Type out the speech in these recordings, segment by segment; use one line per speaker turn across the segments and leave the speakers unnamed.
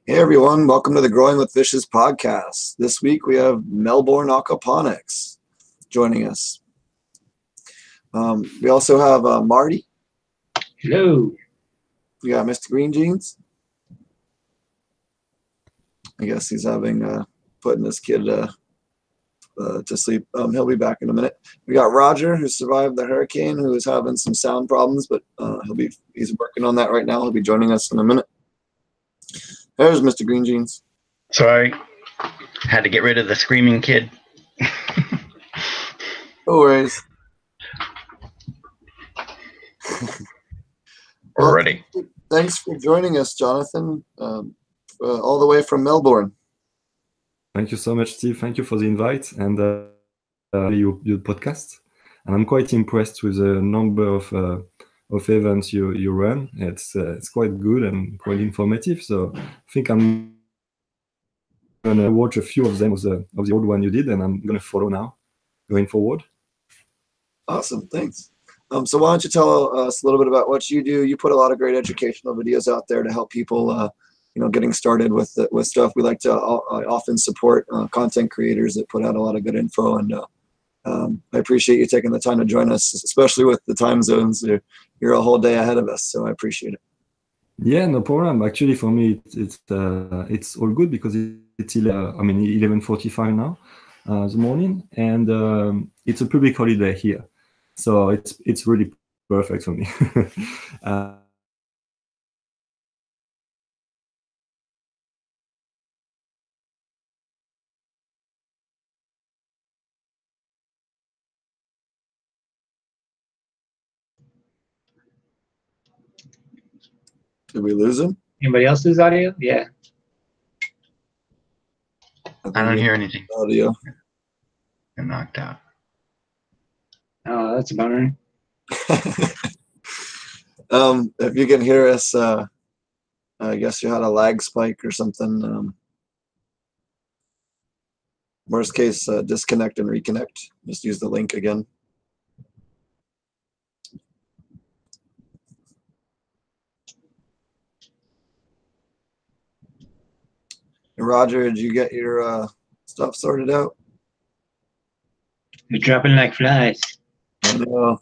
Hey everyone, welcome to the Growing with Fishes podcast. This week we have Melbourne Aquaponics joining us. We also have Marty.
Hello.
We got Mr. Green Jeans. I guess he's having putting this kid to sleep. He'll be back in a minute. We got Roger, who survived the hurricane, who is having some sound problems, but he's working on that right now. He'll be joining us in a minute. There's Mr. Green Jeans.
Sorry. Had to get rid of the screaming kid.
No worries.
We're ready.
Thanks for joining us, Jonathan, all the way from Melbourne.
Thank you so much, Steve. Thank you for the invite and your podcast. And I'm quite impressed with the number of events you run. It's quite good and quite informative. So I think I'm gonna watch a few of them of the old one you did, and I'm gonna follow now, going forward.
Awesome, thanks. So why don't you tell us a little bit about what you do? You put a lot of great educational videos out there to help people, getting started with stuff. We like to often support content creators that put out a lot of good info, and I appreciate you taking the time to join us, especially with the time zones. You're a whole day ahead of us, so I appreciate it.
Yeah, no problem. Actually, for me, it's all good because it's 11:45 now, the morning, and it's a public holiday here, so it's really perfect for me.
Did we lose him?
Anybody else lose audio? Yeah.
I don't hear anything.
Audio.
I'm knocked out.
Oh, that's a bummer.
If you can hear us, I guess you had a lag spike or something. Worst case, disconnect and reconnect. Just use the link again. Roger, did you get your stuff sorted out?
We're dropping like flies.
I know.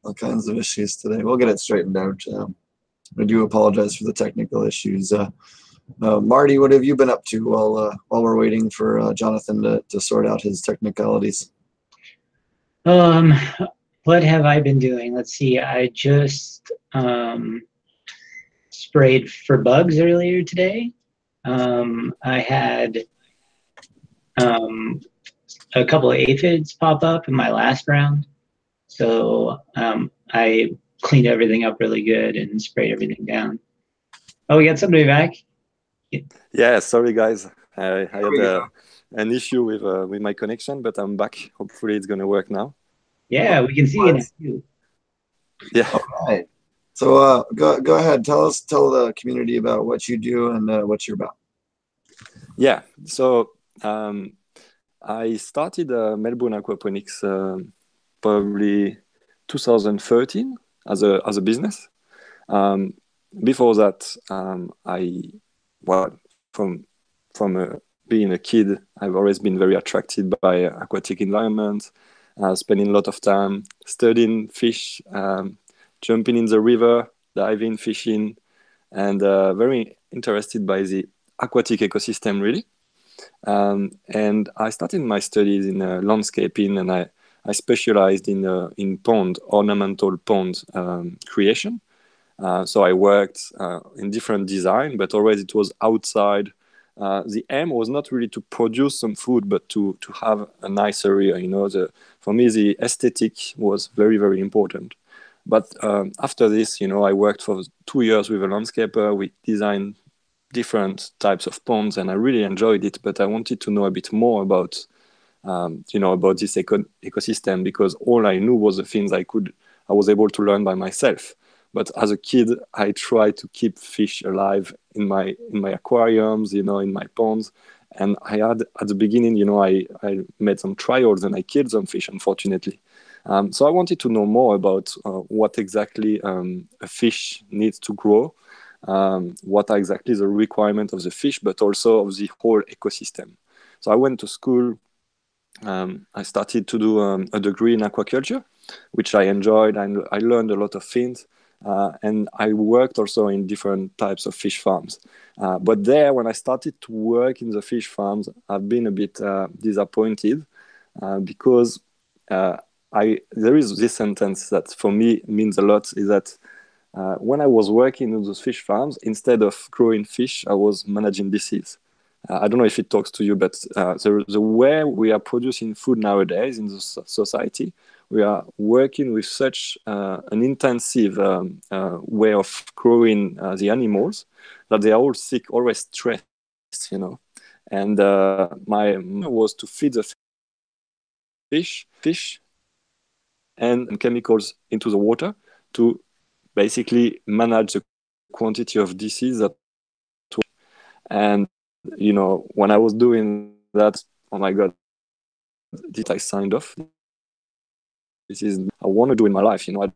All kinds of issues today. We'll get it straightened out. I do apologize for the technical issues. Marty, what have you been up to while we're waiting for Jonathan to sort out his technicalities?
What have I been doing? Let's see. I just sprayed for bugs earlier today. I had a couple of aphids pop up in my last round, so I cleaned everything up really good and sprayed everything down. Oh, we got somebody back.
Yeah, sorry guys, I had an issue with my connection, but I'm back. Hopefully it's gonna work now.
Yeah, we can see you now too.
Yeah.
All right. So go ahead. Tell the community about what you do and what you're about.
Yeah. So I started Melbourne Aquaponics probably 2013 as a business. Before that, from being a kid, I've always been very attracted by aquatic environment, spending a lot of time studying fish, jumping in the river, diving, fishing, and very interested by the aquatic ecosystem, really. And I started my studies in landscaping, and I specialized in ornamental pond creation. So I worked in different design, but always it was outside. The aim was not really to produce some food, but to have a nice area. For me, the aesthetic was very, very important. But after this, I worked for 2 years with a landscaper. We designed different types of ponds, and I really enjoyed it. But I wanted to know a bit more about this ecosystem, because all I knew was the things I was able to learn by myself. But as a kid, I tried to keep fish alive in my aquariums, in my ponds. And I had, at the beginning, I made some trials and I killed some fish, unfortunately. So I wanted to know more about what exactly a fish needs to grow. what are exactly the requirements of the fish, but also of the whole ecosystem. So I went to school. I started to do a degree in aquaculture, which I enjoyed, and I learned a lot of things. And I worked also in different types of fish farms. But there, when I started to work in the fish farms, I've been a bit disappointed because there is this sentence that for me means a lot, is that when I was working in those fish farms, instead of growing fish, I was managing disease. I don't know if it talks to you, but the way we are producing food nowadays in the society, we are working with such an intensive way of growing the animals that they are all sick, always stressed, you know. And my was to feed the fish and chemicals into the water to basically manage the quantity of disease that. And you know, when I was doing that, oh my God, this I signed off. This is I want to do in my life. You know, I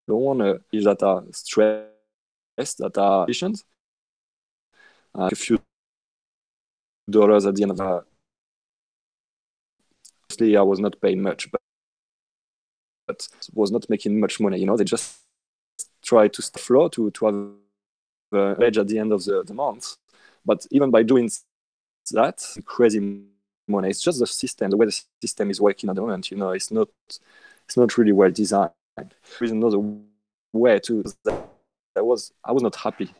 don't want to fish that are stressed, that are efficient. A few dollars at the end of the. Obviously, I was not paying much, but was not making much money. You know, they just try to flow to have a edge at the end of the month. But even by doing that, crazy money. It's just the system, the way the system is working at the moment. You know, it's not really well designed. There's another way to that. I was not happy.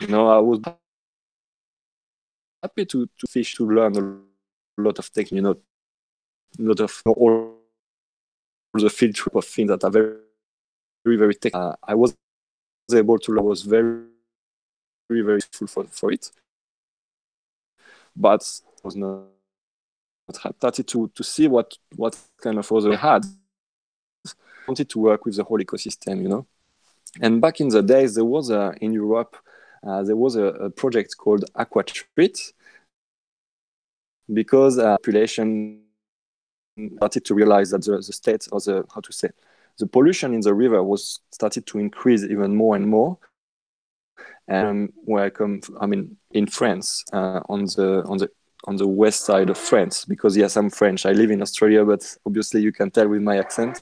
You know, I was happy to fish, to learn a lot of technique. You know, a lot of all the field trip of things that are very, very, very technical. I was able to learn. Was very, very, very useful for it, but I was not. I started to see what kind of other I had. I wanted to work with the whole ecosystem, you know. And back in the days, there was in Europe, there was a project called Aquatreat, because population started to realize that the state, or the pollution in the river was started to increase even more and more. And where I come, I mean, in France, on the west side of France, because yes, I'm French. I live in Australia, but obviously you can tell with my accent.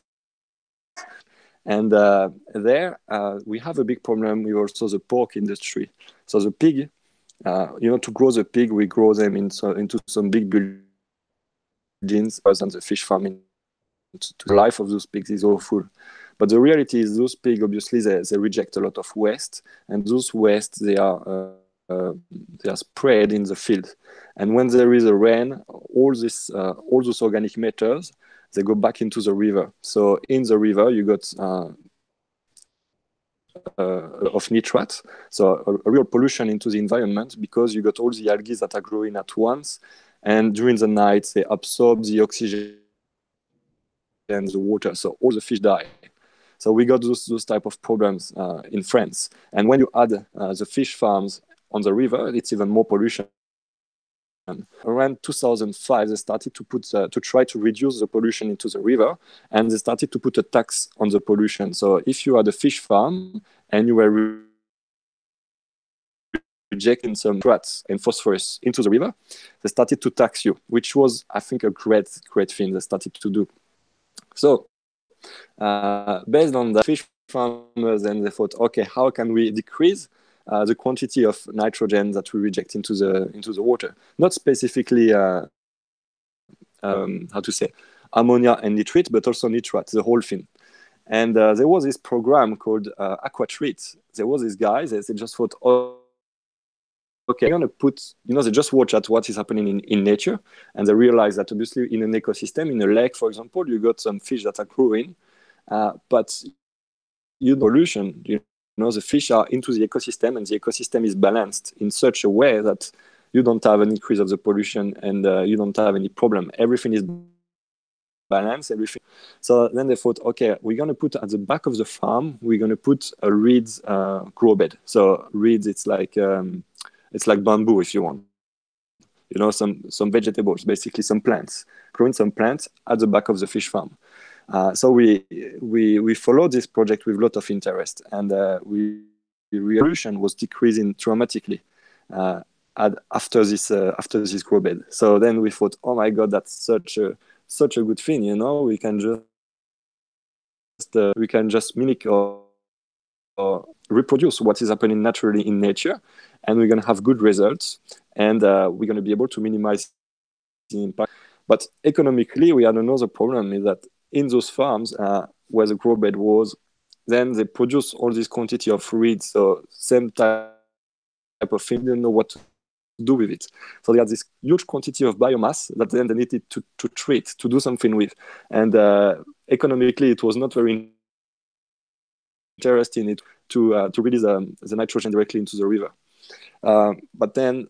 And there we have a big problem with also the pork industry. So the pig, you know, to grow the pig, we grow them into some big buildings, and the fish farming. The life of those pigs is awful. But the reality is those pigs, obviously, they reject a lot of waste, and those waste, they are spread in the field. And when there is a rain, all those organic matters, they go back into the river. So in the river, you got of nitrates, so a real pollution into the environment, because you got all the algae that are growing at once, and during the night, they absorb the oxygen and the water, so all the fish die. So we got those type of problems in France. And when you add the fish farms on the river, it's even more pollution. Around 2005, they started to try to reduce the pollution into the river, and they started to put a tax on the pollution. So if you had a fish farm and you were rejecting some nitrates and phosphorus into the river, they started to tax you, which was, I think, a great thing they started to do. So based on the fish farmers, then they thought, okay, how can we decrease the quantity of nitrogen that we reject into the water? Not specifically, ammonia and nitrate, but also nitrate, the whole thing. And there was this program called Aquatreat. There was these guys, they just thought, oh, okay, we're going to put, you know, they just watch at what is happening in nature, and they realize that obviously in an ecosystem, in a lake, for example, you got some fish that are growing, but pollution, you know, the fish are into the ecosystem, and the ecosystem is balanced in such a way that you don't have an increase of the pollution, and you don't have any problem. Everything is balanced, everything. So then they thought, okay, we're going to put at the back of the farm, we're going to put a reeds grow bed. So reeds, it's like bamboo, if you want. You know, some vegetables, basically some plants, growing some plants at the back of the fish farm. So we followed this project with a lot of interest, and we pollution was decreasing dramatically after this grow bed. So then we thought, oh my God, that's such a good thing, you know. We can just mimic or reproduce what is happening naturally in nature, and we're going to have good results, and we're going to be able to minimize the impact. But economically, we had another problem, is that in those farms where the grow bed was, then they produce all this quantity of reeds, so same type of thing, they didn't know what to do with it. So they had this huge quantity of biomass that then they needed to treat, to do something with. And economically, it was not very interesting to release the nitrogen directly into the river. But then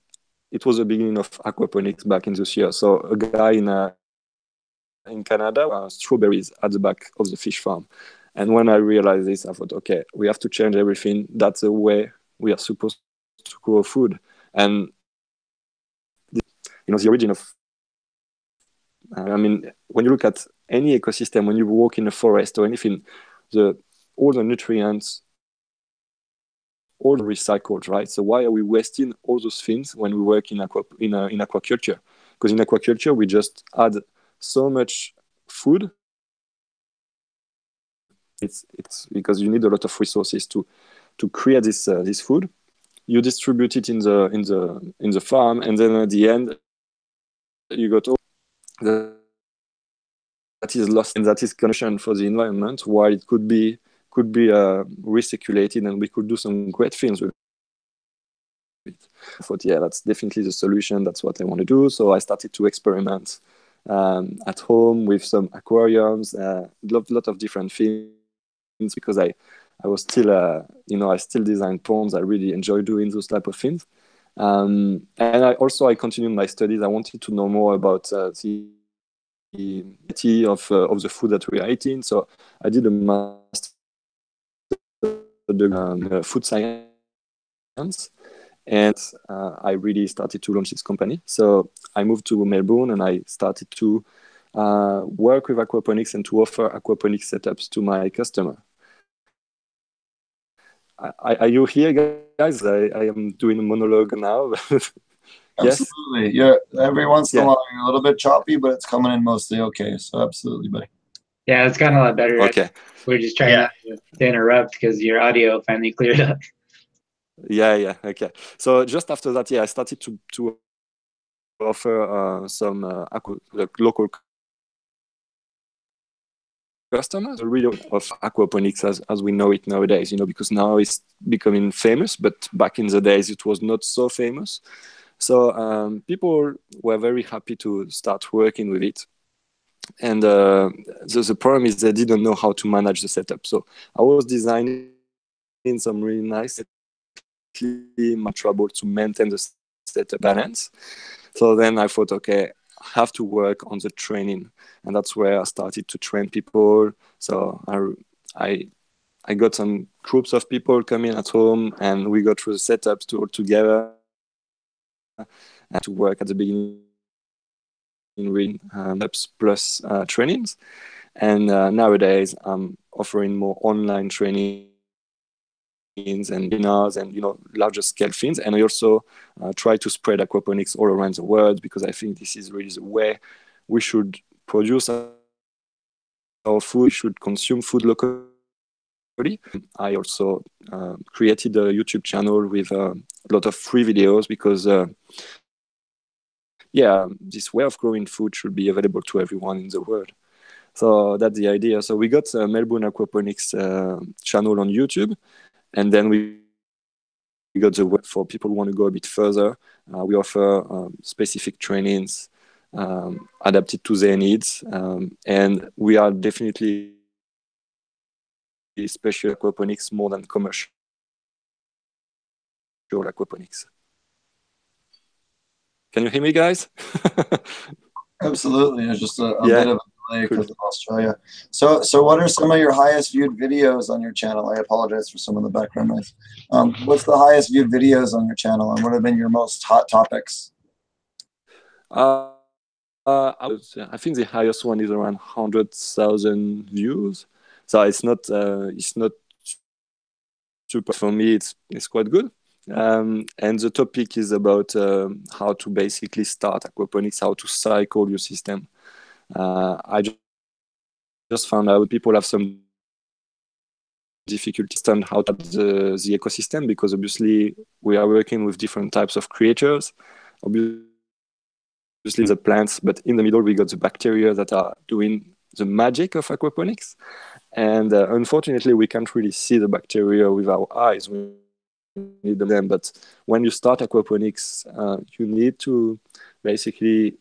it was the beginning of aquaponics back in this year. So a guy in Canada, strawberries at the back of the fish farm. And when I realized this, I thought, okay, we have to change everything. That's the way we are supposed to grow food. And the origin of, when you look at any ecosystem, when you walk in a forest or anything, all the nutrients, all recycled, right? So why are we wasting all those things when we work in aquaculture? Because in aquaculture, we just add so much food. It's because you need a lot of resources to create this food. You distribute it in the farm, and then at the end, you got all that is lost, and that is condition for the environment. While it could be recirculated, and we could do some great things with it. I thought, yeah, that's definitely the solution. That's what I want to do. So I started to experiment at home with some aquariums, lot of different things, because I was still, I still design ponds. I really enjoy doing those type of things. And I continued my studies. I wanted to know more about the of the food that we are eating. So I did a master in food science, and I really started to launch this company. So I moved to Melbourne, and I started to work with aquaponics and to offer aquaponic setups to my customer. Are you here, guys? I am doing a monologue now. Yes?
Absolutely. Yeah. Every once in a while, you're a little bit choppy, but it's coming in mostly okay. So absolutely, buddy.
Yeah, it's gotten a lot better.
Okay.
We're just trying not to interrupt because your audio finally cleared up.
Yeah. Okay. So just after that, I started to offer some local customers a real of aquaponics as we know it nowadays, because now it's becoming famous, but back in the days it was not so famous. So people were very happy to start working with it. And the problem is they didn't know how to manage the setup. So I was designing some really nice, much trouble to maintain the setup balance. So then I thought, okay, I have to work on the training, and that's where I started to train people. So I got some groups of people coming at home, and we got through the setups all together and to work at the beginning in plus trainings. And nowadays I'm offering more online trainings and webinars and larger scale things. And I also try to spread aquaponics all around the world, because I think this is really the way we should produce our food. We should consume food locally. I also created a YouTube channel with a lot of free videos, because this way of growing food should be available to everyone in the world. So that's the idea. So we got a Melbourne Aquaponics channel on YouTube, and then we got the web for people who want to go a bit further. We offer specific trainings adapted to their needs, and we are definitely special aquaponics more than commercial aquaponics. Can you hear me, guys?
Absolutely. There's just a bit of a delay because of Australia. So what are some of your highest viewed videos on your channel? I apologize for some of the background noise. What's the highest viewed videos on your channel, and what have been your most hot topics?
I think the highest one is around 100,000 views. So it's not super. For me, it's quite good. And the topic is about how to basically start aquaponics, how to cycle your system. I just found out people have some difficulty to understand how to the ecosystem, because obviously we are working with different types of creatures. Obviously the plants, but in the middle we got the bacteria that are doing the magic of aquaponics. And unfortunately we can't really see the bacteria with our eyes. We need them, but when you start aquaponics, you need to basically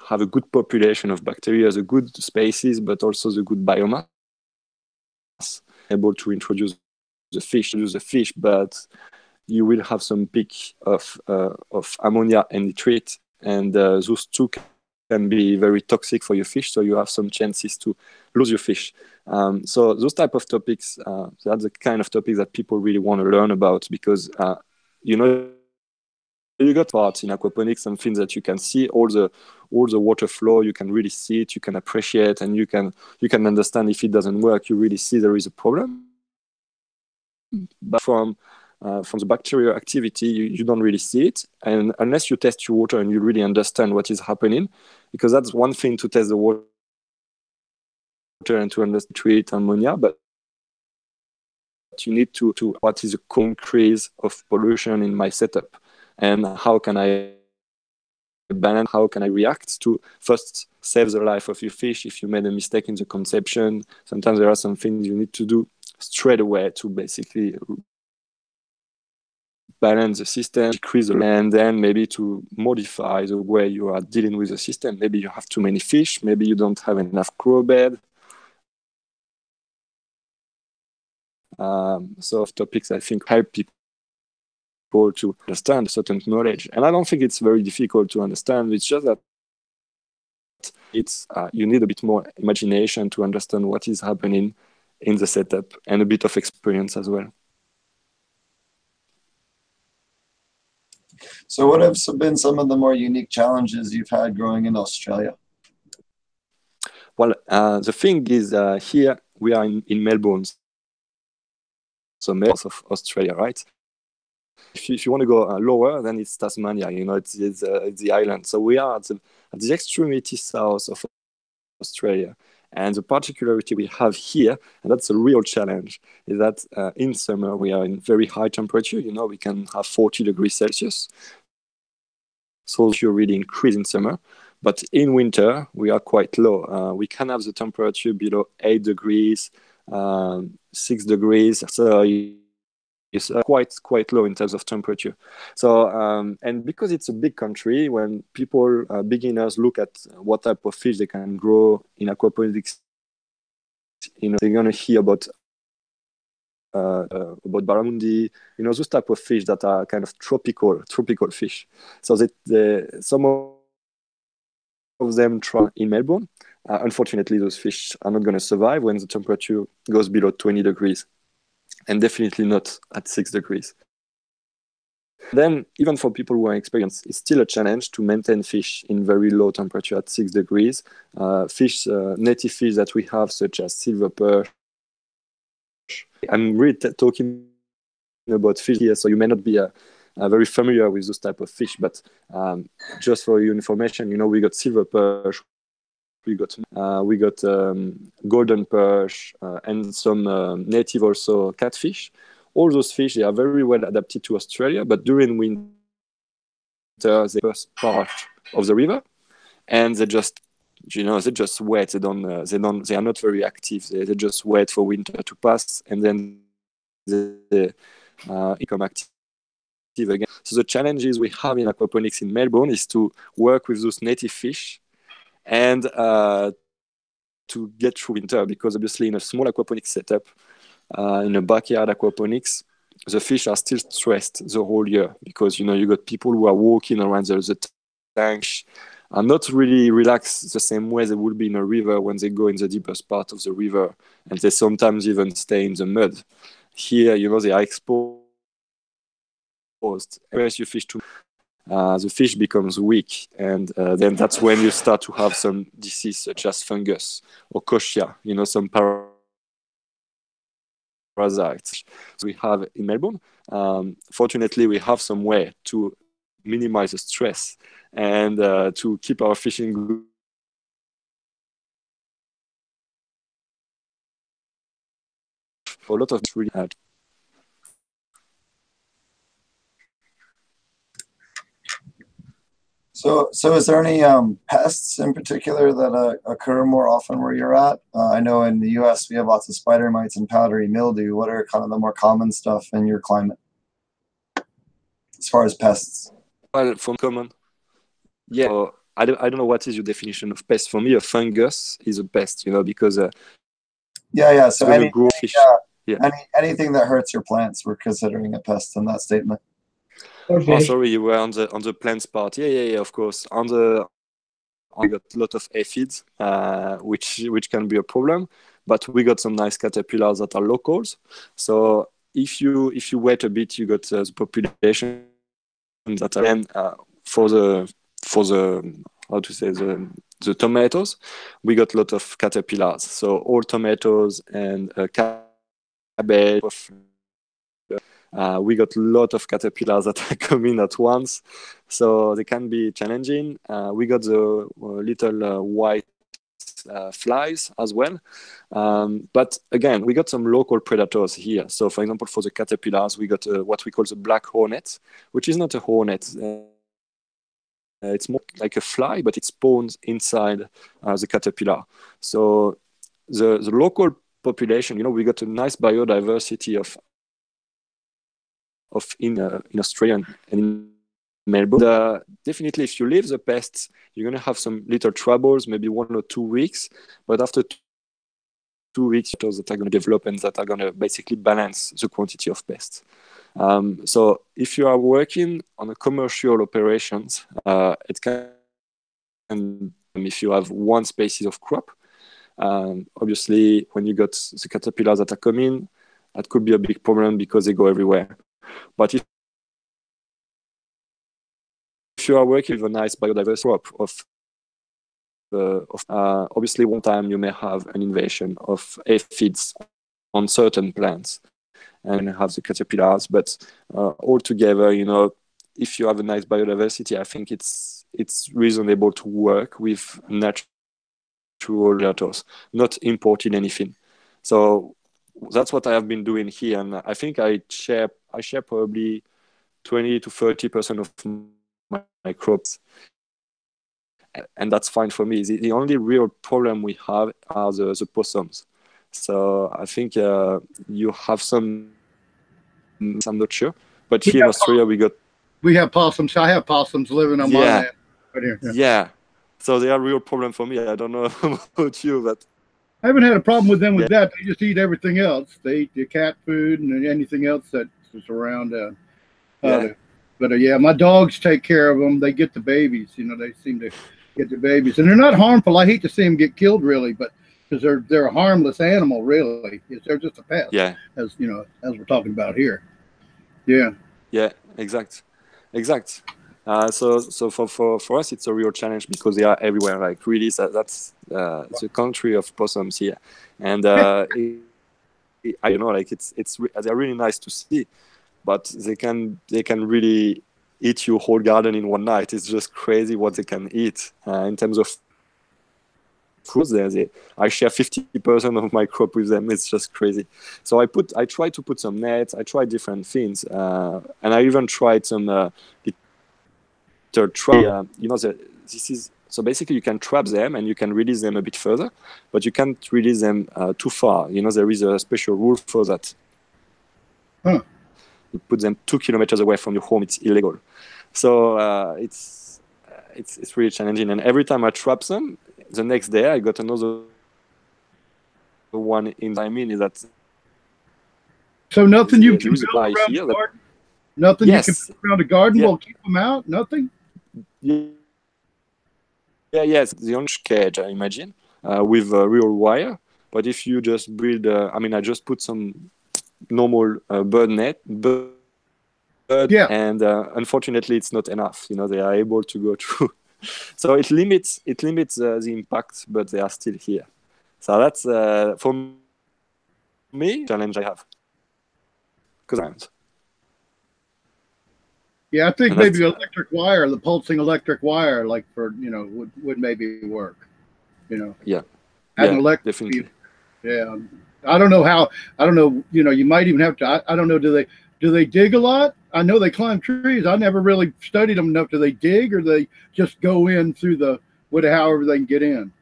have a good population of bacteria, the good species, but also the good biomass, able to introduce the fish, but you will have some peak of ammonia and nitrate, and those two can be very toxic for your fish, so you have some chances to lose your fish. So those type of topics, that's the kind of topics that people really want to learn about, because you got parts in aquaponics, some things that you can see, all the water flow, you can really see it, you can appreciate, and you can understand if it doesn't work, you really see there is a problem. But from the bacterial activity, you don't really see it, and unless you test your water and you really understand what is happening, because that's one thing to test the water and to understand treat ammonia, but you need to what is the increase of pollution in my setup, and how can I balance, how can I react to first save the life of your fish if you made a mistake in the conception. Sometimes there are some things you need to do straight away to basically balance the system, decrease the, and then maybe to modify the way you are dealing with the system. Maybe you have too many fish, maybe you don't have enough grow bed. So topics I think help people to understand certain knowledge, and I don't think it's very difficult to understand. It's just that it's you need a bit more imagination to understand what is happening in the setup, and a bit of experience as well.
So what have been some of the more unique challenges you've had growing in Australia?
Well, the thing is, here we are in Melbourne, so north of Australia, right? If you want to go lower, then it's Tasmania. It's the island. So we are at the extremity south of Australia. And the particularity we have here, and that's a real challenge, is that in summer we are in very high temperature. We can have 40 degrees Celsius. So you really increase in summer. But in winter, we are quite low. We can have the temperature below 8 degrees, 6 degrees. So it's quite low in terms of temperature. So and because it's a big country, when people beginners look at what type of fish they can grow in aquaponics, they're gonna hear about barramundi, those type of fish that are kind of tropical fish. So some of them try in Melbourne. Unfortunately, those fish are not going to survive when the temperature goes below 20 degrees. And definitely not at 6 degrees. Then, even for people who are experienced, it's still a challenge to maintain fish in very low temperature at 6 degrees. Native fish that we have, such as silver perch. I'm really talking about fish here, so you may not be very familiar with those type of fish, but just for your information, we got silver perch, we got golden perch, and some native also catfish. All those fish, they are very well adapted to Australia, but during winter, they first part of the river, and they just wait. They are not very active. They just wait for winter to pass, and then they become active again. So the challenges we have in aquaponics in Melbourne is to work with those native fish and to get through winter, because obviously in a small aquaponics setup, in a backyard aquaponics, the fish are still stressed the whole year, because you got people who are walking around the tank, are not really relaxed the same way they would be in a river when they go in the deepest part of the river, and they sometimes even stay in the mud. Here, they are exposed. As you fish too, the fish becomes weak, and then that's when you start to have some disease such as fungus or kochia, some parasites we have in Melbourne. Fortunately, we have some way to minimize the stress and to keep our fishing good. A lot of really hard.
So is there any pests in particular that occur more often where you're at? I know in the U.S. we have lots of spider mites and powdery mildew. What are kind of the more common stuff in your climate as far as pests?
Well, from common, yeah. So I don't know what is your definition of pest. For me, a fungus is a pest, because
yeah. So
when you grow fish,
anything that hurts your plants, we're considering a pest in that statement.
Oh, sorry, you were on the plants part. Yeah, of course. We got a lot of aphids, which can be a problem, but we got some nice caterpillars that are locals. So if you wait a bit, you got the population that are for the how to say the tomatoes. We got a lot of caterpillars. So all tomatoes and cabbage. We got a lot of caterpillars that are coming at once, so they can be challenging. We got the little white flies as well. But again, we got some local predators here. So for example, for the caterpillars, we got what we call the black hornet, which is not a hornet. It's more like a fly, but it spawns inside the caterpillar. So the local population, we got a nice biodiversity of in Australia and in Melbourne. Definitely, if you leave the pests, you're going to have some little troubles, maybe 1 or 2 weeks. But after 2 weeks, that are going to develop and that are going to basically balance the quantity of pests. So if you are working on a commercial operations, it can, if you have one species of crop, obviously when you got the caterpillars that are coming, that could be a big problem because they go everywhere. But if you are working with a nice biodiverse crop obviously one time you may have an invasion of aphids on certain plants and have the caterpillars, but altogether, if you have a nice biodiversity, I think it's reasonable to work with natural predators, not importing anything. So that's what I have been doing here, and I think I share probably 20 to 30% of my crops, and that's fine for me. The only real problem we have are the possums. So I think you have some. I'm not sure, but here in Australia
we have possums. I have possums living on my land right here.
Yeah. So they are a real problem for me. I don't know about you, but
I haven't had a problem with them with that. They just eat everything else. They eat the cat food and anything else that's around. But my dogs take care of them. They get the babies. They seem to get the babies, and they're not harmful. I hate to see them get killed, really, but because they're a harmless animal, really. They're just a pest.
Yeah.
As we're talking about here. Yeah.
Yeah. Exact. So for us, it's a real challenge because they are everywhere. Like really, that's the country of possums here, and I don't know, like they're really nice to see, but they can really eat your whole garden in one night. It's just crazy what they can eat in terms of fruits. I share 50% of my crop with them. It's just crazy. So I try to put some nets. I try different things, and I even tried some. This is so basically you can trap them and you can release them a bit further, but you can't release them too far. There is a special rule for that. You put them 2 kilometers away from your home, it's illegal. So it's really challenging. And every time I trap them, the next day I got another one in. I mean, is that
so nothing you can build around the garden? Nothing you can put around the garden will keep them out? Nothing?
Yes, the orange cage, I imagine, with real wire. But if you just build, I just put some normal bird net, and unfortunately, it's not enough. They are able to go through, so it limits the impact, but they are still here. So that's for me challenge I have. because
Yeah, I think
and
maybe
that's
electric wire, the pulsing electric wire, like for would maybe work.
yeah,
Add an
yeah,
electric.
definitely.
Yeah, I don't know how. I don't know. You might even have to. I don't know. Do they dig a lot? I know they climb trees. I never really studied them enough. Do they dig, or they just go in through the however they can get in?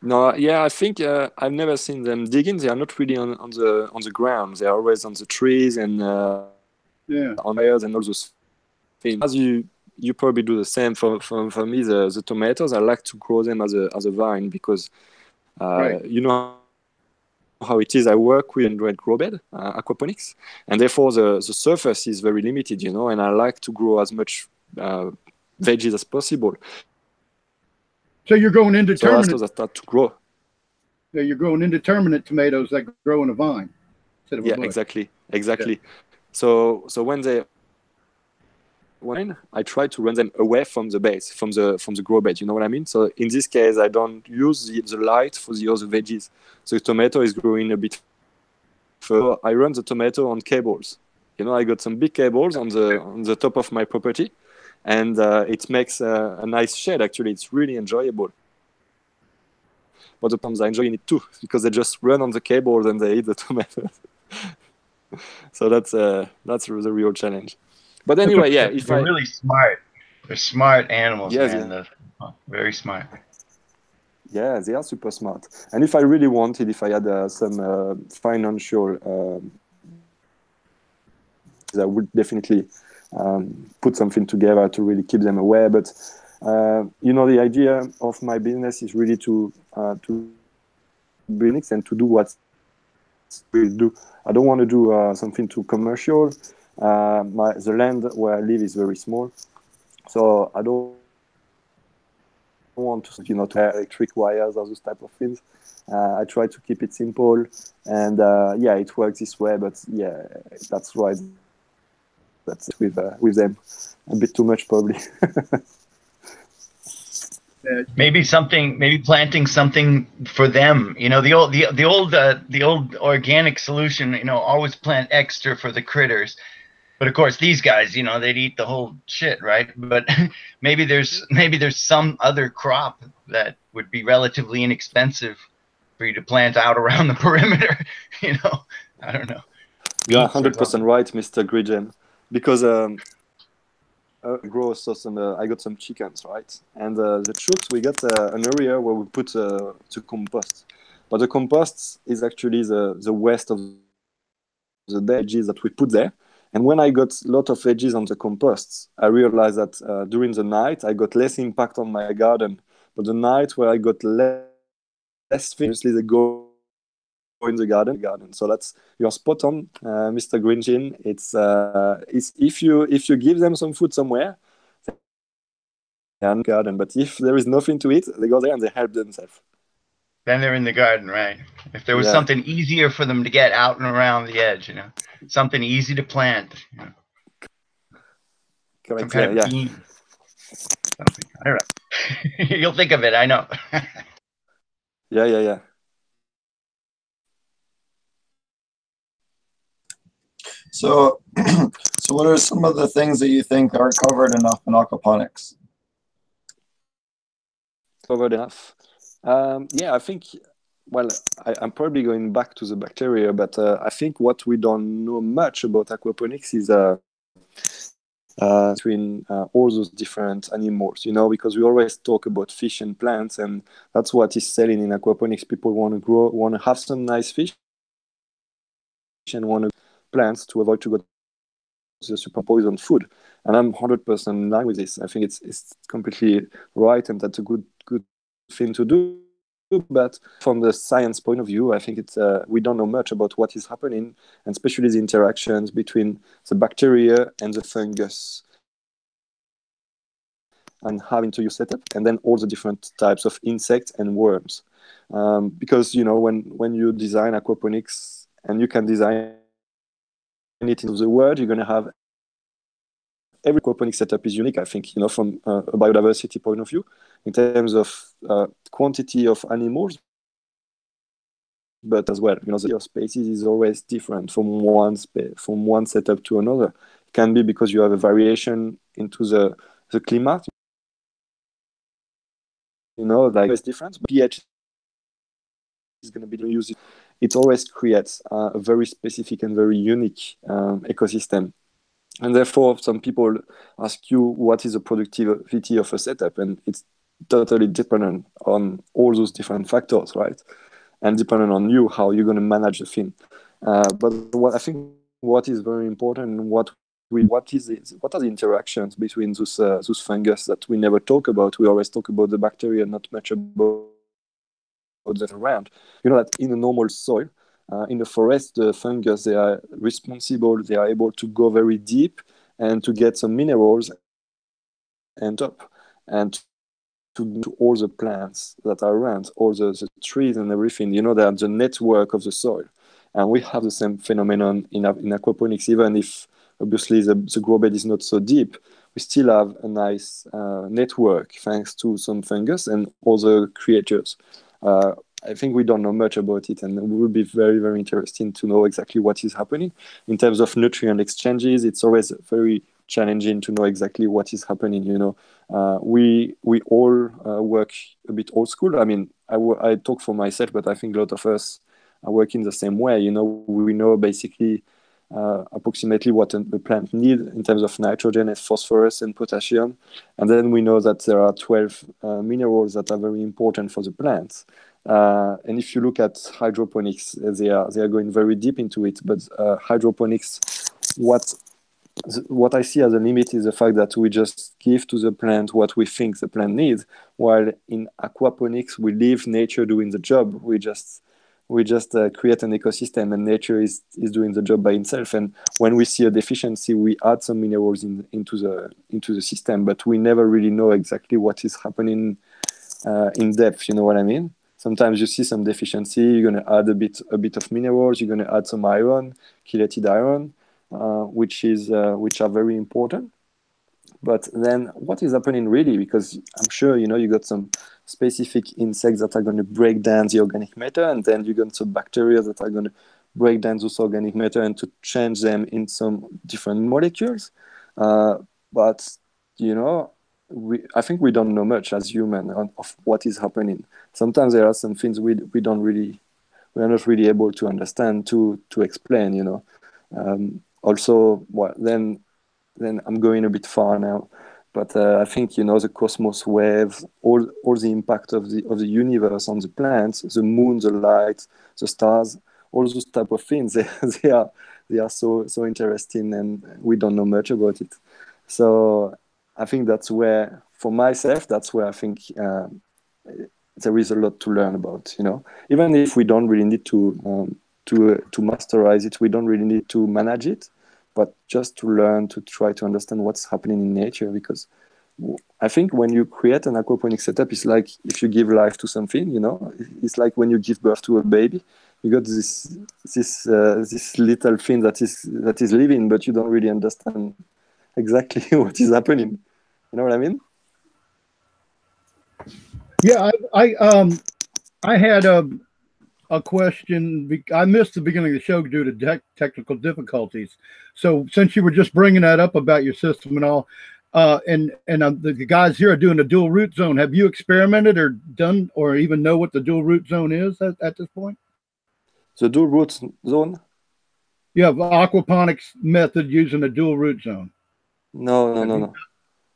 No, yeah, I think I've never seen them digging. They are not really on the ground. They are always on the trees and
Yeah.
on wires and all those things. As you probably do the same for me. The tomatoes, I like to grow them as a vine because
Right.
you know how it is. I work with Android grow bed, aquaponics, and therefore the surface is very limited, and I like to grow as much veggies as possible.
So you're going
So
indeterminate.
as those start to grow.
Yeah, you're growing indeterminate tomatoes that grow in a vine instead of a
Yeah,
bush.
exactly.
Yeah.
So when I try to run them away from the base, from the grow bed, you know what I mean? So in this case, I don't use the light for the other veggies. So the tomato is growing a bit further. I run the tomato on cables. I got some big cables on the top of my property, and it makes a nice shade. Actually, it's really enjoyable. But the palms are enjoying it too because they just run on the cables and they eat the tomatoes. So that's the real challenge. But anyway, yeah,
they're really smart. They're smart animals,
yes,
man.
yeah.
Very smart.
Yeah, they are super smart. And if I really wanted, if I had some financial, I would definitely put something together to really keep them away. But the idea of my business is really to build and to do what we do. I don't want to do something too commercial. The land where I live is very small, so I don't want to electric wires or those type of things. I try to keep it simple, and it works this way. But yeah, that's right. That's it with them. A bit too much probably.
Maybe planting something for them. The old organic solution. Always plant extra for the critters. But of course, these guys, they'd eat the whole shit, right? But maybe there's some other crop that would be relatively inexpensive for you to plant out around the perimeter. I don't know.
You're 100% right, Mr. Grigen, because I got some chickens, right? And the chooks, we got an area where we put the compost. But the compost is actually the waste of the veggies that we put there. And when I got a lot of veggies on the compost, I realized that during the night, I got less impact on my garden. But the night where I got less things, they go in the garden. So you're spot on, Mr. Grigen. It's if you give them some food somewhere, they are in the garden. But if there is nothing to eat, they go there and they help themselves.
Then they're in the garden, right? If there was something easier for them to get out and around the edge, something easy to plant.
Correct.
Some kind of bean. Something. I don't know. You'll think of it, I know.
Yeah.
So what are some of the things that you think aren't covered enough in aquaponics?
Covered enough? I think, well, I'm probably going back to the bacteria, but I think what we don't know much about aquaponics is between all those different animals, because we always talk about fish and plants, and that's what is selling in aquaponics. People want to have some nice fish and want to plants to avoid to go to the super poison food. And I'm 100% in line with this. I think it's completely right, and that's a good thing to do. But from the science point of view, I think we don't know much about what is happening, and especially the interactions between the bacteria and the fungus, and having to use setup, and then all the different types of insects and worms. Because when you design aquaponics, and you can design it in the world, you're going to have every aquaponic setup is unique, I think, from a biodiversity point of view, in terms of quantity of animals, but as well, your species is always different from one setup to another. It can be because you have a variation into the climate, like it's different. pH is going to be used. It always creates a very specific and very unique ecosystem. And therefore, some people ask you, what is the productivity of a setup? And it's totally dependent on all those different factors, right? And dependent on you, how you're going to manage the thing. But I think what is very important, what are the interactions between those fungus that we never talk about? We always talk about the bacteria, not much about that around. That in a normal soil, in the forest, the fungus, they are responsible. They are able to go very deep and to get some minerals and up and to all the plants that are around, all the trees and everything. They are the network of the soil. And we have the same phenomenon in aquaponics, even if obviously the grow bed is not so deep. We still have a nice network thanks to some fungus and other creatures. I think we don't know much about it, and it will be very, very interesting to know exactly what is happening. In terms of nutrient exchanges, it's always very challenging to know exactly what is happening. We all work a bit old school. I mean, I talk for myself, but I think a lot of us are working the same way. We know basically approximately what a plant needs in terms of nitrogen and phosphorus and potassium. And then we know that there are 12 minerals that are very important for the plants. And if you look at hydroponics, they are going very deep into it. But hydroponics, what I see as a limit is the fact that we just give to the plant what we think the plant needs, while in aquaponics we leave nature doing the job. We just create an ecosystem, and nature is doing the job by itself. And when we see a deficiency, we add some minerals into the system, but we never really know exactly what is happening in depth. You know what I mean? Sometimes you see some deficiency, you're going to add a bit of minerals, you're going to add some iron, chelated iron, which are very important. But then what is happening really? Because I'm sure, you got some specific insects that are going to break down the organic matter, and then you got some bacteria that are going to break down those organic matter and to change them in some different molecules. But, I think we don't know much as humans of what is happening. Sometimes there are some things we are not really able to understand, to explain, also, then I'm going a bit far now, but I think the cosmos waves, all the impact of the universe on the plants, the moon, the light, the stars, all those type of things. They are so interesting, and we don't know much about it. So I think that's where, for myself, I think there is a lot to learn about. Even if we don't really need to masterize it, we don't really need to manage it, but just to learn, to try to understand what's happening in nature. Because I think when you create an aquaponic setup, it's like if you give life to something, it's like when you give birth to a baby. You got this little thing that is living, but you don't really understand exactly what is happening. You know what I mean?
Yeah, I had a question. I missed the beginning of the show due to technical difficulties. So since you were just bringing that up about your system and all, and the guys here are doing a dual root zone, have you experimented or done or even know what the dual root zone is at this point?
The dual root zone?
Yeah, the aquaponics method using a dual root zone.
No.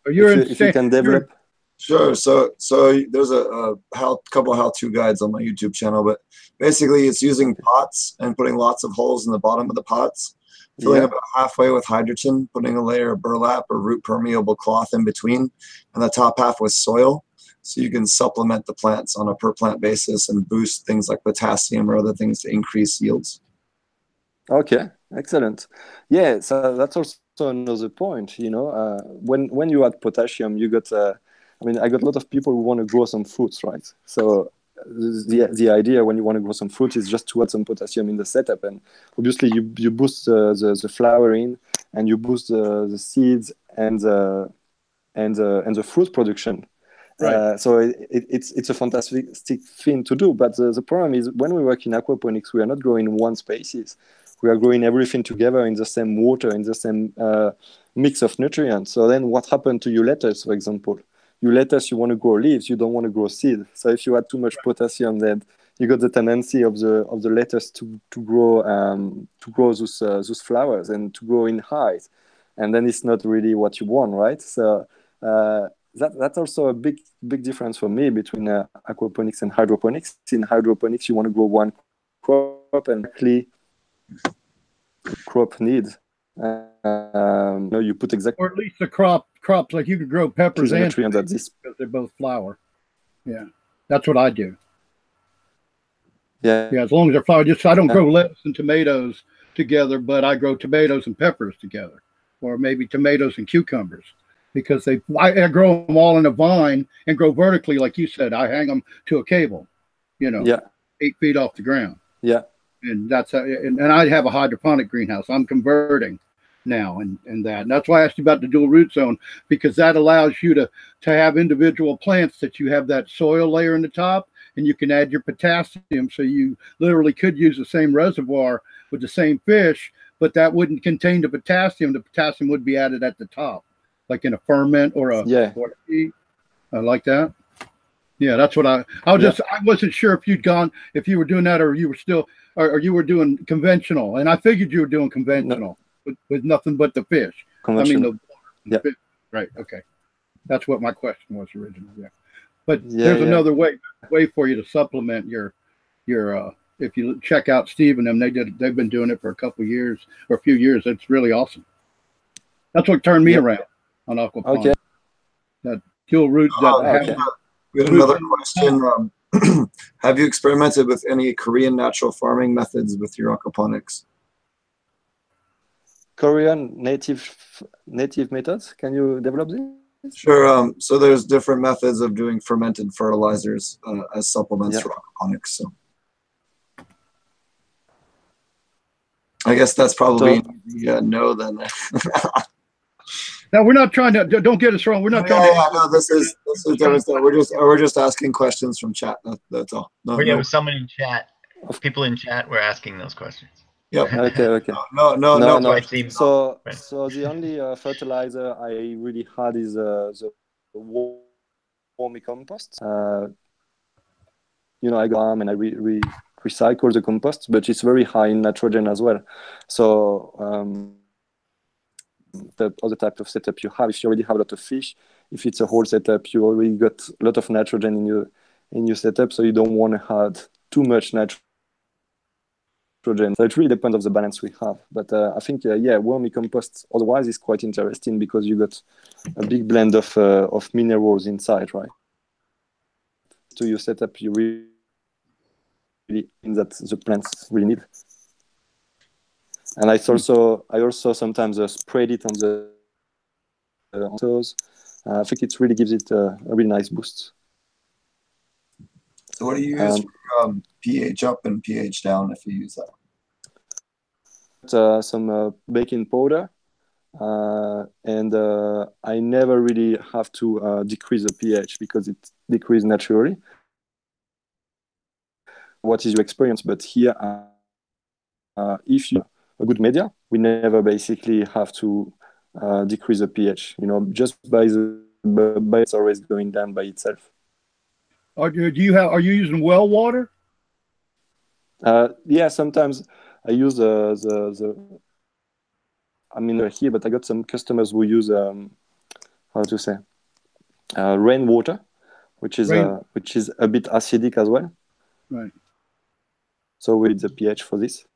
If
you can develop.
Sure. So there's a couple of how-to guides on my YouTube channel, but basically it's using pots and putting lots of holes in the bottom of the pots, filling about halfway with hydrogen, putting a layer of burlap or root permeable cloth in between, and the top half with soil. So you can supplement the plants on a per plant basis and boost things like potassium or other things to increase yields.
Okay, excellent. Yeah, so that's also another point. When you add potassium, you got. I got a lot of people who want to grow some fruits, right? So the idea when you want to grow some fruit is just to add some potassium in the setup, and obviously you boost the flowering, and you boost the seeds and the fruit production.
Right.
So it's a fantastic thing to do. But the problem is when we work in aquaponics, we are not growing in one species. We are growing everything together in the same water, in the same mix of nutrients. So then what happened to your lettuce, for example? Your lettuce, you want to grow leaves, you don't want to grow seed. So if you add too much potassium, then you got the tendency of the lettuce to grow those flowers and to grow in height. And then it's not really what you want, right? So that's also a big difference for me between aquaponics and hydroponics. In hydroponics, you want to grow one crop and crop need. You put exactly,
or at least the crops like you could grow peppers and
nutrient that this.
because they're both flower. Yeah, that's what I do.
Yeah,
as long as they're flower. Just I don't grow lettuce and tomatoes together, but I grow tomatoes and peppers together, or maybe tomatoes and cucumbers, because I grow them all in a vine and grow vertically, like you said. I hang them to a cable, 8 feet off the ground.
Yeah.
And that's and I have a hydroponic greenhouse. I'm converting now, and that's why I asked you about the dual root zone, because that allows you to have individual plants that you have that soil layer in the top, and you can add your potassium. So you literally could use the same reservoir with the same fish, but that wouldn't contain the potassium. The potassium would be added at the top, like in a ferment or a tea. I like that. Yeah, that's what I wasn't sure if you were doing that, or you were still, or you were doing conventional. And I figured you were doing conventional with nothing but the fish. I mean, the fish. Right. Okay. That's what my question was originally. Yeah. But there's another way for you to supplement your if you check out Steve and them, they've been doing it for a couple of years or a few years. It's really awesome. That's what turned me around on aquaponics.
Okay.
That dual root.
We had another question. Have you experimented with any Korean natural farming methods with your aquaponics?
Korean native methods? Can you develop this?
Sure. So there's different methods of doing fermented fertilizers as supplements for aquaponics. So I guess that's probably no then.
Now we're not trying to. Don't get us wrong. We're not trying to.
No, this is different stuff. We're just asking questions from chat. That's all.
With someone in chat. People in chat were asking those questions.
Yep.
Okay.
No.
So the only fertilizer I really had is the vermicompost. I go and I recycle the compost, but it's very high in nitrogen as well. So the other type of setup you have, if you already have a lot of fish, if it's a whole setup, you already got a lot of nitrogen in your setup, so you don't want to add too much nitrogen. So it really depends on the balance we have. But I think vermicompost otherwise is quite interesting because you got a big blend of minerals inside, right? So your setup, you really that the plants really need. And I also sometimes spread it on the toes. I think it really gives it a really nice boost.
So what do you use for pH up and pH down if you use that?
Some baking powder, and I never really have to decrease the pH because it decreases naturally. What is your experience? But here, if you a good media, we never basically have to decrease the pH. Just by it's always going down by itself.
Are you using well water?
Yeah, sometimes I use here, but I got some customers who use rainwater, which is a bit acidic as well.
Right.
So we need the pH for this.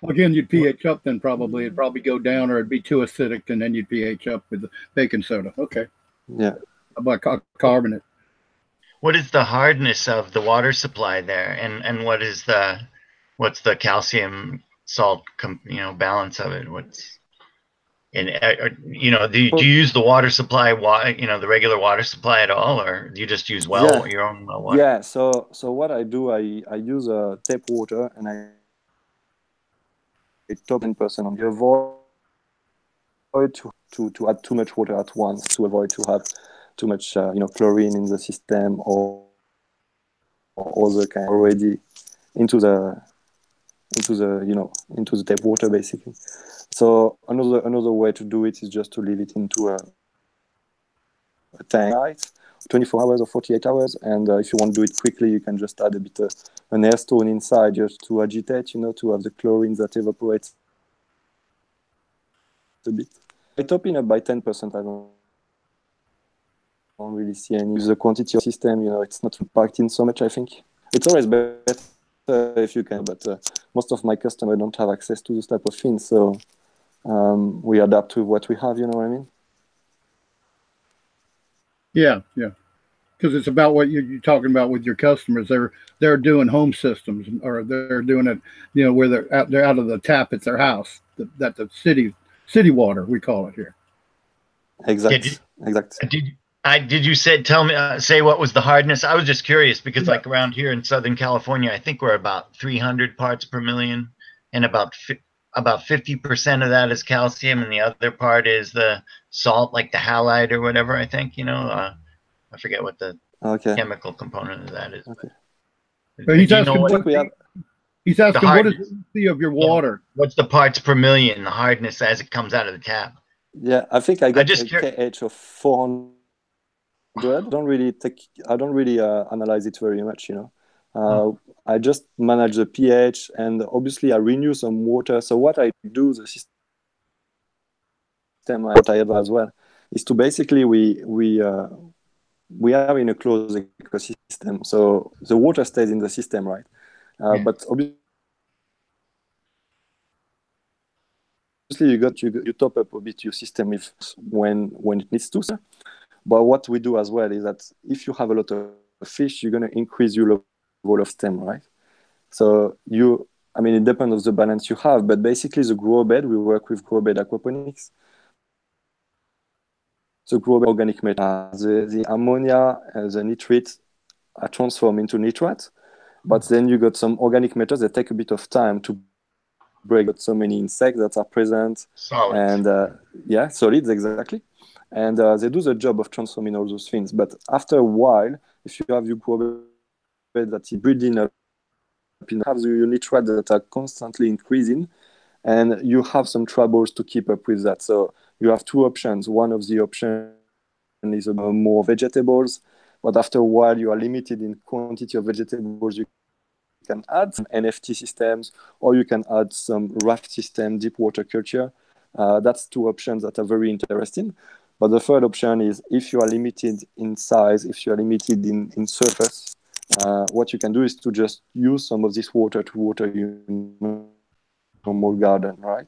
Again, you'd pH up then probably. It'd probably go down, or it'd be too acidic, and then you'd pH up with the baking soda. Okay.
Yeah.
How about carbonate?
What is the hardness of the water supply there, and what's the calcium salt balance of it? Do you use the water supply, the regular water supply at all, or do you just use your own well water?
Yeah. So what I do, I use tap water, and I top 10% on the avoid to add too much water at once to avoid to have too much chlorine in the system or other kind already into the tap water basically. So another way to do it is just to leave it into a tank 24 hours or 48 hours, and if you want to do it quickly, you can just add a bit an air stone inside just to agitate, to have the chlorine that evaporates a bit. I top in up by 10%. I don't really see any. The quantity of system, it's not packed in so much. I think it's always better if you can, but most of my customers don't have access to this type of thing, so we adapt to what we have. You know what I mean?
Yeah, yeah. Because it's about what you're talking about with your customers. They're doing home systems, or they're doing it, where they're out of the tap at their house. That the city water, we call it here.
Exactly.
Did you say what was the hardness? I was just curious because like around here in Southern California, I think we're about 300 parts per million, and about 50% of that is calcium, and the other part is the salt, like the halide or whatever. I think I forget what the chemical component of that is.
Okay. But he's asking what is the EC of your water?
What's the parts per million, the hardness as it comes out of the tap?
Yeah, I think I got a KH of 400. I don't really analyze it very much, I just manage the pH, and obviously I renew some water. So what I do, the system what I have as well, is to basically we are in a closed ecosystem, so the water stays in the system, right? But obviously you top up a bit your system when it needs to. But what we do as well is that if you have a lot of fish, you're going to increase your level of stem, right? So it depends on the balance you have, but basically the grow bed, we work with grow bed aquaponics. The grow bed organic matter, the ammonia, the nitrate are transformed into nitrate, but then you got some organic matters that take a bit of time to break. Got so many insects that are present.
Solids.
And solids, exactly. And they do the job of transforming all those things. But after a while, if you have your grow bed that is breeding up, you have your nitrate that are constantly increasing, and you have some troubles to keep up with that. So you have two options. One of the options is more vegetables, but after a while you are limited in quantity of vegetables. You can add some NFT systems, or you can add some raft system, deep water culture. That's two options that are very interesting. But the third option is if you are limited in size, if you are limited in surface, what you can do is to just use some of this water to water your normal garden, right?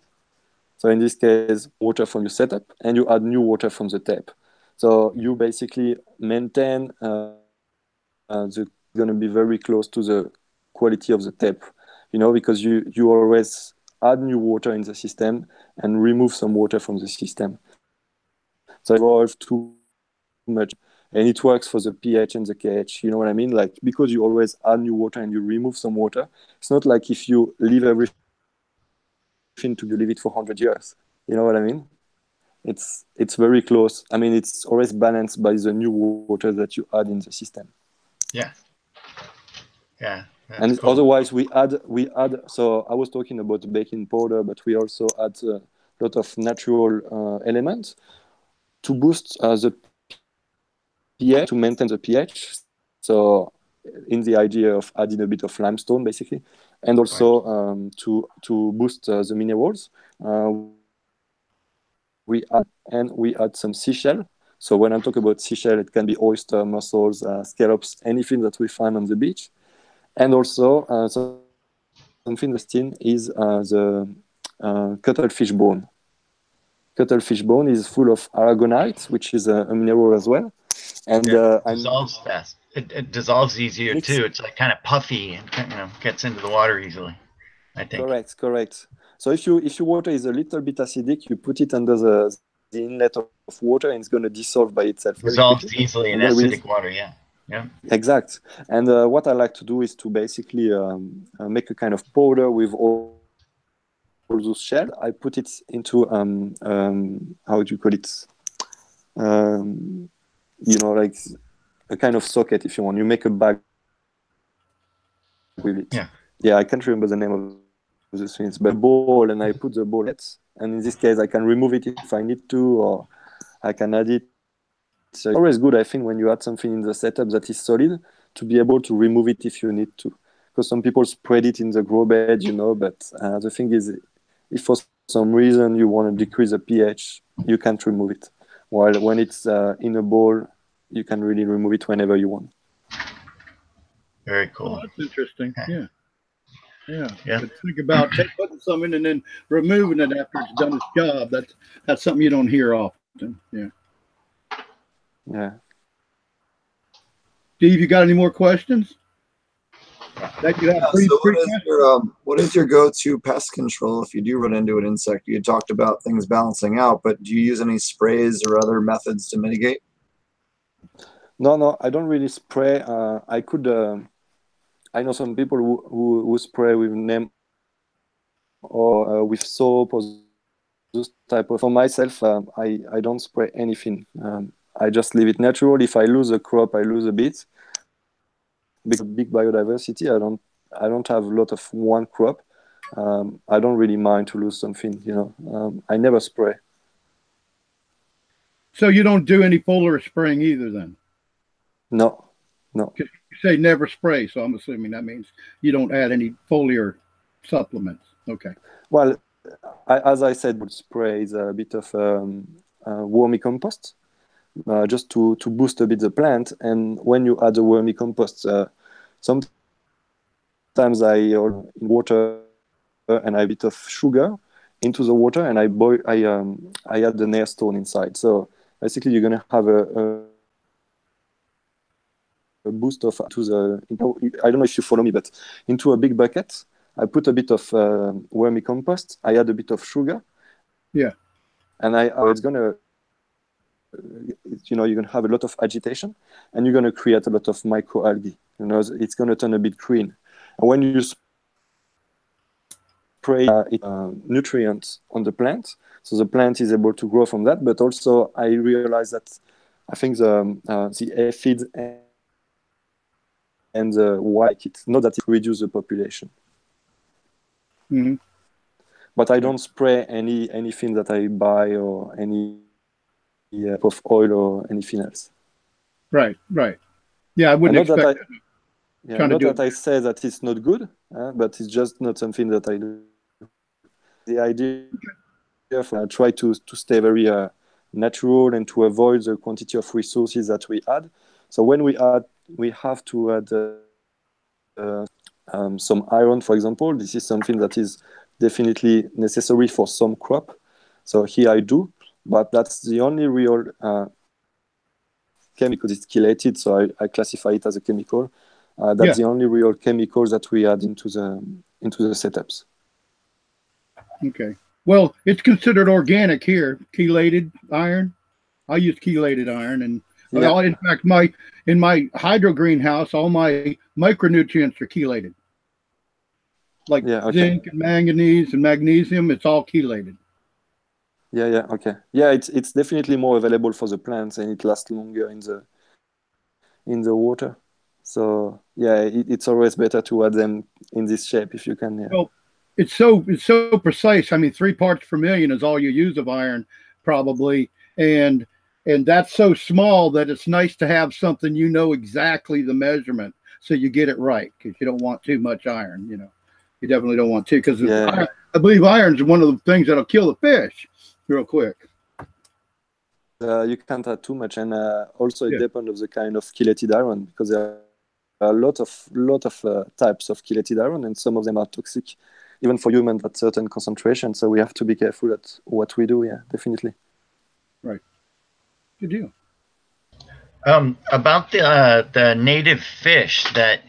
So in this case, water from your setup, and you add new water from the tap. So you basically maintain going to be very close to the quality of the tap, because you always add new water in the system and remove some water from the system. So evolve too much, and it works for the pH and the KH. You know what I mean? Like, because you always add new water and you remove some water, it's not like if you leave everything to leave it for 100 years. You know what I mean? It's very close. It's always balanced by the new water that you add in the system.
Yeah.
And cool. Otherwise, we add. So I was talking about the baking powder, but we also add a lot of natural elements to boost the pH, to maintain the pH. So in the idea of adding a bit of limestone, basically, and also to boost the minerals. We add some seashell. So when I talk about seashell, it can be oyster, mussels, scallops, anything that we find on the beach. And also something interesting is the cuttlefish bone. Cuttlefish bone is full of aragonite, which is a mineral as well. And
dissolves fast. It dissolves easier too. It's like kind of puffy and gets into the water easily, I think.
Correct. So if your water is a little bit acidic, you put it under the inlet of water, and it's going to dissolve by itself.
Dissolves easily in acidic water, yeah.
Exact. And what I like to do is to basically make a kind of powder with all those shells. I put it into how do you call it? you know, like a kind of socket, if you want. You make a bag with it. Yeah, I can't remember the name of the things, but ball, and I put the ball, and in this case, I can remove it if I need to, or I can add it. So it's always good, I think, when you add something in the setup that is solid, to be able to remove it if you need to. Because some people spread it in the grow bed, you know, but the thing is, if for some reason you want to decrease the pH, you can't remove it. While when it's in a bowl, you can really remove it whenever you want.
Very cool.
Oh, that's interesting. Yeah.
Yeah.
But think about putting some in and then removing it after it's done its job. That's something you don't hear often. Yeah.
Yeah.
Steve, you got any more questions? That you have
so what is your go-to pest control if you do run into an insect? You talked about things balancing out, but do you use any sprays or other methods to mitigate?
No, I don't really spray. I could. I know some people who spray with neem or with soap or those type of. For myself, I don't spray anything. I just leave it natural. If I lose a crop, I lose a bit. Because big biodiversity, I don't have a lot of one crop. I don't really mind to lose something. You know, I never spray.
So you don't do any foliar spraying either, then?
No.
You say never spray, so I'm assuming that means you don't add any foliar supplements. Okay.
Well, as I said, spray is a bit of wormy compost, just to boost a bit the plant. And when you add the wormy compost, sometimes I in water and a bit of sugar into the water, and I add the nair stone inside. So basically, you're gonna have a boost of to the. You know, I don't know if you follow me, but into a big bucket, I put a bit of wormy compost. I add a bit of sugar.
Yeah.
And it's gonna. You know, you're gonna have a lot of agitation, and you're gonna create a lot of microalgae. You know, it's gonna turn a bit green. And when you spray nutrients on the plant, so the plant is able to grow from that. But also, I realize that I think the aphids and the white, it's not that it reduces the population.
Mm-hmm.
But I don't spray anything that I buy or any of oil or anything else.
Right. Yeah, I wouldn't expect.
Not that I say that it's not good, but it's just not something that I do. The idea I try to stay very natural and to avoid the quantity of resources that we add. So when we have to add some iron, for example. This is something that is definitely necessary for some crop. So here I do, but that's the only real chemical. It's chelated, so I classify it as a chemical. That's the only real chemicals that we add into the setups.
Okay. Well, it's considered organic here. Chelated iron. I use chelated iron, and in fact, in my hydro greenhouse, all my micronutrients are chelated. Like zinc and manganese and magnesium, it's all chelated.
Okay. Yeah, it's definitely more available for the plants, and it lasts longer in the water. So it's always better to add them in this shape if you can. Yeah.
Well, it's so precise. I mean, 3 parts per million is all you use of iron, probably, and that's so small that it's nice to have something you know exactly the measurement, so you get it right, because you don't want too much iron. You know, you definitely don't want to, because I believe iron is one of the things that'll kill the fish real quick.
You can't add too much, and also it depends on the kind of chelated iron, because there are a lot of types of chelated iron, and some of them are toxic, even for humans at certain concentration. So we have to be careful at what we do. Yeah, definitely.
Right. Good deal.
About the native fish, that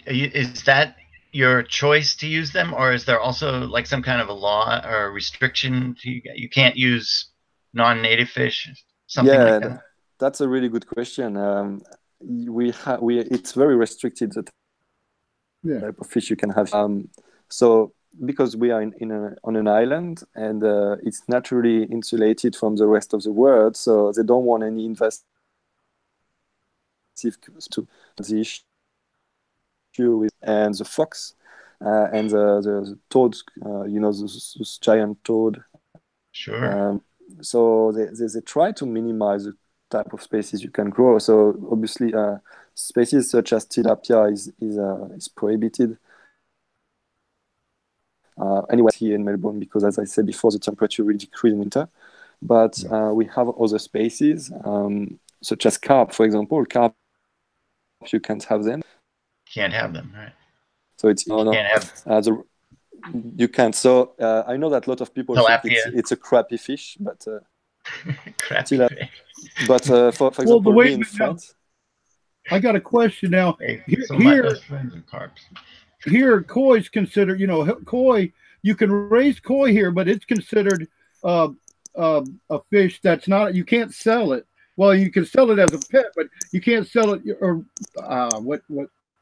is that your choice to use them, or is there also like some kind of a law or restriction to you can't use non-native fish, something like that?
That's a really good question. It's very restricted the type of fish you can have. So because we are on an island, and it's naturally insulated from the rest of the world, so they don't want any invasive to the issue with and the fox and the toads, you know, this giant toad.
Sure.
So they try to minimize the type of species you can grow. So obviously, species such as tilapia is prohibited. Anyway, here in Melbourne, because as I said before, the temperature really decreases in winter. But we have other species, such as carp, for example. Carp, you can't have them.
Can't have them, right?
So it's
can't have
you can't. So I know that a lot of people think it's a crappy fish, but
crappy fish.
But for example, me in France,
I got a question now. Here, koi is considered, you know, koi, you can raise koi here, but it's considered a fish that's not, you can't sell it. Well, you can sell it as a pet, but you can't sell it, or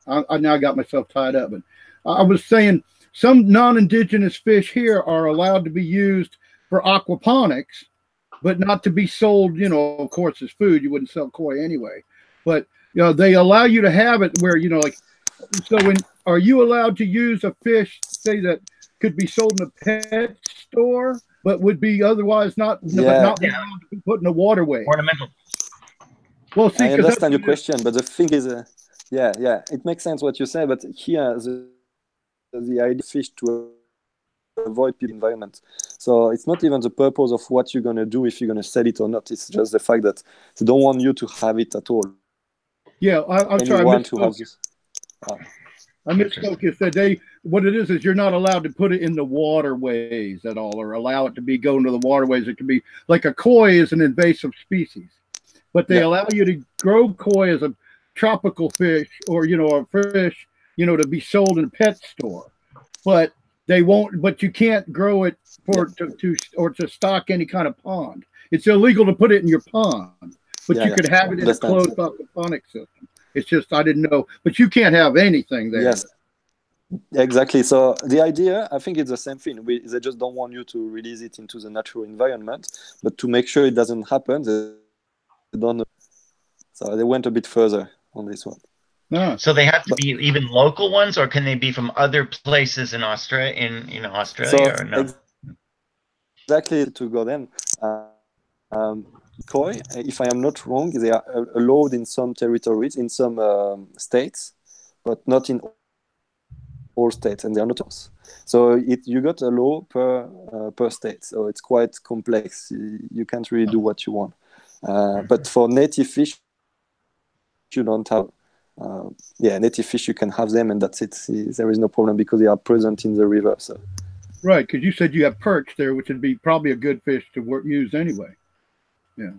I now got myself tied up. But I was saying some non-indigenous fish here are allowed to be used for aquaponics, but not to be sold, you know, of course, as food. You wouldn't sell koi anyway. But, you know, they allow you to have it where, you know, like, so are you allowed to use a fish, say, that could be sold in a pet store, but would be otherwise not be allowed to be put in a waterway?
Ornamental.
Well, see,
I understand your question, but the thing is, it makes sense what you say, but here the idea of fish to avoid the environment. So it's not even the purpose of what you're going to do if you're going to sell it or not. It's just the fact that they don't want you to have it at all.
Yeah, I'm sorry. I misspoke. You said what it is you're not allowed to put it in the waterways at all, or allow it to be going to the waterways. It could be like a koi is an invasive species, but they allow you to grow koi as a tropical fish, or, you know, a fish, you know, to be sold in a pet store. But they won't. But you can't grow it to stock any kind of pond. It's illegal to put it in your pond, but you could have it in a closed aquaponic system. It's just, I didn't know, but you can't have anything there.
Yes, exactly. So the idea, I think it's the same thing. They just don't want you to release it into the natural environment, but to make sure it doesn't happen, they don't know. So they went a bit further on this one.
No.
So they have to be even local ones, or can they be from other places in Australia? Australia, or no?
Exactly, to go then. Koi, if I am not wrong, they are allowed in some territories, in some states, but not in all states, and they are not us. So you got a law per state, so it's quite complex. You can't really do what you want. But for native fish, you don't have. Native fish, you can have them, and that's it. There is no problem because they are present in the river. So.
Right, because you said you have perch there, which would be probably a good fish to use anyway. Yeah,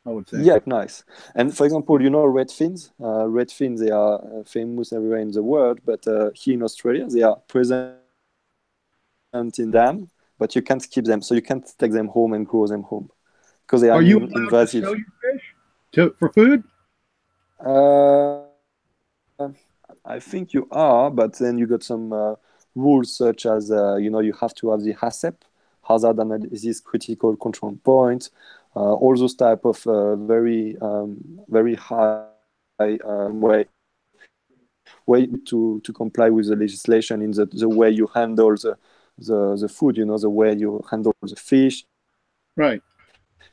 I would say.
Yeah, nice. And for example, you know red fins? Red fins, they are famous everywhere in the world, but here in Australia, they are present in dam, but you can't keep them. So you can't take them home and grow them home because they are invasive.
To sell your fish for food?
I think you are, but then you got some rules such as, you have to have the HACCP, hazard analysis critical control point, all those type of very high way to comply with the legislation in the way you handle the food, the way you handle the fish.
Right.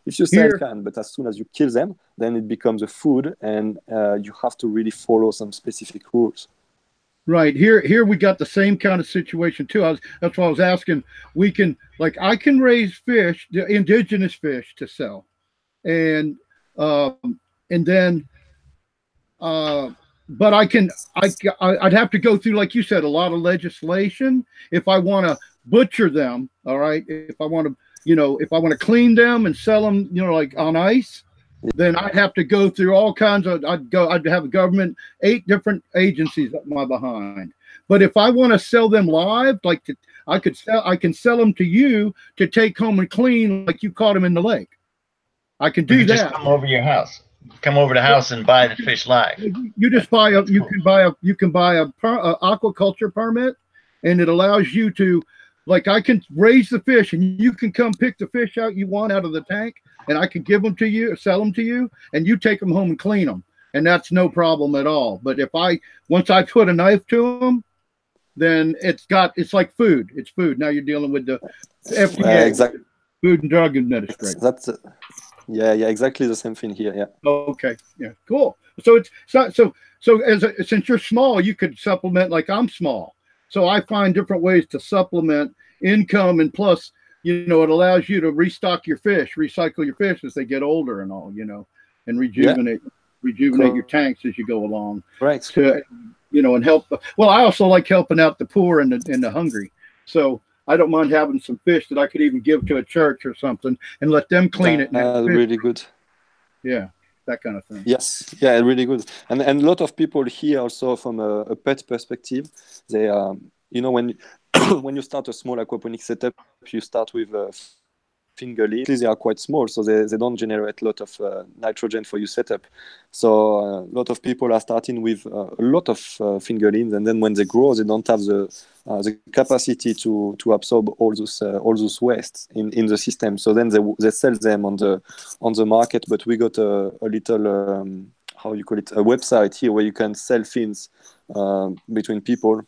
If you sell, can, but as soon as you kill them, then it becomes a food, and you have to really follow some specific rules.
Right. Here we got the same kind of situation too. That's why I was asking. I can raise fish, the indigenous fish, to sell, and then, but I'd have to go through, like you said, a lot of legislation if I want to butcher them. All right. If I want to clean them and sell them, like on ice, then I'd have to go through all kinds of, I'd have a government, 8 different agencies up my behind. But if I want to sell them live, I can sell them to you to take home and clean, like you caught them in the lake. I can do that.
Just come over your house. Come over to the house and buy the fish live.
You just buy you can buy a aquaculture permit, and it allows you to, I can raise the fish, and you can come pick the fish out you want out of the tank, and I can give them to you, or sell them to you, and you take them home and clean them. and that's no problem at all. But once I put a knife to them, then it's like food. It's food. Now you're dealing with the FDA,
exactly.
Food and Drug Administration.
That's yeah, exactly the same thing here. Yeah.
Okay. Yeah. Cool. So since you're small, you could supplement like I'm small. So I find different ways to supplement income, and plus, it allows you to restock your fish, recycle your fish as they get older and all, and rejuvenate your tanks as you go along.
Right.
And help. Well, I also like helping out the poor and the hungry. So I don't mind having some fish that I could even give to a church or something and let them clean it.
Really good.
Yeah, that kind of thing.
Yes, yeah, really good. And a lot of people here also from a pet perspective, they when when you start a small aquaponic setup, you start with fingerlings. They are quite small, so they don't generate a lot of nitrogen for your setup. So a lot of people are starting with a lot of fingerlings, and then when they grow, they don't have the capacity to absorb all those wastes in the system. So then they sell them on the market. But we got a little how you call it, a website here where you can sell things between people.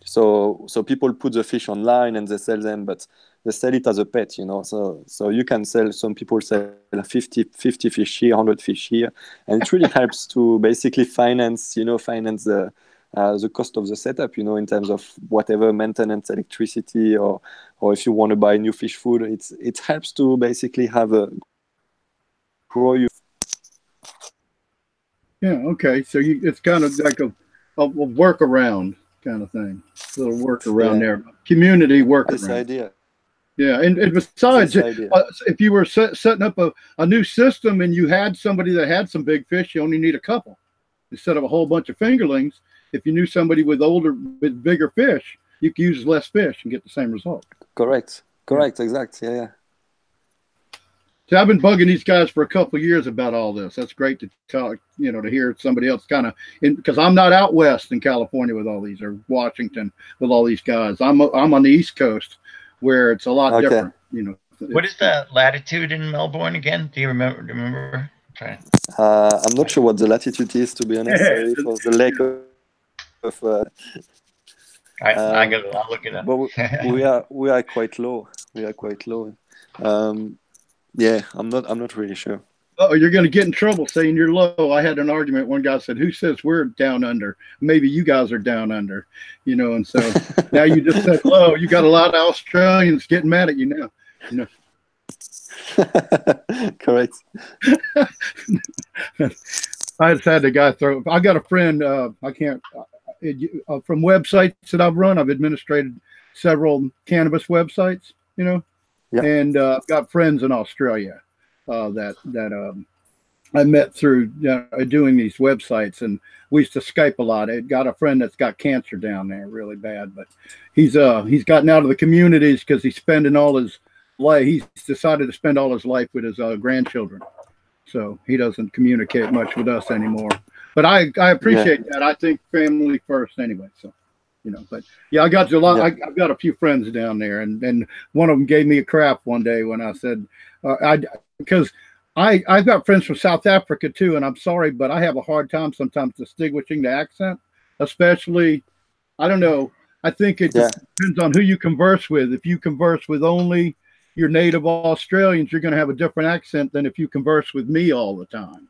So people put the fish online and they sell them, but they sell it as a pet, So you can sell. Some people sell 50 fish here, 100 fish here, and it really helps to basically finance the cost of the setup, in terms of whatever maintenance, electricity, or if you want to buy new fish food, it helps to basically have a grow you.
Yeah. Okay. So it's kind of like a workaround kind of thing, a little workaround there, community workaround.
This idea.
Yeah, and besides, if you were setting up a new system and you had somebody that had some big fish, you only need a couple instead of a whole bunch of fingerlings. If you knew somebody with bigger fish, you could use less fish and get the same result.
Correct. Exact. Yeah.
So I've been bugging these guys for a couple of years about all this. That's great to talk, to hear somebody else kind of, because I'm not out west in California with all these, or Washington with all these guys. I'm on the East Coast, where it's a lot different.
What is the latitude in Melbourne again? Do you remember?
I'm not sure what the latitude is, to be honest. Sorry for the lack of.
I'll look it up.
But we are quite low. Yeah, I'm not really sure.
Oh, you're going to get in trouble saying you're low. I had an argument. One guy said, "Who says we're down under? Maybe you guys are down under," And so now you just said low. You got a lot of Australians getting mad at you now.
Correct.
I just had the guy throw. I got a friend. I can't from websites that I've run. I've administrated several cannabis websites.
Yeah.
And I've got friends in Australia that I met through doing these websites, and we used to Skype a lot. I got a friend that's got cancer down there really bad, but he's gotten out of the communities because he's spending all his life. He's decided to spend all his life with his grandchildren, so he doesn't communicate much with us anymore. But I appreciate that. I think family first anyway. So. But yeah, I got a lot. I've got a few friends down there, and one of them gave me a crap one day when I said, because I've got friends from South Africa too, and I'm sorry, but I have a hard time sometimes distinguishing the accent, especially, I don't know. I think it depends on who you converse with. If you converse with only your native Australians, you're going to have a different accent than if you converse with me all the time,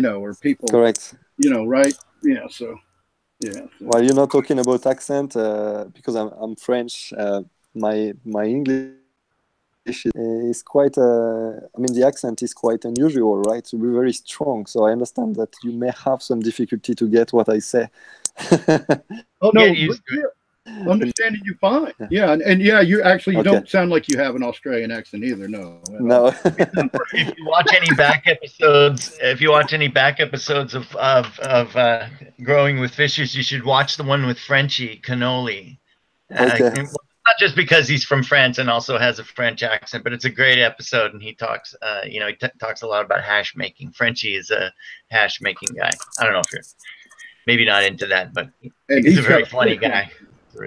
or people.
Correct.
Right? Yeah. So. Yeah.
Well, you're not talking about accent because I'm French. My English is quite. The accent is quite unusual, right? To be very strong. So I understand that you may have some difficulty to get what I say.
Oh no, understanding you fine. Yeah, and you actually don't sound like you have an Australian accent either. No.
If you watch any back episodes, of Growing with Fishes, you should watch the one with Frenchie Cannoli. Not just because he's from France and also has a French accent, but it's a great episode, and he talks. He talks a lot about hash making. Frenchie is a hash making guy. I don't know if you're maybe not into that, but he's a very funny guy.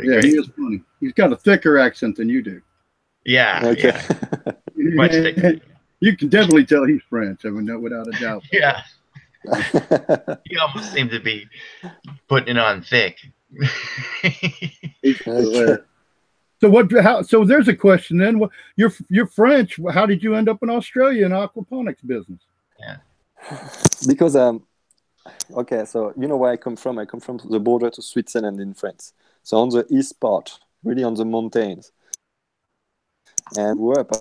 He is funny. He's got a thicker accent than you do.
Yeah.
Okay.
Much thicker.
You can definitely tell he's French. Without a doubt.
Yeah. You almost seem to be putting it on thick.
He's still there. So so there's a question then. You're French. How did you end up in Australia in aquaponics business?
Yeah.
Because okay, so you know where I come from. I come from the border to Switzerland in France. So on the east part, really on the mountains, and grew up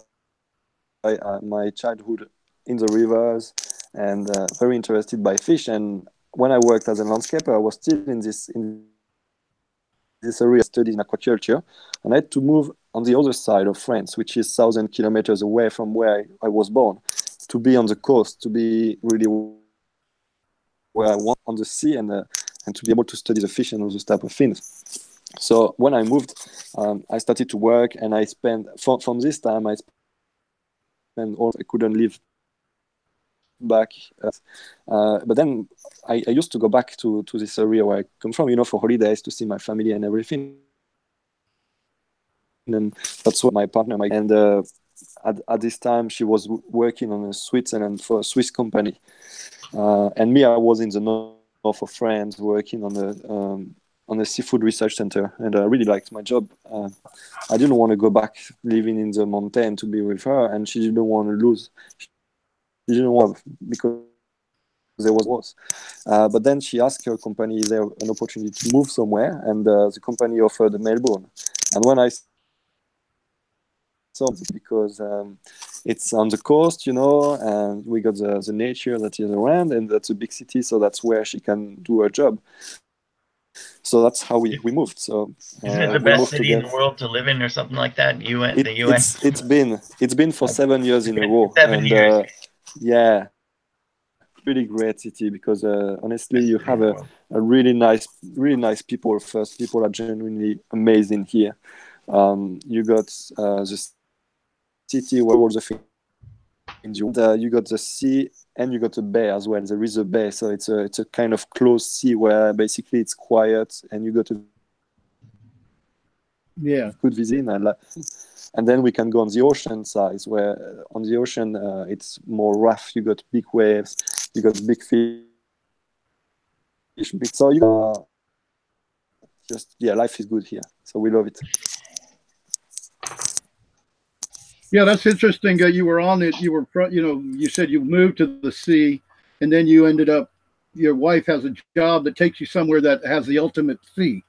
my childhood in the rivers, and very interested by fish. And when I worked as a landscaper, I was still in this area, studying aquaculture, and I had to move on the other side of France, which is 1,000 kilometers away from where I was born, to be on the coast, to be really where I want, on the sea, and to be able to study the fish and all those type of things. So when I moved, I started to work, and I spent from this time I couldn't live back, but then I used to go back to this area where I come from, for holidays, to see my family and everything. And that's what my partner, at this time she was working on Switzerland for a Swiss company, and me, I was in the north of France working on a seafood research center, and I really liked my job. I didn't want to go back living in the mountain to be with her, and she didn't want to lose. She didn't want, because there was. But then she asked her company, is there an opportunity to move somewhere? And the company offered Melbourne. And when I saw, because it's on the coast, and we got the nature that is around, and that's a big city, so that's where she can do her job. So that's how we moved. So
isn't it the best city in the world to live in, or something like that? The US.
It's been for 7 years in a row.
7 years.
Yeah, really great city, because honestly, you have a really nice people. First, people are genuinely amazing here. You got the city where all the things, you got the sea, and you got the bay as well. There is a bay, so it's a kind of closed sea where basically it's quiet, and you got to good visit. And then we can go on the ocean side, where on the ocean it's more rough. You got big waves, you got big fish. So life is good here. So we love it.
Yeah, that's interesting. You were on it. You were, you said you moved to the sea, and then you ended up. Your wife has a job that takes you somewhere that has the ultimate sea.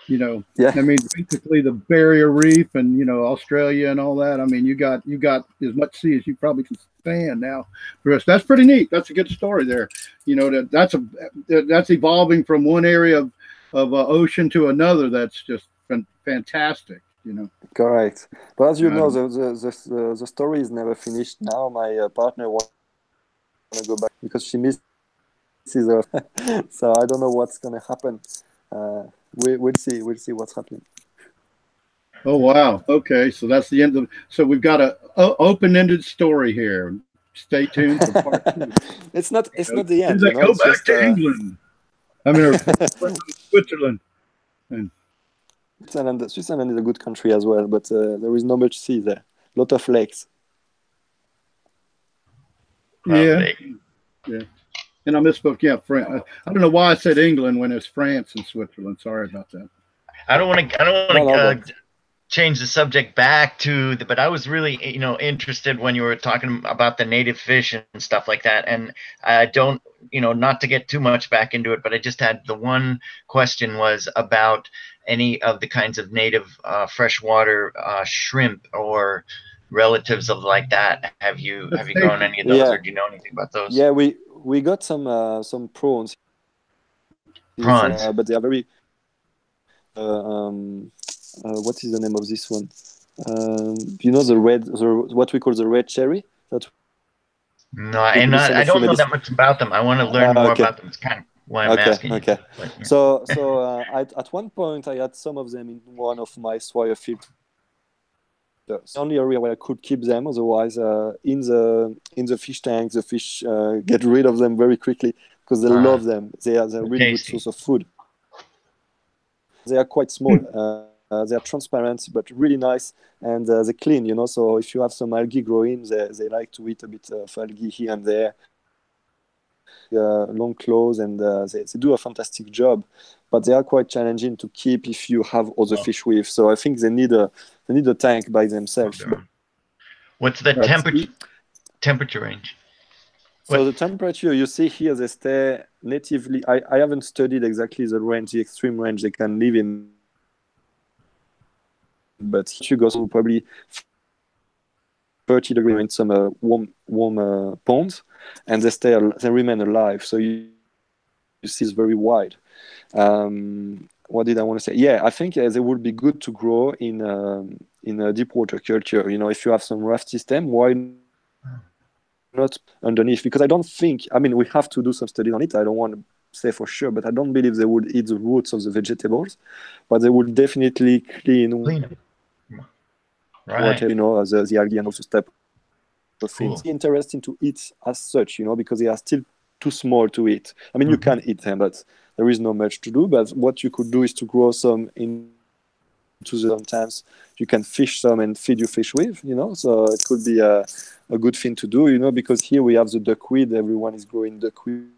Yeah. I mean, basically the Barrier Reef, and Australia and all that. I mean, you got as much sea as you probably can stand now. That's pretty neat. That's a good story there. That's evolving from one area of ocean to another. That's just fantastic.
Correct. But as you know, the story is never finished. Now my partner wants to go back because she misses her. So I don't know what's going to happen. We'll see. We'll see what's happening.
Oh wow! Okay, so that's the end of. So we've got a open-ended story here. Stay tuned for part 2.
It's not the end.
Go back to England. I mean, Switzerland. And
Switzerland is a good country as well, but there is not much sea there. A lot of lakes.
Yeah. And I misspoke. Yeah, France. I don't know why I said England when it's France and Switzerland. Sorry about that.
I don't want to change the subject back to but I was really interested when you were talking about the native fish and stuff like that, and I don't not to get too much back into it, but I just had the one question was about any of the kinds of native freshwater shrimp or relatives of like that. Have you grown any of those, or do you know anything about those?
Yeah, we got some prawns. But they are very what is the name of this one? What we call the red cherry?
No, I don't know that much about them. I want to learn more about them. It's kind of why I'm asking.
Okay. But, yeah. So at one point I had some of them in one of my swire filters. The only area where I could keep them. Otherwise, in the fish tank, the fish get rid of them very quickly because they love them. They are a really good source of food. They are quite small. They are transparent but really nice, and they're clean. So if you have some algae growing, they like to eat a bit of algae here and there. long claws, and they do a fantastic job, but they are quite challenging to keep if you have other fish with. So I think they need a tank by themselves.
What's the temperature range?
So the temperature you see here, they stay natively. I haven't studied exactly the range, the extreme range they can live in, but you go to probably 30 degrees in some warm ponds, and they remain alive. So you see it's very wide. What did I want to say? Yeah, I think they would be good to grow in a deep water culture. You know, if you have some raft system, why not underneath? Because I don't think, I mean, we have to do some studies on it. I don't want to say for sure, but I don't believe they would eat the roots of the vegetables, but they would definitely clean
right.
water, you know, the algae and all those type of things.
Cool.
Interesting to eat as such, you know, because they are still too small to eat. I mean, you can eat them, but there is not much to do. But what you could do is to grow some into the sometimes you can fish some and feed your fish with, you know. So it could be a good thing to do, you know, because here we have the duckweed. Everyone is growing duckweed,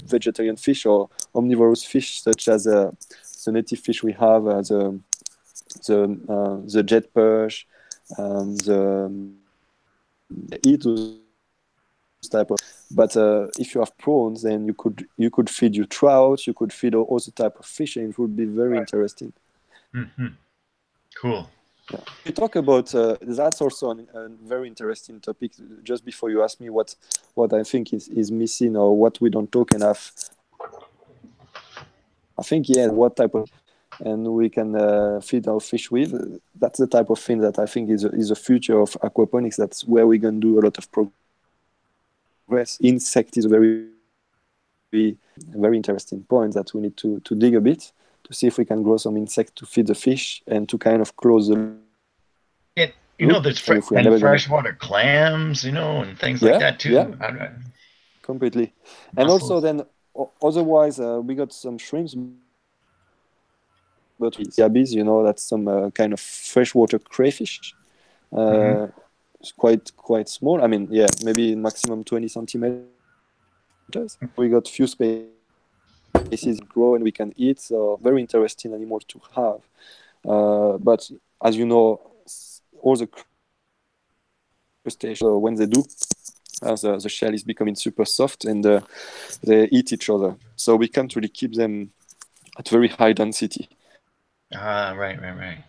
vegetarian fish or omnivorous fish, such as the native fish we have, the jet perch, the eat those type of. But if you have prawns, then you could feed your trout, you could feed all the type of fish, and it would be very interesting.
Cool.
Yeah. We talk about that's also a very interesting topic. Just before you ask me what I think is missing or what we don't talk enough, I think what type of and we can feed our fish with. That's the type of thing that I think is the future of aquaponics. That's where we can do a lot of progress. Insect is a very interesting point that we need to dig a bit to see if we can grow some insect to feed the fish and to kind of close the.
You know, there's freshwater clams, you know, and things like that too.
Yeah, completely. And also then, otherwise, we got some shrimps. But yabbies, you know, that's some kind of freshwater crayfish. It's quite small. I mean, maybe maximum 20 centimeters. We got few species grow and we can eat. So very interesting animals to have. But as you know, all the crustaceans, when they do, the shell is becoming super soft and they eat each other. So we can't really keep them at very high density.
Right.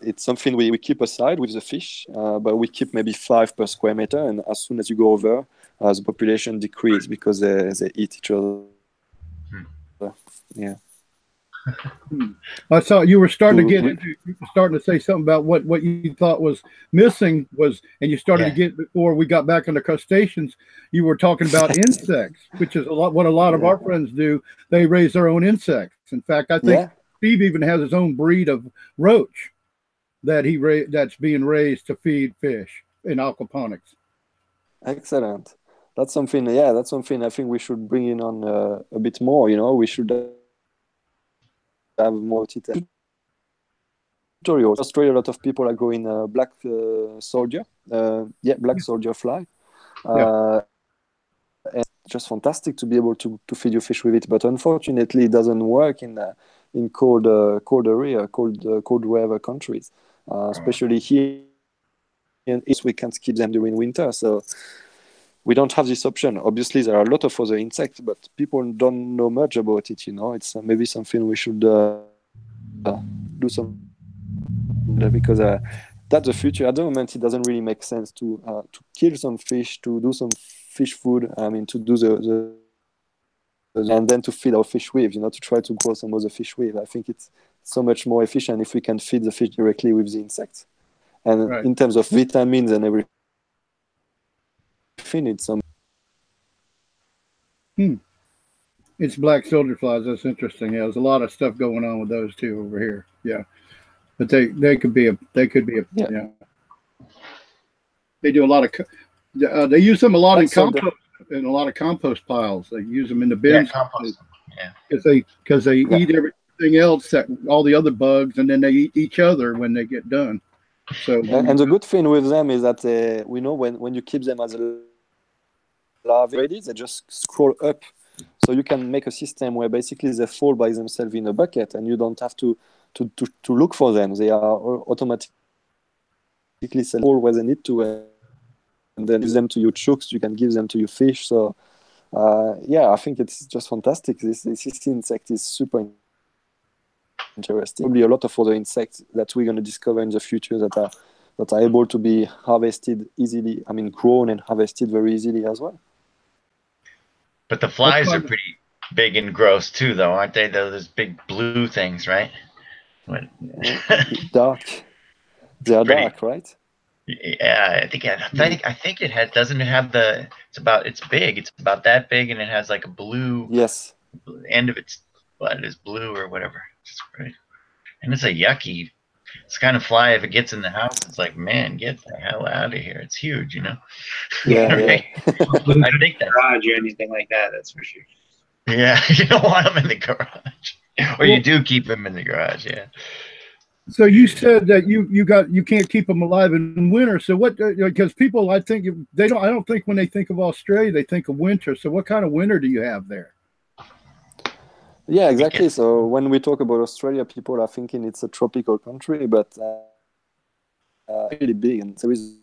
It's something we keep aside with the fish, but we keep maybe 5 per square meter, and as soon as you go over, the population decreases because they eat each other. Yeah.
I saw you were starting to say something about what you thought was missing was, and you started to get before we got back into crustaceans. You were talking about insects, which is what a lot of our friends do. They raise their own insects. In fact, I think Steve even has his own breed of roach that's being raised to feed fish in aquaponics.
Excellent. That's something. That's something I think we should bring in on a bit more. You know, we should have more tutorials. Australia, a lot of people are growing black soldier. Black soldier fly. And just fantastic to be able to feed your fish with it. But unfortunately, it doesn't work in cold weather countries, especially here in East. We can't keep them during winter, so we don't have this option. Obviously, there are a lot of other insects, but people don't know much about it. You know, it's maybe something we should do some because that's the future. At the moment, it doesn't really make sense to kill some fish, to do some fish food. I mean, to do the and then to feed our fish with, you know, to try to grow some other fish with. I think it's so much more efficient if we can feed the fish directly with the insects. And in terms of vitamins and everything, it's some.
It's black soldier flies. That's interesting. Yeah, there's a lot of stuff going on with those too over here. Yeah, but they could be a They do a lot of. They use them a lot in compost. In a lot of compost piles, they use them in the bins. Because they eat everything else, all the other bugs, and then they eat each other when they get done. So
and the good thing with them is that we know when you keep them as a larvae ready, they just scroll up. So you can make a system where basically they fall by themselves in a bucket, and you don't have to look for them. They are automatically fall where they need to, and then give them to your chooks. You can give them to your fish. So yeah, I think it's just fantastic. This insect is super interesting. Probably a lot of other insects that we're going to discover in the future that are able to be harvested easily. I mean, grown and harvested very easily as well.
But the flies are pretty big and gross too, though, aren't they? Those big blue things, right?
Dark. They are dark, right?
Yeah, I think it has. Doesn't it have the? It's big. It's about that big, and it has like a blue.
Yes.
End of its butt is blue or whatever. It's great. And it's a yucky. It's kind of fly. If it gets in the house, it's like, man, get the hell out of here. It's huge, you know.
Yeah,
right?
Yeah. I think that garage or anything like that. That's for sure.
Yeah, you don't want them in the garage, or you do keep them in the garage. Yeah.
So you said that you can't keep them alive in winter. So what? Because people, I think they don't. I don't think when they think of Australia, they think of winter. So what kind of winter do you have there?
Yeah, exactly. So when we talk about Australia, people are thinking it's a tropical country, but really big, and there is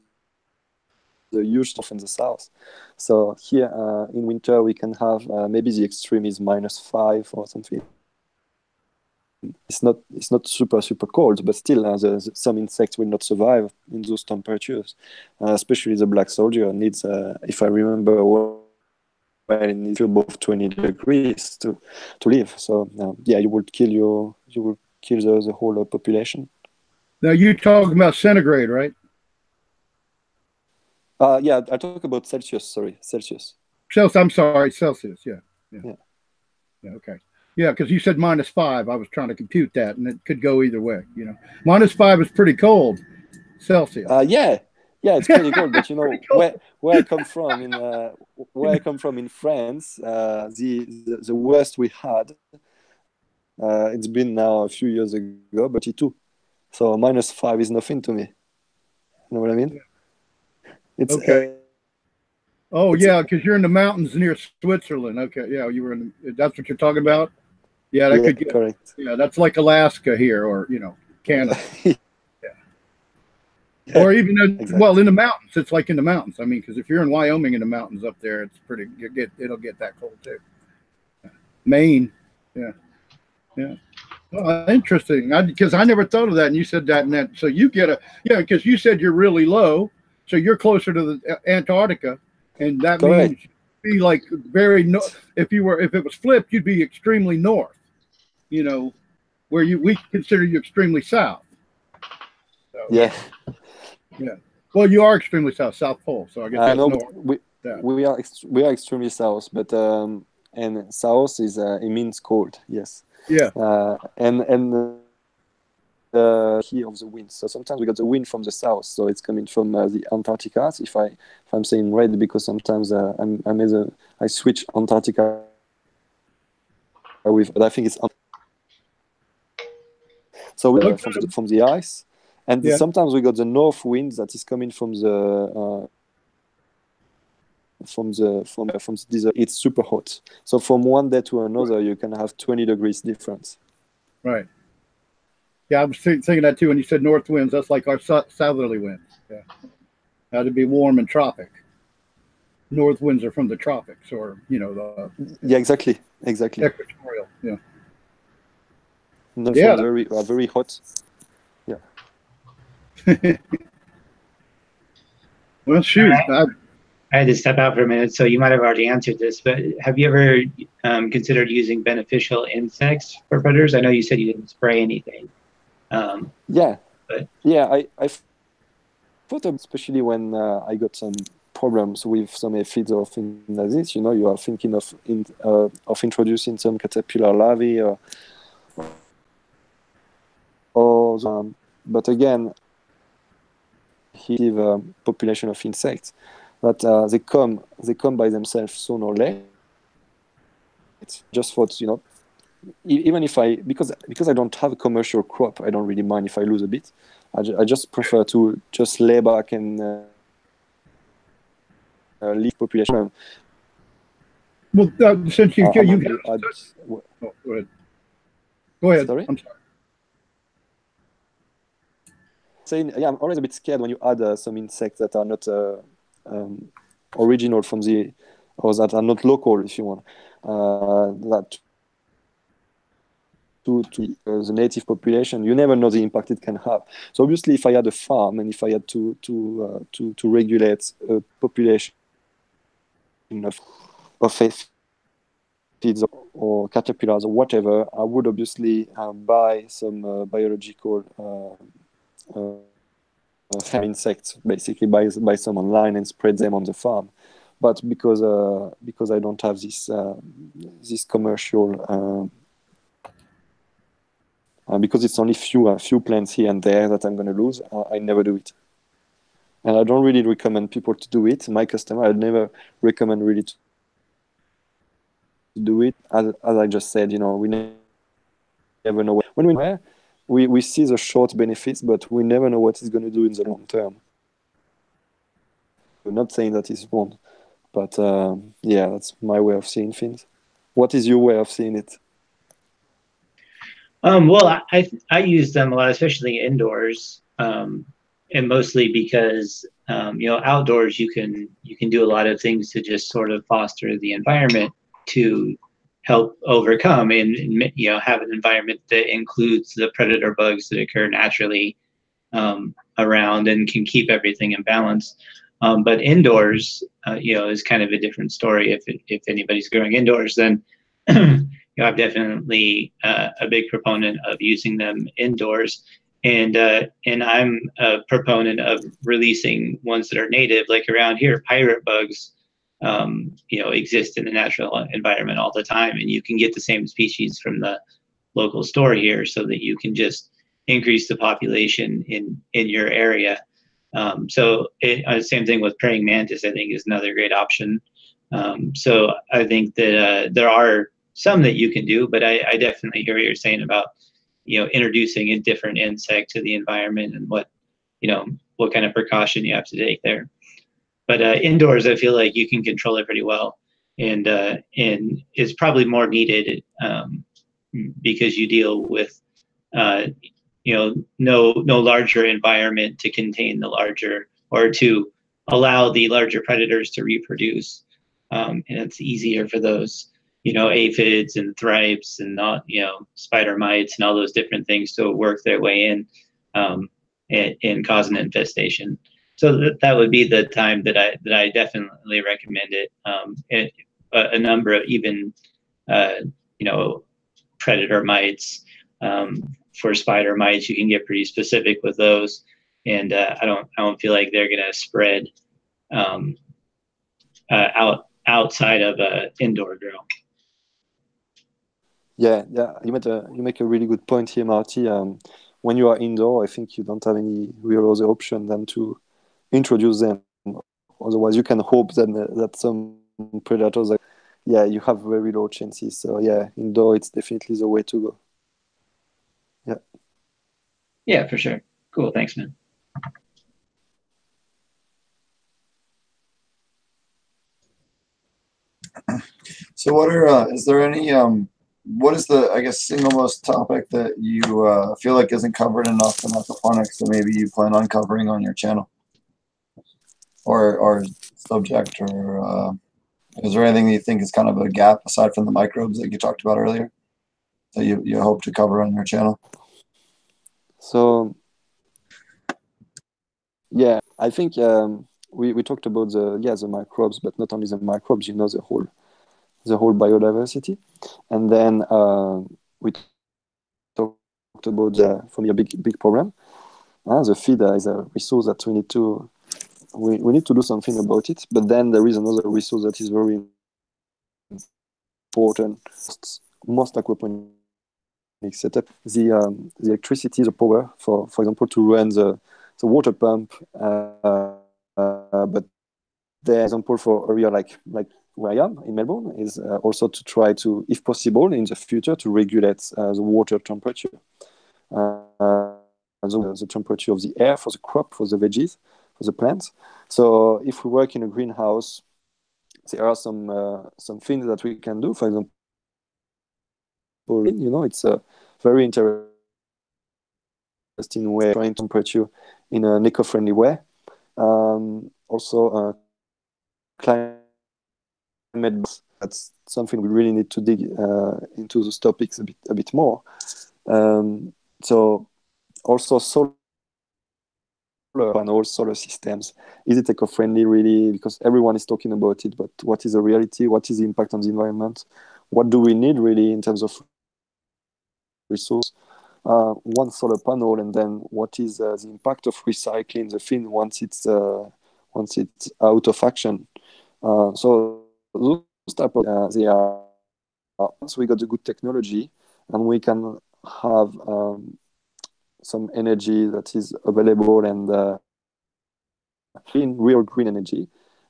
a huge stuff in the south. So here in winter, we can have maybe the extreme is -5 or something. It's not super cold, but still some insects will not survive in those temperatures. Especially the black soldier needs, if I remember well, it needs above 20 degrees to live. So yeah, you will kill the whole population.
Now you're talking about centigrade, right?
Yeah, I talk about Celsius. Sorry, Celsius.
Celsius. I'm sorry, Celsius. Yeah. Okay. Yeah, because you said -5. I was trying to compute that, and it could go either way. You know, -5 is pretty cold, Celsius.
Yeah, it's pretty cold. But you know where I come from in France, the worst we had. It's been now a few years ago, but it too. So -5 is nothing to me. You know what I mean? It's
okay. Yeah, because you're in the mountains near Switzerland. Okay, yeah, you were in. That's what you're talking about. Yeah, that could get
correct.
Yeah, that's like Alaska here, or Canada. Or even
exactly.
In the mountains. It's like in the mountains. I mean, because if you're in Wyoming in the mountains up there, it's pretty. It'll get that cold too. Maine, yeah. Well, interesting. Because I never thought of that, and you said that, and that. So you get because you said you're really low, so you're closer to the Antarctica, and that
correct.
means you'd be like very if it was flipped, you'd be extremely north. Where we consider you extremely south. So,
yeah.
Well, you are extremely South Pole. So I guess that's north.
We are extremely south, but and south is it means cold. Yes.
Yeah.
And here of the wind. So sometimes we got the wind from the south, so it's coming from the Antarctica. If I'm saying red, because sometimes I switch Antarctica with, but I think it's. So we from the ice, and sometimes we got the north wind that is coming from the desert. It's super hot. So from one day to another, you can have 20 degrees difference.
Right. Yeah, I was thinking that too when you said north winds. That's like our southerly winds. Yeah. That'd be warm and tropic. North winds are from the tropics, or
yeah, exactly.
Equatorial. Yeah.
Very hot. Yeah.
Well, shoot.
I had to step out for a minute, so you might have already answered this, but have you ever considered using beneficial insects for predators? I know you said you didn't spray anything.
I thought, especially when I got some problems with some aphids or things like this, you are thinking of introducing some caterpillar larvae but again, he have a population of insects that they come by themselves sooner or later. It's just for even if because I don't have a commercial crop, I don't really mind if I lose a bit. I just prefer to just lay back and leave population.
Well, since you
I'm
you
only
have,
add,
oh, go ahead. Go ahead.
Sorry?
I'm sorry.
saying, yeah, I'm always a bit scared when you add some insects that are not original from the, or that are not local, if you want, that to the native population. You never know the impact it can have. So obviously, if I had a farm and if I had to regulate a population of aphids or caterpillars or whatever, I would obviously buy some biological insects, basically buy some online and spread them on the farm. But because I don't have this commercial, because it's only few plants here and there that I'm going to lose, I never do it. And I don't really recommend people to do it. My customer, I'd never recommend really to do it. As I just said, we never know. When we see the short benefits, but we never know what it's going to do in the long term. I'm not saying that it's wrong, but yeah, that's my way of seeing things. What is your way of seeing it?
Well, I use them a lot, especially indoors, and mostly because outdoors you can do a lot of things to just sort of foster the environment to help overcome and have an environment that includes the predator bugs that occur naturally around and can keep everything in balance. But indoors, is kind of a different story. If anybody's growing indoors, then I'm definitely a big proponent of using them indoors, and I'm a proponent of releasing ones that are native. Like around here, pirate bugs, exist in the natural environment all the time, and you can get the same species from the local store here, so that you can just increase the population in your area. So same thing with praying mantis, I think, is another great option. So I think that there are some that you can do, but I definitely hear what you're saying about, introducing a different insect to the environment and what kind of precaution you have to take there. But indoors, I feel like you can control it pretty well, and it's probably more needed because you deal with no larger environment to contain the larger, or to allow the larger predators to reproduce, and it's easier for those aphids and thrips and spider mites and all those different things to work their way in and cause an infestation. So that would be the time that I definitely recommend it. A number of even predator mites. For spider mites, you can get pretty specific with those, and I don't feel like they're gonna spread outside of indoor grow.
Yeah, you make a really good point here, Marty. When you are indoor, I think you don't have any real other option than to introduce them. Otherwise, you can hope that some predators, you have very low chances. So yeah, indoor, it's definitely the way to go. Yeah.
Yeah, for sure. Cool. Thanks, man.
So is there any, what is the, I guess, single most topic that you feel like isn't covered enough in aquaponics that maybe you plan on covering on your channel? Or subject, or is there anything that you think is kind of a gap aside from the microbes that you talked about earlier that you hope to cover on your channel?
So yeah, I think we talked about the microbes, but not only the microbes, the whole biodiversity, and then we talked about for me a big problem. The feed is a resource that we need to do something about it. But then there is another resource that is very important. Most aquaponic setup, the electricity, the power for example, to run the water pump. But the example for area like where I am in Melbourne is also to try to, if possible, in the future, to regulate the water temperature, the temperature of the air for the crop, for the veggies, for the plants. So if we work in a greenhouse, there are some things that we can do. For example, it's a very interesting way of trying temperature in an eco-friendly way. Also, climate. That's something we really need to dig into those topics a bit more. So also solar panels, solar systems. Is it eco-friendly really? Because everyone is talking about it, but what is the reality? What is the impact on the environment? What do we need really in terms of resource? One solar panel, and then what is the impact of recycling the thing once it's out of action? So those type of they are. So we got a good technology, and we can have some energy that is available and clean, real green energy.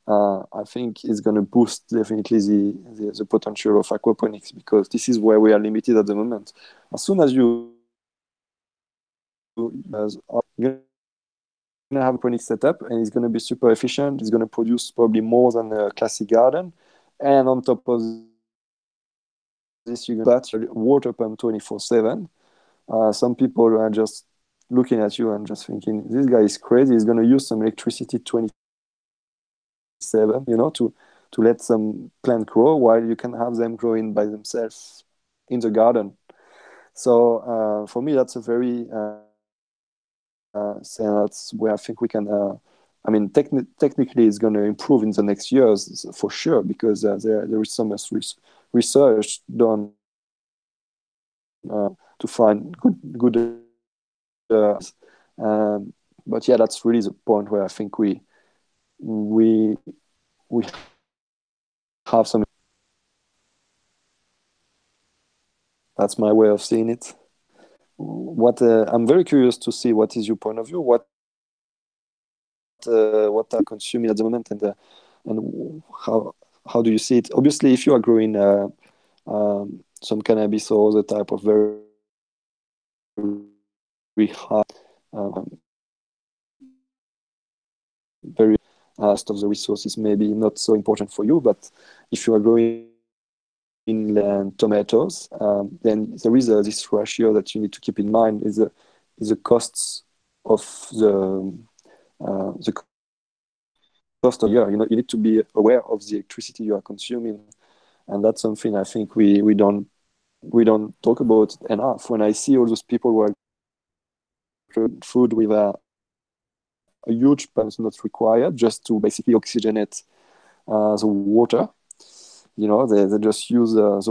I think is going to boost definitely the potential of aquaponics, because this is where we are limited at the moment. As soon as you're going to have a aquaponics setup, and it's going to be super efficient, it's going to produce probably more than a classic garden, and on top of this, you got water pump 24/7. Some people are just looking at you and just thinking, this guy is crazy. He's going to use some electricity 24/7, to let some plant grow, while you can have them growing by themselves in the garden. So for me, that's a very that's where I think we can. I mean, technically, it's going to improve in the next years for sure, because there is so much research done to find good. But yeah, that's really the point where I think we have some. That's my way of seeing it. What I'm very curious to see what is your point of view. What are consuming at the moment, and how do you see it? Obviously, if you are growing some cannabis or other type of very high, very most of the resources maybe not so important for you. But if you are growing inland tomatoes, then there is this ratio that you need to keep in mind, is the costs of the cost of year. You need to be aware of the electricity you are consuming, and that's something I think we don't talk about enough. When I see all those people who are growing food with a huge pump not required, just to basically oxygenate the water. They just use the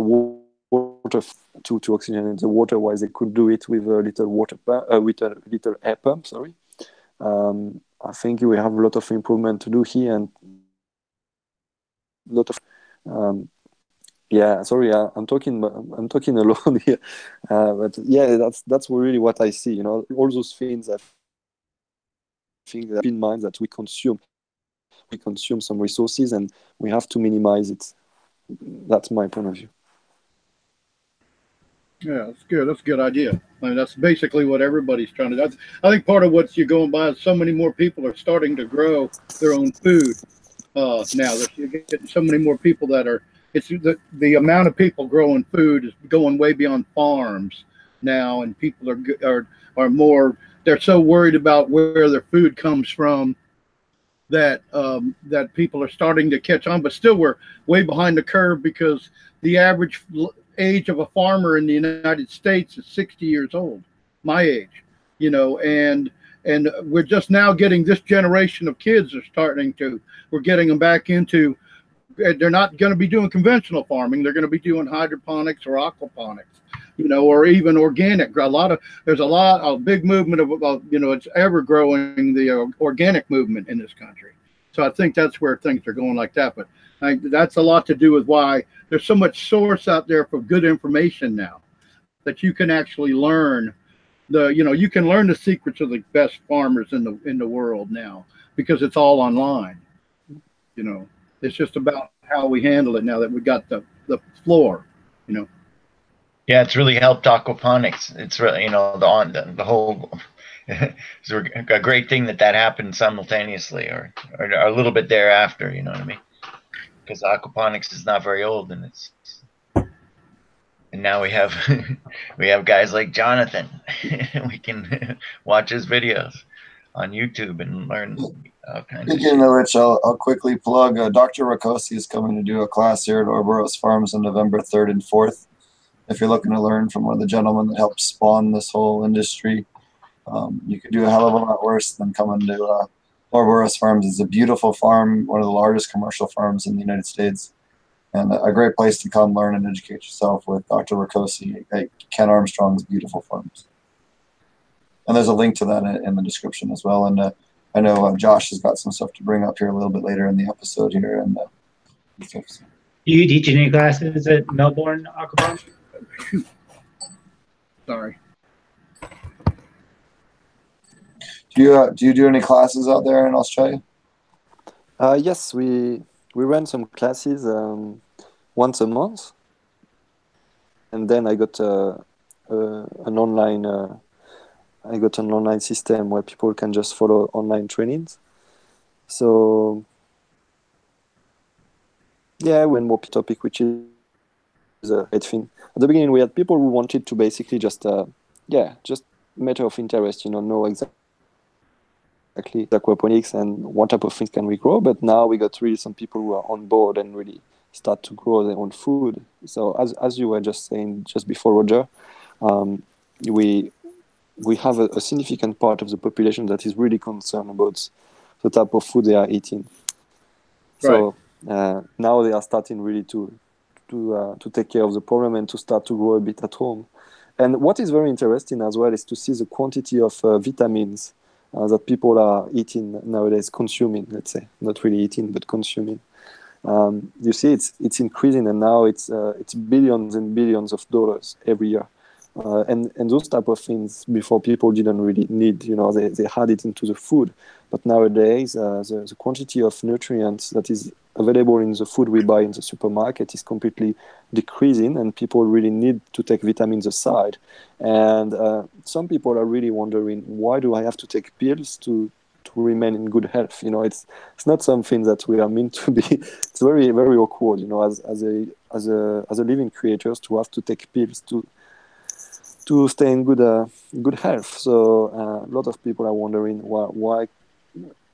water to oxygenate the water, while they could do it with a little water pump, with a little air pump. Sorry. I think we have a lot of improvement to do here, and a lot of yeah. Sorry, I'm talking alone here, but yeah, that's really what I see. All those things that I think that in mind that we consume some resources, and we have to minimize it. That's my point of view.
Yeah, that's good. That's a good idea. I mean, that's basically what everybody's trying to do. I think part of what you're going by is so many more people are starting to grow their own food now. You're getting so many more people that are. It's the amount of people growing food is going way beyond farms now, and people are more. They're so worried about where their food comes from that people are starting to catch on, but still we're way behind the curve, because the average age of a farmer in the United States is 60 years old, my age, and we're just now getting this generation of kids we're getting them back into, they're not going to be doing conventional farming. They're going to be doing hydroponics or aquaponics, or even organic. There's a big movement of it's ever growing, the organic movement in this country. So I think that's where things are going like that. But that's a lot to do with why there's so much source out there for good information now, that you can actually learn you can learn the secrets of the best farmers in the world now, because it's all online. It's just about how we handle it now that we got the floor.
Yeah, it's really helped aquaponics. It's really the whole. It's a great thing that happened simultaneously, or a little bit thereafter. You know what I mean? because aquaponics is not very old, and now we have we have guys like Jonathan. We can watch his videos on YouTube and learn all kinds of
Speaking
shit.
of which, I'll quickly plug Dr. Rakocy is coming to do a class here at Ouroboros Farms on November 3rd and 4th. If you're looking to learn from one of the gentlemen that helped spawn this whole industry, you could do a hell of a lot worse than coming to Ouroboros Farms. It's a beautiful farm, one of the largest commercial farms in the United States, and a great place to come learn and educate yourself with Dr. Rakocy at Ken Armstrong's beautiful farms. And there's a link to that in the description as well. And I know Josh has got some stuff to bring up here a little bit later in the episode here. And
Do you teach any classes at Melbourne Aquaponics?
Sorry.
do you do any classes out there in Australia?
Yes, we ran some classes once a month, and then I got an online system where people can just follow online trainings. So yeah, when more topic, which is a great thing. At the beginning, we had people who wanted to basically just matter of interest, know exactly aquaponics and what type of things can we grow. But now we got really some people who are on board and really start to grow their own food. So as you were just saying just before, Roger, we have a significant part of the population that is really concerned about the type of food they are eating. So now they are starting really to take care of the problem and to start to grow a bit at home. And what is very interesting as well is to see the quantity of vitamins that people are eating nowadays, consuming, let's say, not really eating, but consuming. You see, it's increasing, and now it's billions and billions of dollars every year. And those type of things before people didn't really need, they had it into the food. But nowadays, the quantity of nutrients that is available in the food we buy in the supermarket is completely decreasing, and people really need to take vitamins aside. And some people are really wondering, why do I have to take pills to remain in good health? It's not something that we are meant to be. It's very, very awkward, as a living creatures to have to take pills to stay in good health. So a lot of people are wondering why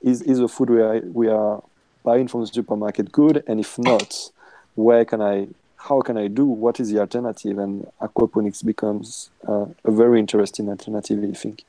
is the food we are buying from the supermarket good, and if not, how can I do? What is the alternative? And aquaponics becomes a very interesting alternative, I think.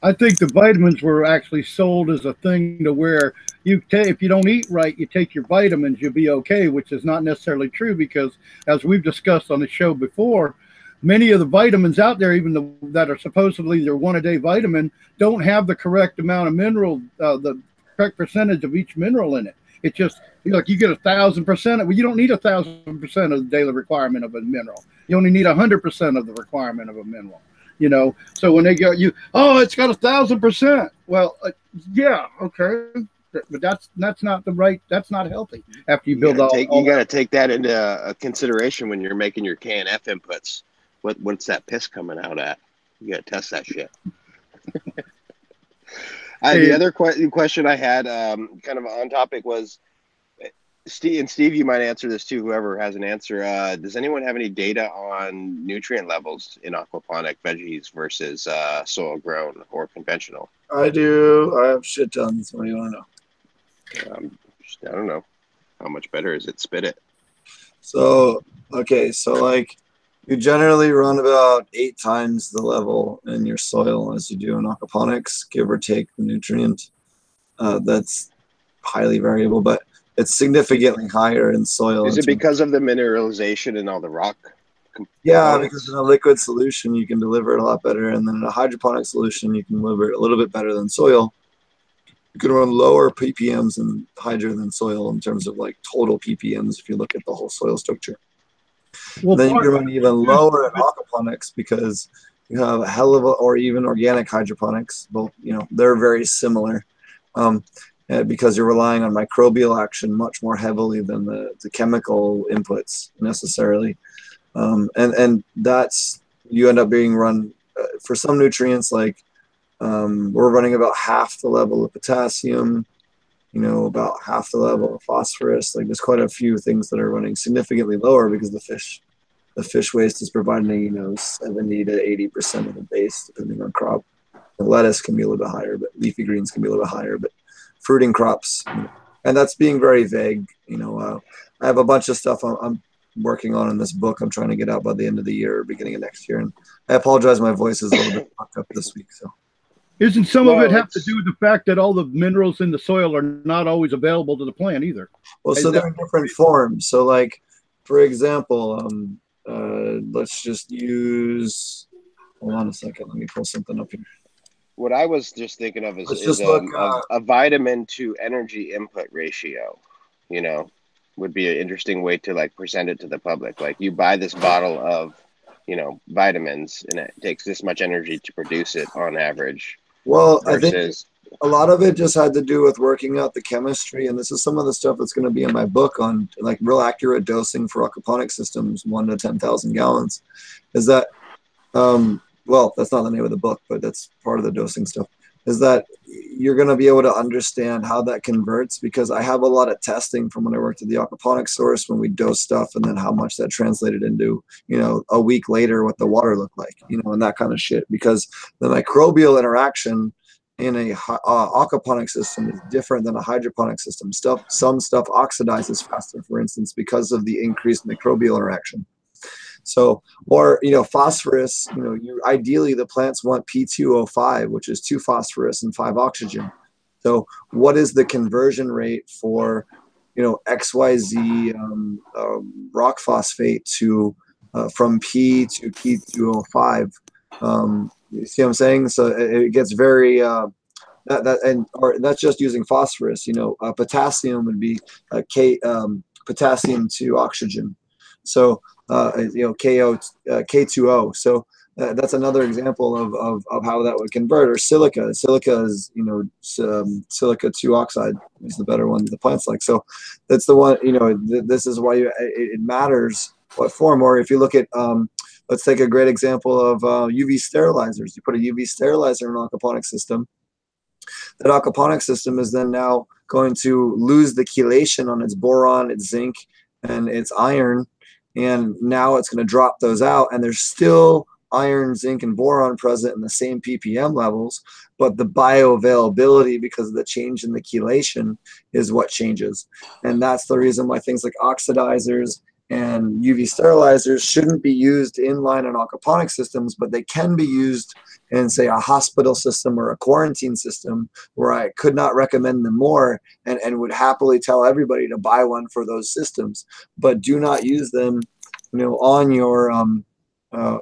I think the vitamins were actually sold as a thing to where if you don't eat right, you take your vitamins, you'll be okay, which is not necessarily true, because as we've discussed on the show before, many of the vitamins out there, even that are supposedly their one-a-day vitamin, don't have the correct amount of mineral, the correct percentage of each mineral in it. It's just, like, you get 1,000%. Well, you don't need 1,000% of the daily requirement of a mineral. You only need 100% of the requirement of a mineral. So when they go, it's got 1,000%. Well, yeah, okay, but that's not that's not healthy. After you build
you got to take that into consideration when you're making your KNF inputs. What's that piss coming out at? You got to test that shit. The other question I had, kind of on topic, was Steve, you might answer this too, whoever has an answer. Does anyone have any data on nutrient levels in aquaponic veggies versus soil grown or conventional?
I do. I have shit tons. What do you want to know?
I don't know. How much better is it? Spit it.
So, okay. So, like, you generally run about 8 times the level in your soil as you do in aquaponics, give or take the nutrient. That's highly variable, but it's significantly higher in soil.
Is it because of the mineralization and all the rock?
Yeah, because in a liquid solution, you can deliver it a lot better. And then in a hydroponic solution, you can deliver it a little bit better than soil. You can run lower ppms in hydro than soil in terms of like total ppms if you look at the whole soil structure. Well, then you can run even lower in aquaponics because you have a hell of or even organic hydroponics. Both, they're very similar. Because you're relying on microbial action much more heavily than the chemical inputs necessarily. And that's, you end up being run for some nutrients, like we're running about half the level of potassium about half the level of phosphorus. Like there's quite a few things that are running significantly lower because the fish waste is providing 70 to 80% of the base depending on crop. The lettuce can be a little bit higher, but leafy greens can be a little bit higher, but fruiting crops, and that's being very vague. I have a bunch of stuff I'm working on in this book. I'm trying to get out by the end of the year or beginning of next year. And I apologize, my voice is a little bit fucked up this week. So,
isn't some of it have to do with the fact that all the minerals in the soil are not always available to the plant either?
Well, so they're in different forms. So, like, for example, let's just use. Hold on a second. Let me pull something up here.
What I was just thinking of is a vitamin to energy input ratio, would be an interesting way to like present it to the public. Like you buy this bottle of, vitamins and it takes this much energy to produce it on average.
Well,
versus...
I think a lot of it just had to do with working out the chemistry. And this is some of the stuff that's going to be in my book on like real accurate dosing for aquaponic systems, 1 to 10,000 gallons, is that, well, that's not the name of the book, but that's part of the dosing stuff, is that you're going to be able to understand how that converts, because I have a lot of testing from when I worked at the aquaponics source when we dose stuff, and then how much that translated into, a week later what the water looked like, and that kind of shit, because the microbial interaction in a aquaponic system is different than a hydroponic system. Some stuff oxidizes faster, for instance, because of the increased microbial interaction. So, or, phosphorus, ideally the plants want P2O5, which is 2 phosphorus and 5 oxygen. So what is the conversion rate for, XYZ rock phosphate to, from P to P2O5? You see what I'm saying? So it gets very, or that's just using phosphorus, potassium would be potassium to oxygen. So, K2O. So that's another example of how that would convert. Or silica. Silica is, silica 2 oxide is the better one the plants like. So that's the one, this is why it matters what form. Or if you look at, let's take a great example of UV sterilizers. You put a UV sterilizer in an aquaponic system. That aquaponic system is then now going to lose the chelation on its boron, its zinc, and its iron. And now it's going to drop those out, and there's still iron, zinc, and boron present in the same ppm levels, but the bioavailability, because of the change in the chelation, is what changes. And that's the reason why things like oxidizers and UV sterilizers shouldn't be used inline in aquaponic systems, but they can be used in, say, a hospital system or a quarantine system, where I could not recommend them more, and would happily tell everybody to buy one for those systems. But do not use them, on your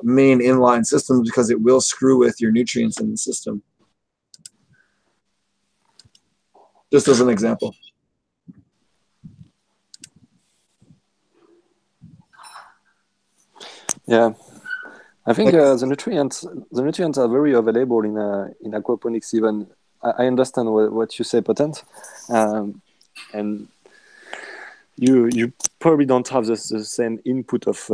main inline systems, because it will screw with your nutrients in the system. Just as an example.
Yeah, I think the nutrients are very available in aquaponics. Even I understand what you say, potent, and you probably don't have the same input of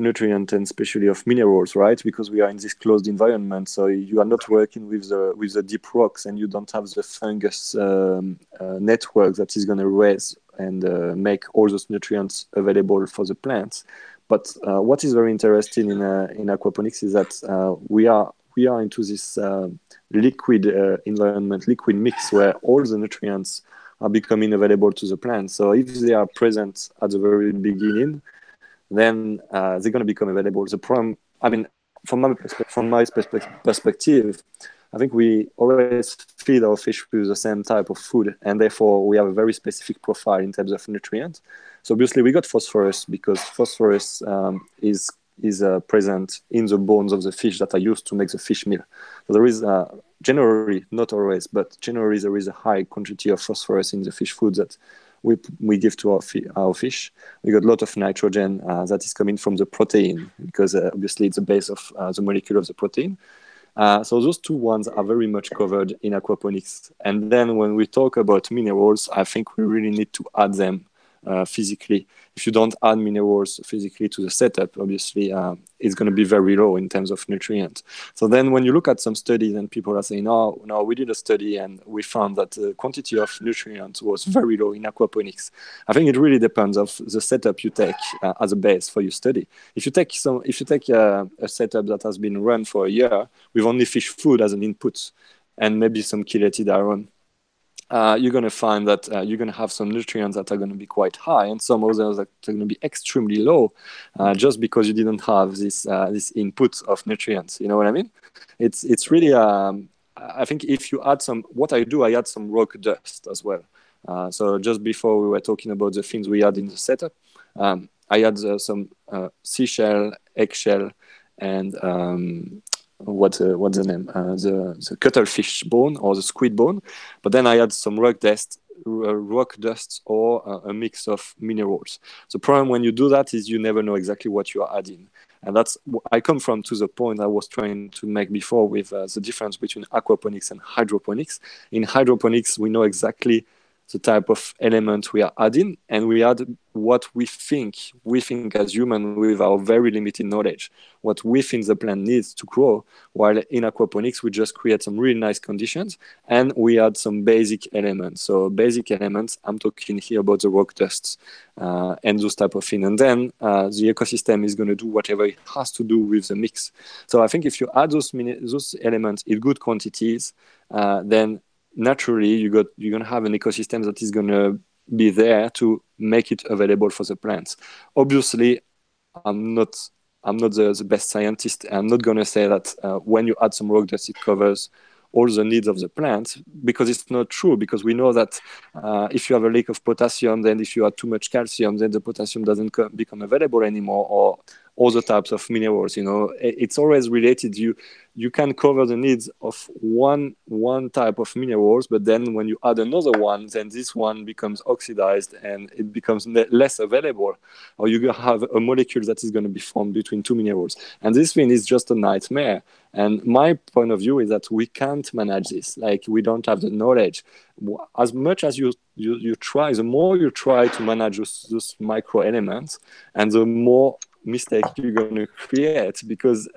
nutrient and especially of minerals, right? Because we are in this closed environment, so you are not working with the deep rocks, and you don't have the fungus network that is going to raise and make all those nutrients available for the plants. But what is very interesting in aquaponics is that we are into this liquid environment, liquid mix, where all the nutrients are becoming available to the plants. So if they are present at the very beginning, then they're going to become available. The problem, I mean, from my perspective, I think we always feed our fish with the same type of food, and therefore we have a very specific profile in terms of nutrients. So obviously we got phosphorus, because phosphorus is present in the bones of the fish that are used to make the fish meal. So there is generally, not always, but generally there is a high quantity of phosphorus in the fish food that we give to our fish. We got a lot of nitrogen that is coming from the protein, because obviously it's the base of the molecule of the protein. So those two ones are very much covered in aquaponics. And then when we talk about minerals, I think we really need to add them physically. If you don't add minerals physically to the setup, obviously it's going to be very low in terms of nutrients. So then when you look at some studies and people are saying, oh, no, we did a study and we found that the quantity of nutrients was very low in aquaponics. I think it really depends of the setup you take as a base for your study. If you take a setup that has been run for a year with only fish food as an input and maybe some chelated iron, you're going to find that you're going to have some nutrients that are going to be quite high and some others that are going to be extremely low, just because you didn't have this input of nutrients. You know what I mean? It's really, I think if you add some, what I do, I add some rock dust as well. So just before we were talking about the things we had in the setup, I had some seashell, eggshell, and what's the name? The cuttlefish bone or the squid bone. But then I had some rock dust or a mix of minerals. The problem when you do that is you never know exactly what you are adding. And that's, I come from to the point I was trying to make before with the difference between aquaponics and hydroponics. In hydroponics, we know exactly the type of element we are adding, and we add what we think as humans with our very limited knowledge, what we think the plant needs to grow, while in aquaponics, we just create some really nice conditions, and we add some basic elements. So basic elements, I'm talking here about the rock dusts and those type of things. And then the ecosystem is going to do whatever it has to do with the mix. So I think if you add those elements in good quantities, then naturally you're going to have an ecosystem that is going to be there to make it available for the plants. Obviously, I'm not the best scientist. I'm not going to say that when you add some rock dust, it covers all the needs of the plant, because it's not true, because we know that if you have a lack of potassium, then if you add too much calcium, then the potassium doesn't become available anymore, or other types of minerals. You know, it's always related. You can cover the needs of one type of minerals, but then when you add another one, then this one becomes oxidized and it becomes less available, or you have a molecule that is going to be formed between two minerals. And this thing is just a nightmare. And my point of view is that we can't manage this. Like, we don't have the knowledge. As much as you try, the more you try to manage those micro elements, and the more mistake you're going to create, because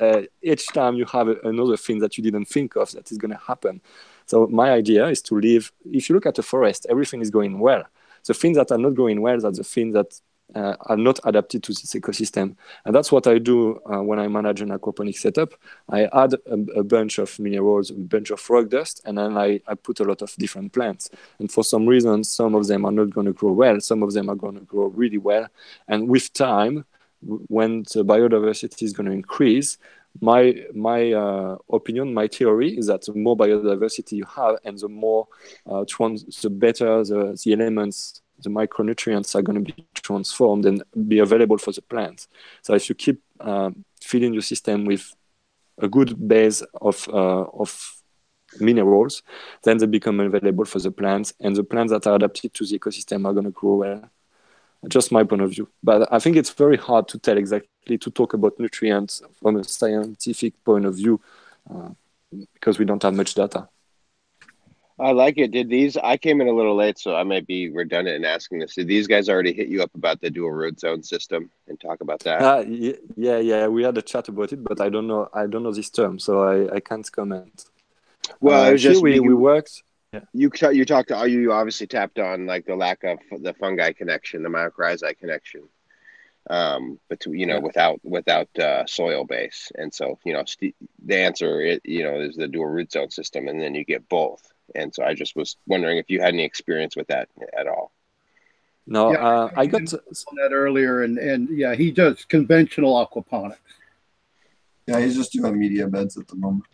each time you have another thing that you didn't think of that is going to happen. So my idea is to live, if you look at the forest, everything is going well. The things that are not going well are the things that are not adapted to this ecosystem. And that's what I do when I manage an aquaponic setup. I add a bunch of minerals, a bunch of rock dust, and then I put a lot of different plants. And for some reason, some of them are not going to grow well, some of them are going to grow really well. And with time, when the biodiversity is going to increase, my opinion, my theory is that the more biodiversity you have, and the more the better the elements, the micronutrients are going to be transformed and be available for the plants. So if you keep feeding your system with a good base of minerals, then they become available for the plants, and the plants that are adapted to the ecosystem are going to grow well. Just my point of view. But I think it's very hard to tell exactly, to talk about nutrients from a scientific point of view, because we don't have much data.
I like it. Did these, I came in a little late, so I might be redundant in asking this. Did these guys already hit you up about the dual root zone system and talk about that?
Yeah. We had a chat about it, but I don't know this term, so I can't comment.
Well, it was just
we worked. Yeah.
You obviously tapped on like the lack of the fungi connection, the mycorrhizae connection, without soil base. And so, the answer is the dual root zone system, and then you get both. And so I just was wondering if you had any experience with that at all.
No,
yeah,
I got
on that earlier, and yeah, he does conventional aquaponics.
Yeah, he's just doing media beds at the moment.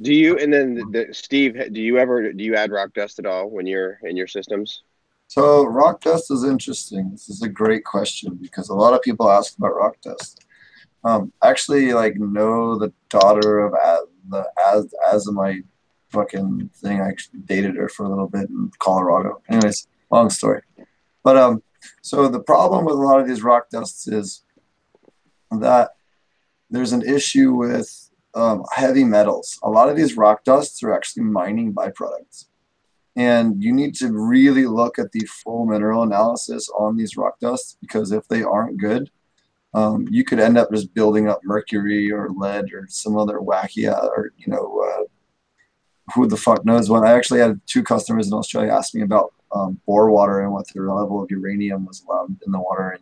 Do you, and then Steve, do you add rock dust at all when you're in your systems?
So rock dust is interesting. This is a great question, because a lot of people ask about rock dust. Actually, know the daughter of the Azamite fucking thing. I actually dated her for a little bit in Colorado. Anyways, long story. But so the problem with a lot of these rock dusts is that there's an issue with heavy metals. A lot of these rock dusts are actually mining byproducts. And you need to really look at the full mineral analysis on these rock dusts, because if they aren't good, you could end up just building up mercury or lead or some other wacky, or who the fuck knows what. I actually had 2 customers in Australia ask me about bore water and what their level of uranium was allowed in the water,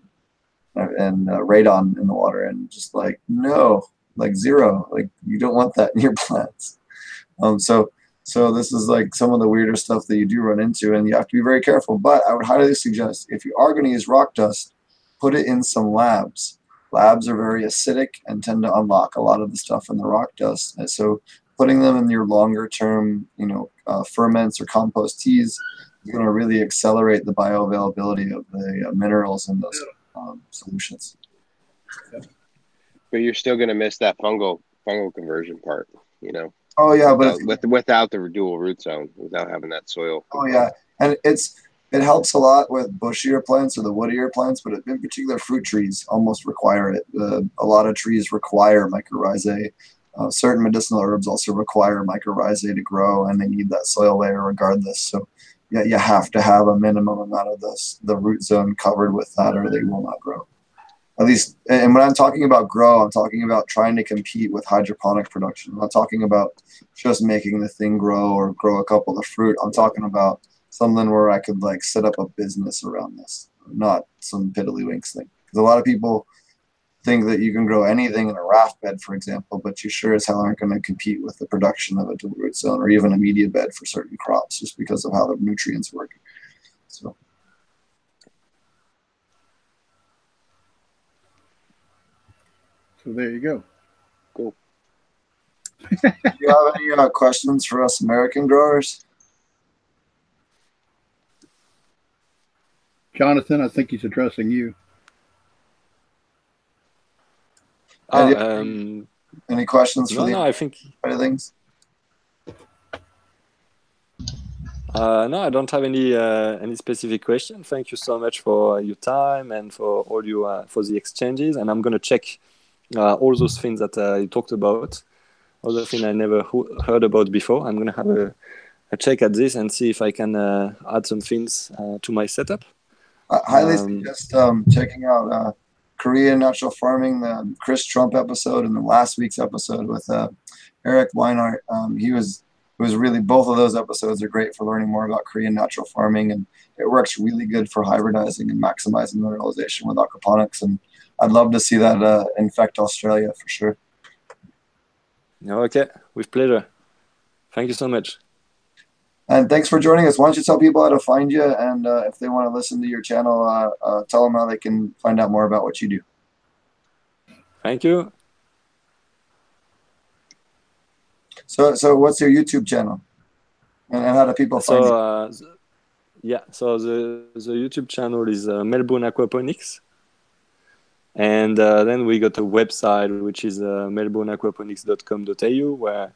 and radon in the water, and just like, no, like 0, like you don't want that in your plants. So this is like some of the weirder stuff that you do run into, and you have to be very careful. But I would highly suggest, if you are going to use rock dust, put it in some labs. Labs are very acidic and tend to unlock a lot of the stuff in the rock dust. And so putting them in your longer term, ferments or compost teas is going to really accelerate the bioavailability of the minerals in those solutions.
But you're still going to miss that fungal conversion part,
Oh yeah,
without the dual root zone, without having that soil.
Oh yeah, and it helps a lot with bushier plants or the woodier plants, but in particular fruit trees almost require it. A lot of trees require mycorrhizae. Certain medicinal herbs also require mycorrhizae to grow, and they need that soil layer regardless. So yeah, you have to have a minimum amount of the root zone covered with that, or they will not grow. At least, and when I'm talking about grow, I'm talking about trying to compete with hydroponic production. I'm not talking about just making the thing grow or grow a couple of fruit. I'm talking about something where I could like set up a business around this, not some piddlywinks thing. Because a lot of people think that you can grow anything in a raft bed, for example, but you sure as hell aren't going to compete with the production of a dual root zone or even a media bed for certain crops, just because of how the nutrients work. So
there you go.
Cool.
Do you have any questions for us American growers?
Jonathan, I think he's addressing you.
Any questions for
I think
things?
No, I don't have any specific question. Thank you so much for your time and for all for the exchanges. And I'm gonna check all those things that you talked about, all the things I never heard about before. I'm gonna have a check at this and see if I can add some things to my setup.
I highly suggest checking out Korean Natural Farming, the Chris Trump episode, and the last week's episode with Eric Weinhardt. It was really, both of those episodes are great for learning more about Korean natural farming, and it works really good for hybridizing and maximizing mineralization with aquaponics. And I'd love to see that infect Australia for sure.
Okay, with pleasure. Thank you so much.
And thanks for joining us. Why don't you tell people how to find you, and if they want to listen to your channel, tell them how they can find out more about what you do.
Thank you.
So what's your YouTube channel? And how do people find you?
So the YouTube channel is Melbourne Aquaponics. And then we got a website, which is melbourneaquaponics.com.au,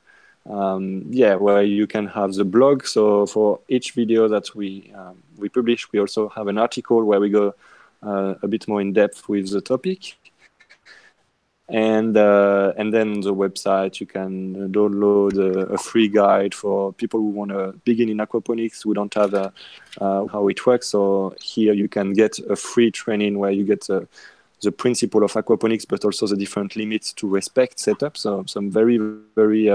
where you can have the blog. So for each video that we publish, we also have an article where we go a bit more in depth with the topic. And then on the website, you can download a free guide for people who want to begin in aquaponics. We don't have how it works. So here you can get a free training where you get the principle of aquaponics, but also the different limits to respect setup. So some very, very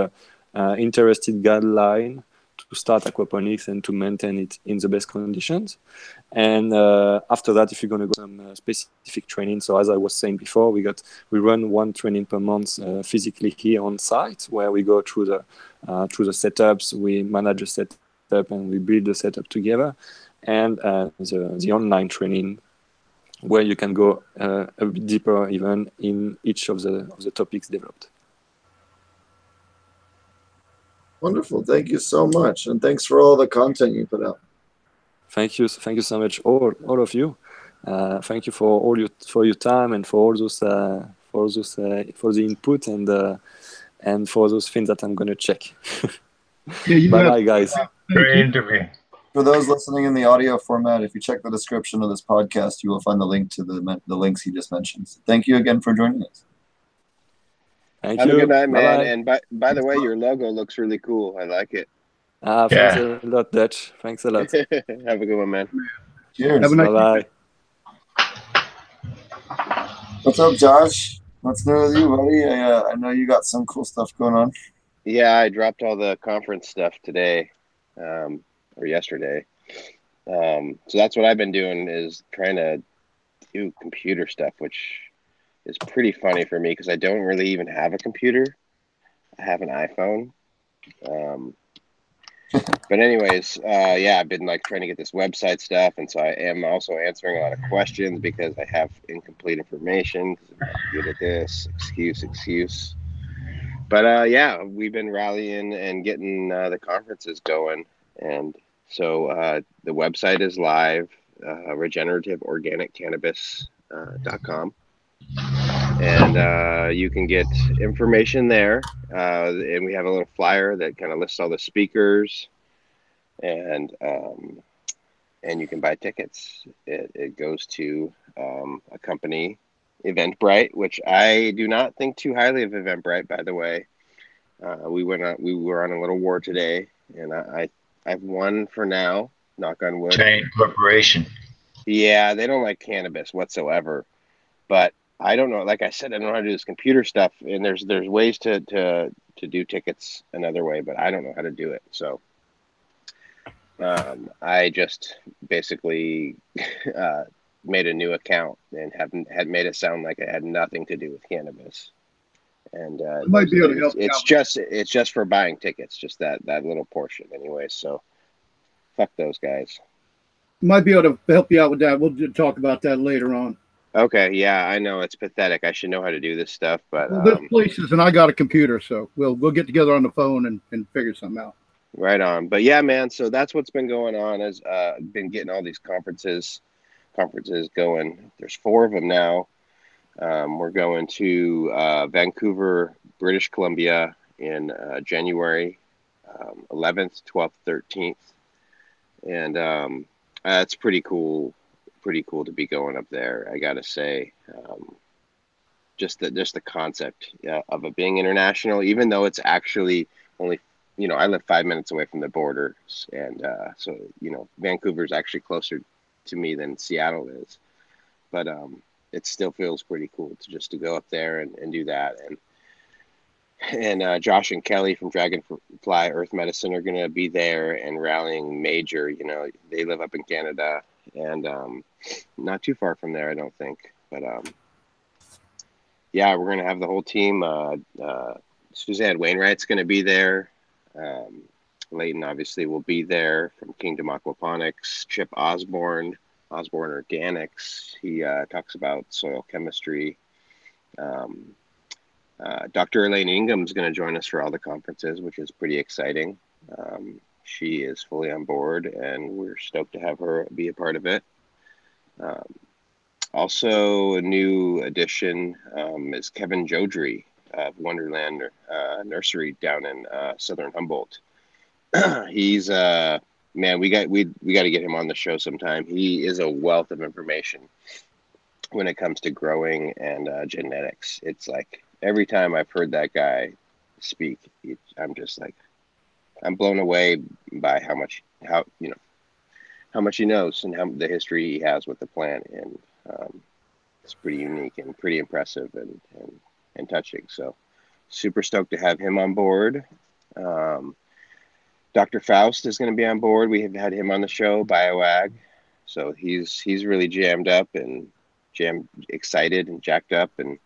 interested guideline to start aquaponics and to maintain it in the best conditions. And after that, if you're going to go some specific training, so as I was saying before, we run one training per month physically here on site, where we go through the setups, we manage the setup, and we build the setup together, and the online training, where you can go a bit deeper even in each of the topics developed.
Wonderful. Thank you so much. And thanks for all the content you put out.
Thank you so much, all of you. Thank you for your time and for all those for the input and for those things that I'm gonna check. Bye, guys.
Great interview.
For those listening in the audio format, if you check the description of this podcast, you will find the link to the links he just mentioned. So thank you again for joining us.
Thank
Have
you.
a good night, man.
Bye-bye.
And by the way, your logo looks really cool. I like it.
Thanks a lot, Dutch. Thanks a lot.
Have a good one, man.
Cheers.
Have a nice
Bye-bye.
What's up, Josh? What's new with you, buddy? I know you got some cool stuff going on.
Yeah, I dropped all the conference stuff today, or yesterday. So that's what I've been doing, is trying to do computer stuff, which is pretty funny for me because I don't really even have a computer. I have an iPhone. But anyways, yeah, I've been like trying to get this website stuff, and so I am also answering a lot of questions because I have incomplete information because I'm not good at this. Excuse. But yeah, we've been rallying and getting the conferences going, and so the website is live, Regenerative Organic Cannabis.com. And you can get information there, and we have a little flyer that kind of lists all the speakers, and you can buy tickets. It goes to a company, Eventbrite, which I do not think too highly of Eventbrite, by the way. We were on a little war today, and I've won for now, knock on wood.
Giant corporation.
Yeah, they don't like cannabis whatsoever, but I don't know. Like I said, I don't know how to do this computer stuff, and there's ways to do tickets another way, but I don't know how to do it. So I just basically made a new account and had made it sound like it had nothing to do with cannabis. And
might be able to help you
it's just for buying tickets, just that little portion, anyway. So fuck those guys.
Might be able to help you out with that. We'll talk about that later on.
Okay, yeah, I know it's pathetic. I should know how to do this stuff, but
well, there's places, and I got a computer, so we'll get together on the phone and figure something out.
Right on. But yeah, man, so that's what's been going on. Is been getting all these conferences going. There's 4 of them now. We're going to Vancouver, British Columbia in January 11th, 12th, 13th, and it's pretty cool to be going up there, I gotta say. Just the concept of it being international, even though it's actually only, I live 5 minutes away from the border, and so Vancouver's actually closer to me than Seattle is, but it still feels pretty cool to go up there and do that. And Josh and Kelly from Dragonfly Earth Medicine are going to be there and rallying major. They live up in Canada and not too far from there, I don't think. But yeah, we're going to have the whole team. Suzanne Wainwright's going to be there. Leighton obviously will be there from Kingdom Aquaponics. Chip Osborne Organics. He talks about soil chemistry. Dr. Elaine Ingham's going to join us for all the conferences, which is pretty exciting. She is fully on board, and we're stoked to have her be a part of it. Also, a new addition is Kevin Jodry of Wonderland Nursery down in southern Humboldt. He's man, we got to get him on the show sometime. He is a wealth of information when it comes to growing and genetics. It's like every time I've heard that guy speak, I'm just like, I'm blown away by how much he knows and how the history he has with the plant, and it's pretty unique and pretty impressive and touching. So super stoked to have him on board. Dr. Faust is going to be on board. We have had him on the show, BioAg. So he's really jammed up and excited and jacked up. And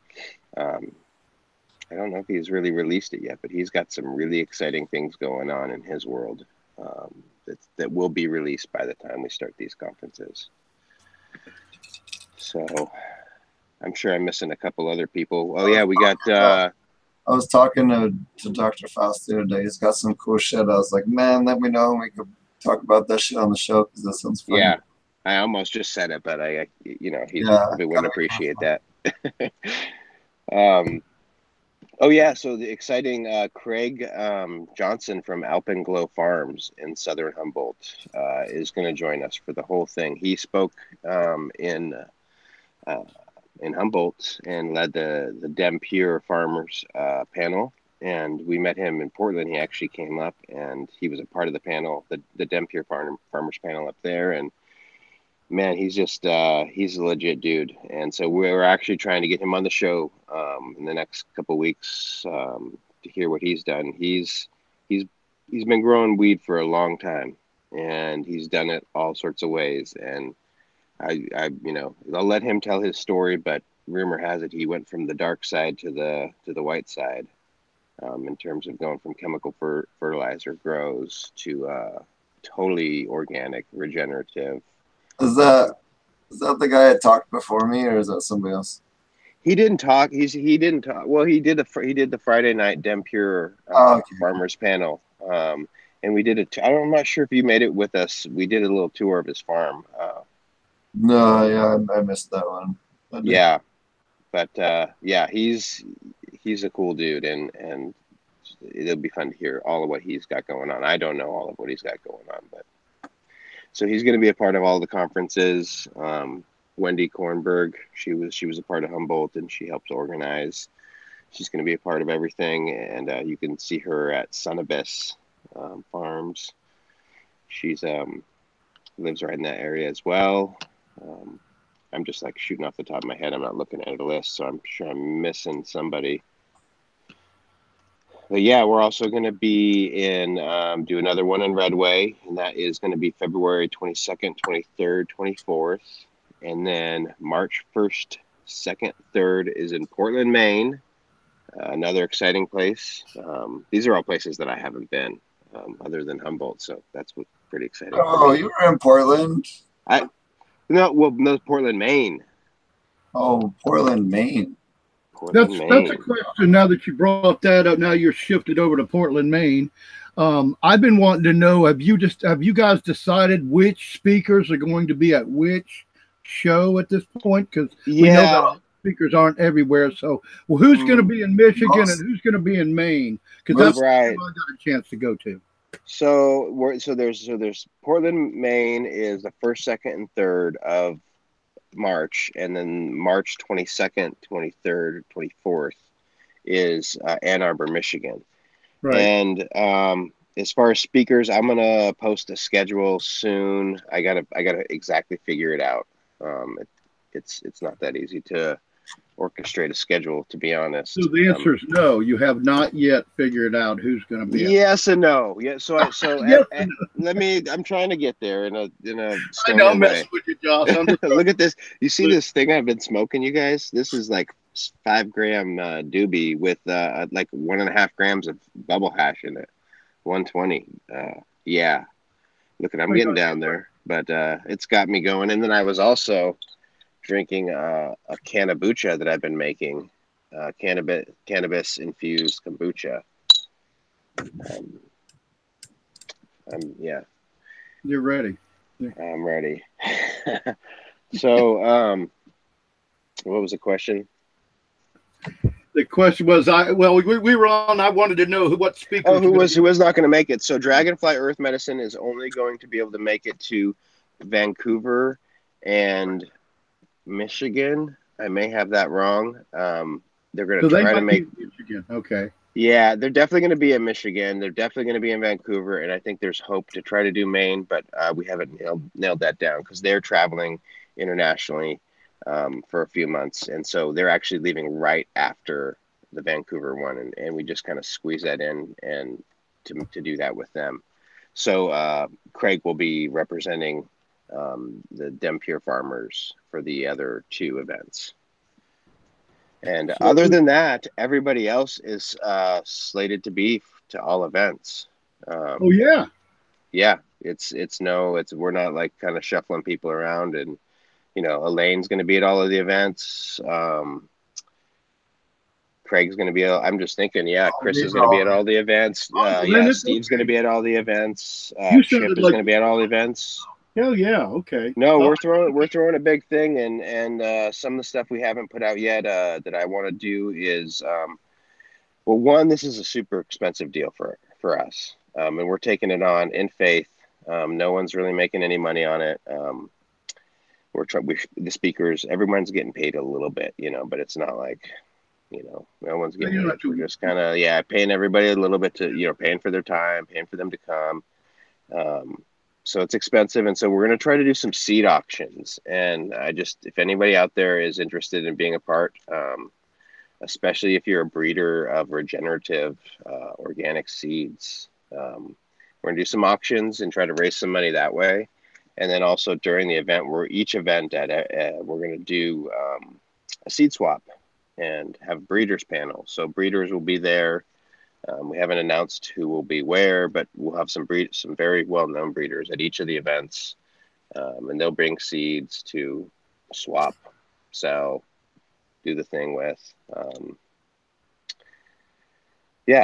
I don't know if he's really released it yet, but he's got some really exciting things going on in his world that will be released by the time we start these conferences. So I'm sure I'm missing a couple other people. Oh yeah, we got...
I was talking to Dr. Faust the other day. He's got some cool shit. I was like, man, let me know when we could talk about that shit on the show, because that sounds fun.
Yeah, I almost just said it, but he probably wouldn't appreciate that. Oh yeah, so the exciting Craig Johnson from Alpenglow Farms in southern Humboldt is going to join us for the whole thing. He spoke in Humboldt and led the Dem Pure Farmers panel and we met him in Portland. He actually came up, and he was a part of the panel, the Dempier Farmers panel up there. And man, he's just he's a legit dude. And so we're actually trying to get him on the show in the next couple of weeks to hear what he's done. He's been growing weed for a long time, and he's done it all sorts of ways. And I I'll let him tell his story, but rumor has it he went from the dark side to the white side, in terms of going from chemical fertilizer grows to totally organic, regenerative.
Is that the guy that talked before me, or is that somebody else?
He didn't talk. He didn't talk. Well, he did the Friday night Dempier Farmers panel, and we did I'm not sure if you made it with us. We did a little tour of his farm.
No, yeah, I missed that one.
Yeah, but yeah, he's a cool dude, and it'll be fun to hear all of what he's got going on. I don't know all of what he's got going on, but so he's going to be a part of all the conferences. Wendy Kornberg, she was a part of Humboldt, and she helps organize. She's going to be a part of everything, and you can see her at Sunabis Farms. She's lives right in that area as well. I'm just like shooting off the top of my head. I'm not looking at a list, so I'm sure I'm missing somebody. But yeah, we're also going to be in do another one in Redway, and that is going to be February 22nd, 23rd, 24th. And then March 1st, 2nd, 3rd is in Portland, Maine. Another exciting place. These are all places that I haven't been, other than Humboldt, so that's what's pretty exciting.
Oh, you were in Portland?
No, Portland, Maine.
Oh, Portland, Maine.
That's a question. Now that you brought that up, now you're shifted over to Portland, Maine. I've been wanting to know: have you guys decided which speakers are going to be at which show at this point? Because we know that speakers aren't everywhere. So, well, who's going to be in Michigan and who's going to be in Maine? Because that's right. I got a chance to go to.
So there's Portland, Maine is the 1st, 2nd, and 3rd of March, and then March 22nd, 23rd, 24th is Ann Arbor, Michigan. Right. And as far as speakers, I'm gonna post a schedule soon. I gotta exactly figure it out. It's not that easy to orchestrate a schedule, to be honest.
So the answer is no. You have not yet figured out who's going to be.
Yes and no. Yeah. So yes let me. I'm trying to get there in a.
I know I'm messing with you, Josh.
Look at this. You see this thing I've been smoking, you guys? This is like 5-gram doobie with like 1.5 grams of bubble hash in it. 120. Yeah. Look, I'm getting down there, but it's got me going. And then I was also drinking a kombucha that I've been making, cannabis infused kombucha. Yeah.
You're ready.
I'm ready. So, what was the question?
The question was, we were on. I wanted to know what speaker.
Oh, who was not going to make it? So, Dragonfly Earth Medicine is only going to be able to make it to Vancouver and Michigan. I may have that wrong. They're going to try to make
Michigan. Okay.
Yeah, they're definitely going to be in Michigan. They're definitely going to be in Vancouver, and I think there's hope to try to do Maine, but we haven't nailed that down because they're traveling internationally for a few months, and so they're actually leaving right after the Vancouver one, and we just kind of squeeze that in and to do that with them. So Craig will be representing the Dempier farmers for the other 2 events. And other than that, everybody else is slated to be to all events.
Oh yeah.
Yeah, we're not like kind of shuffling people around, and Elaine's going to be at all of the events. Craig's going to be. I'm just thinking, Chris is going to be at all the events. Steve's going to be at all the events. Chip is going to be at all the events.
Hell yeah, okay.
No, we're throwing a big thing, and some of the stuff we haven't put out yet that I want to do is well, one, this is a super expensive deal for us, and we're taking it on in faith. No one's really making any money on it. The speakers, everyone's getting paid a little bit, but it's not like No one's
Yeah,
getting
you're not
rich. We're
too-
just kind of, paying everybody a little bit to, paying for their time, paying for them to come. So it's expensive. And so we're going to try to do some seed auctions. And if anybody out there is interested in being a part, especially if you're a breeder of regenerative organic seeds, we're going to do some auctions and try to raise some money that way. And then also during the event, we're going to do a seed swap and have breeders panel. So breeders will be there. We haven't announced who will be where, but we'll have some very well-known breeders at each of the events, and they'll bring seeds to swap, sell, do the thing with.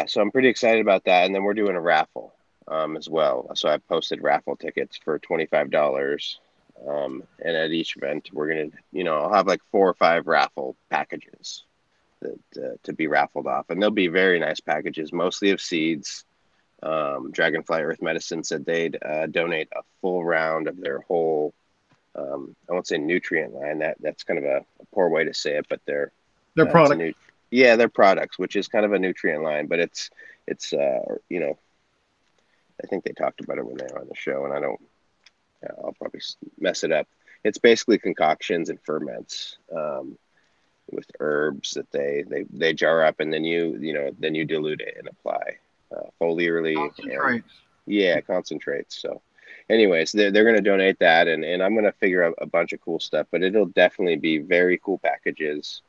So I'm pretty excited about that. And then we're doing a raffle as well. So I've posted raffle tickets for $25. And at each event, we're going to, I'll have like 4 or 5 raffle packages to be raffled off. And they'll be very nice packages, mostly of seeds. Dragonfly Earth Medicine said they'd donate a full round of their whole, I won't say nutrient line. That's kind of a poor way to say it, but their
product.
their products, which is kind of a nutrient line, but it's I think they talked about it when they were on the show, and I'll probably mess it up. It's basically concoctions and ferments with herbs that they jar up, and then you dilute it and apply foliarly.
Concentrates.
Concentrates. So anyways, they're going to donate that, and I'm going to figure out a bunch of cool stuff, but it'll definitely be very cool packages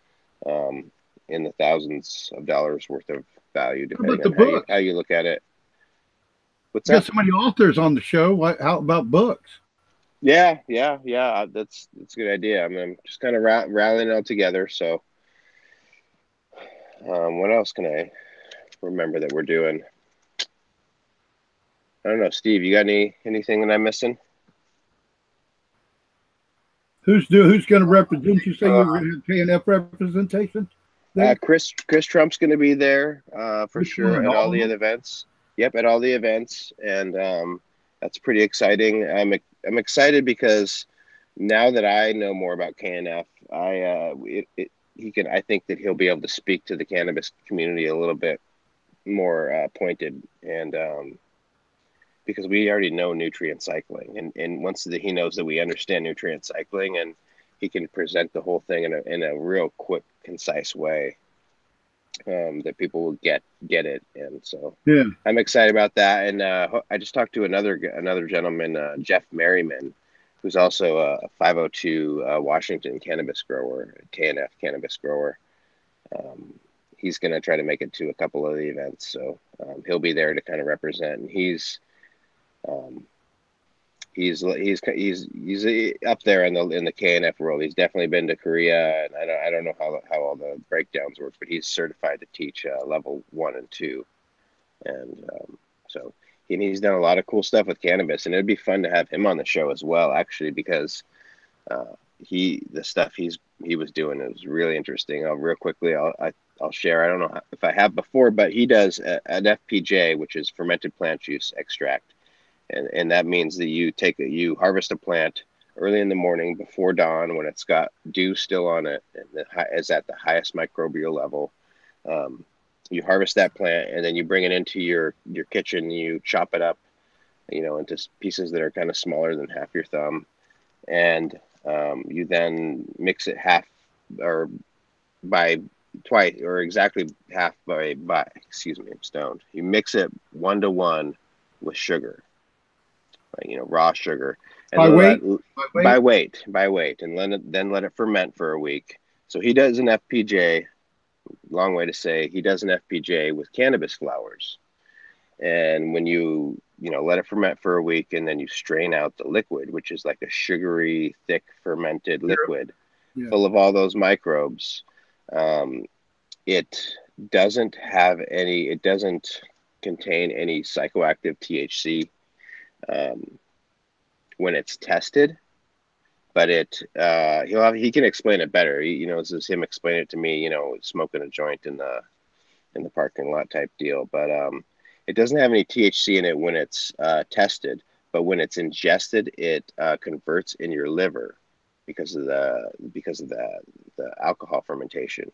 in the thousands of dollars worth of value, depending on how you look at it. What's that?
Got so many authors on the show. How about books?
Yeah. That's a good idea. I'm just kind of rallying it all together. So, what else can I remember that we're doing? I don't know, Steve. You got anything that I'm missing?
Who's going to represent? You say you're going to KNF representation?
Chris Trump's going to be there for sure at all the other events. Yep, at all the events, and that's pretty exciting. I'm excited because now that I know more about KNF, I think that he'll be able to speak to the cannabis community a little bit more pointed, and because we already know nutrient cycling, and once he knows that we understand nutrient cycling, and he can present the whole thing in a real quick, concise way. That people will get it, and so I'm excited about that. And I just talked to another gentleman, Jeff Merriman, who's also a 502 Washington cannabis grower, KNF cannabis grower. He's going to try to make it to a couple of the events, so he'll be there to kind of represent. And he's up there in the KNF world. He's definitely been to Korea, and I don't know how all the breakdowns work, but he's certified to teach level 1 and 2, and so he's done a lot of cool stuff with cannabis, and it'd be fun to have him on the show as well, actually, because the stuff he was doing is really interesting. Real quickly, I'll share. I don't know if I have before, but he does an FPJ, which is fermented plant juice extract. And that means that you harvest a plant early in the morning before dawn when it's got dew still on it and is at the highest microbial level. You harvest that plant, and then you bring it into your kitchen. You chop it up, into pieces that are kind of smaller than half your thumb, and you then mix it half or by twice or exactly half by excuse me, I'm stoned. You mix it 1-to-1 with sugar. Raw sugar, and by weight, and then let it ferment for a week. So he does an FPJ. Long way to say he does an FPJ with cannabis flowers, and when you let it ferment for a week, and then you strain out the liquid, which is like a sugary, thick fermented liquid full of all those microbes. It doesn't contain any psychoactive THC. When it's tested, but he can explain it better. This is him explaining it to me, smoking a joint in the parking lot type deal. But it doesn't have any THC in it when it's tested, but when it's ingested, it converts in your liver because of the alcohol fermentation,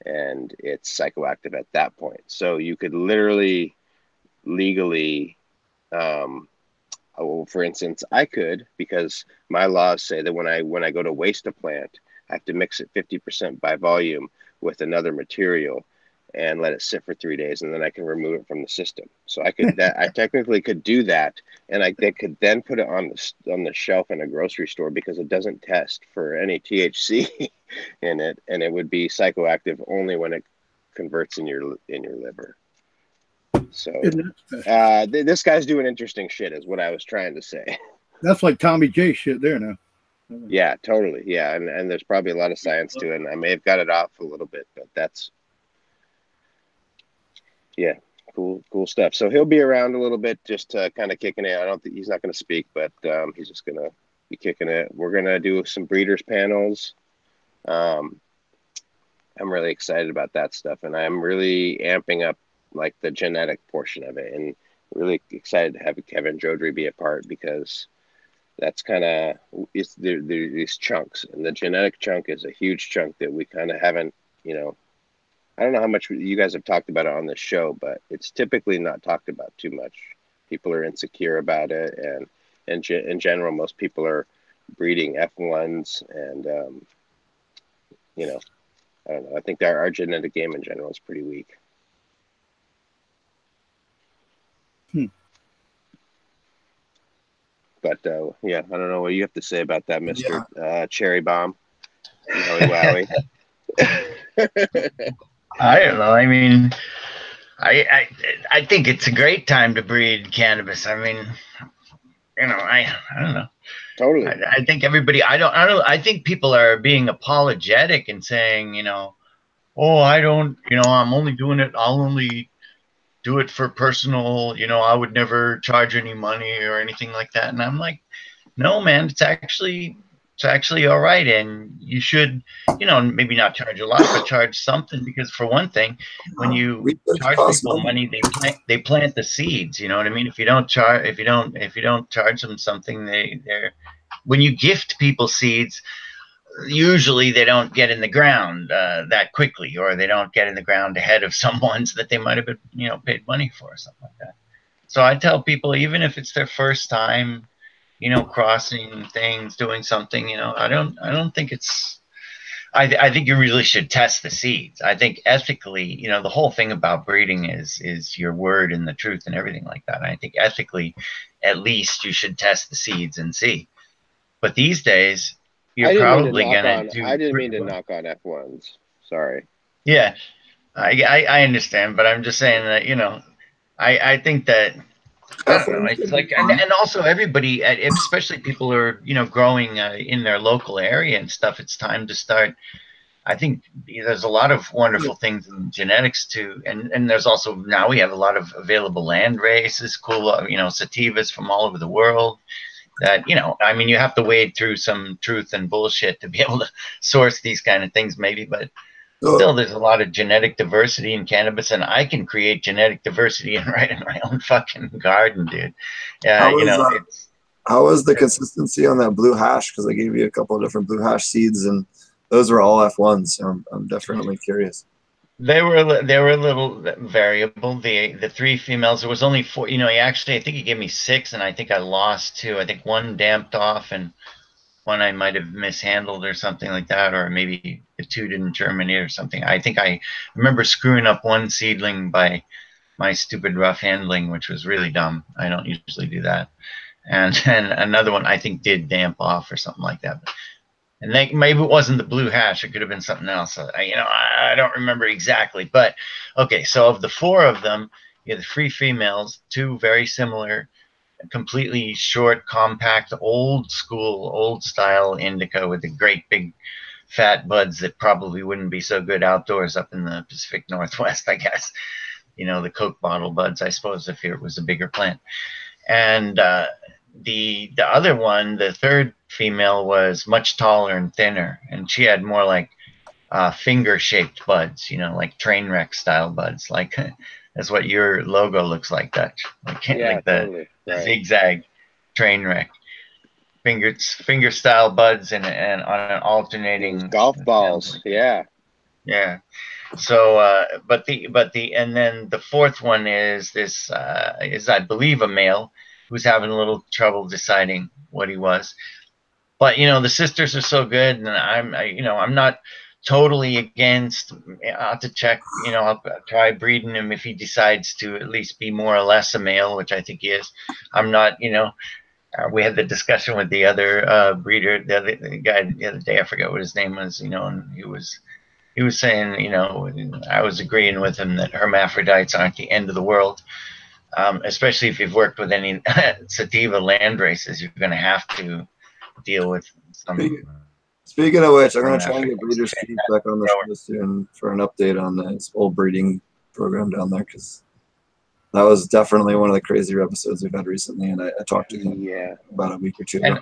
and it's psychoactive at that point. So you could literally legally, for instance, I could, because my laws say that when I go to waste a plant, I have to mix it 50% by volume with another material and let it sit for 3 days, and then I can remove it from the system. So I technically could do that, and they could then put it on the shelf in a grocery store because it doesn't test for any THC in it, and it would be psychoactive only when it converts in your liver. So this guy's doing interesting shit, is what I was trying to say.
That's like Tommy J shit there now.
Yeah, totally. Yeah, and there's probably a lot of science to it, and I may have got it off a little bit, but that's, yeah, cool stuff. So he'll be around a little bit, just kind of kicking it. I don't think he's not going to speak, but he's just going to be kicking it. We're going to do some breeders panels. I'm really excited about that stuff, and I'm really amping up like the genetic portion of it, and really excited to have Kevin Jodrey be a part, because that's kind of, it's these chunks, and the genetic chunk is a huge chunk that we kind of haven't, I don't know how much you guys have talked about it on this show, but it's typically not talked about too much. People are insecure about it, and in general, most people are breeding F1s, and I don't know. I think our genetic game in general is pretty weak. But yeah, I don't know what you have to say about that, Mr. Cherry Bomb. Wowie.
I don't know. I mean, I think it's a great time to breed cannabis. I mean, I don't know.
Totally.
I think everybody. I think people are being apologetic and saying, oh, I don't. I'm only doing it. I'll only do it for personal. I would never charge any money or anything like that. And I'm like, no, man. It's actually all right, and you should, maybe not charge a lot, but charge something, because for one thing, when you charge people money, they plant the seeds. You know what I mean? If you don't charge them something, they're when you gift people seeds, usually they don't get in the ground that quickly, or they don't get in the ground ahead of some ones that they might have been, paid money for, or something like that. So I tell people, even if it's their first time, crossing things, doing something, I don't think it's, I think you really should test the seeds. I think ethically, the whole thing about breeding is your word and the truth and everything like that. And I think ethically, at least you should test the seeds and see. But these days, you're probably going to do.
I didn't mean to knock on F1s. Sorry.
Yeah, I understand, but I'm just saying that, I think that, I don't know, it's like, and also everybody, especially people who are, growing in their local area and stuff, it's time to start. I think there's a lot of wonderful things in genetics too, and there's also, now we have a lot of available land races, cool, sativas from all over the world. That, I mean, you have to wade through some truth and bullshit to be able to source these kind of things, maybe, but still, there's a lot of genetic diversity in cannabis, and I can create genetic diversity right in my own fucking garden, dude.
How was the consistency on that blue hash? Because I gave you a couple of different blue hash seeds, and those were all F1s. So I'm definitely curious.
They were a little variable. The three females, there was only 4. I think he gave me 6, and I think I lost 2. I think 1 damped off, and 1 I might have mishandled or something like that, or maybe the 2 didn't germinate or something. I think I remember screwing up 1 seedling by my stupid rough handling, which was really dumb. I don't usually do that. And another one I think did damp off or something like that. And maybe it wasn't the blue hash. It could have been something else. I don't remember exactly. But, okay, so of the 4 of them, you have the 3 females, 2 very similar, completely short, compact, old school, old style indica with the great big fat buds that probably wouldn't be so good outdoors up in the Pacific Northwest, I guess. The Coke bottle buds, I suppose, if it was a bigger plant. And the other one, the 3rd female, was much taller and thinner, and she had more like finger-shaped buds, like train wreck style buds, like that's what your logo looks like, Dutch. Like the
totally. Right.
Zigzag train wreck, finger style buds, and on an alternating
golf balls. Yeah.
Yeah. So, and then the fourth one is this, is I believe a male who's having a little trouble deciding what he was. But the sisters are so good, and I'm not totally against. I'll have to check. I'll try breeding him if he decides to at least be more or less a male, which I think he is. I'm not. We had the discussion with the other breeder, the guy the other day. I forget what his name was. And he was saying, I was agreeing with him that hermaphrodites aren't the end of the world. Especially if you've worked with any sativa land races, you're going to have to deal with some.
Speaking of which, I'm going to try and get Breeder Steve back on the show soon for an update on this whole breeding program down there, because that was definitely one of the crazier episodes we've had recently, and I talked to him about a week or two ago.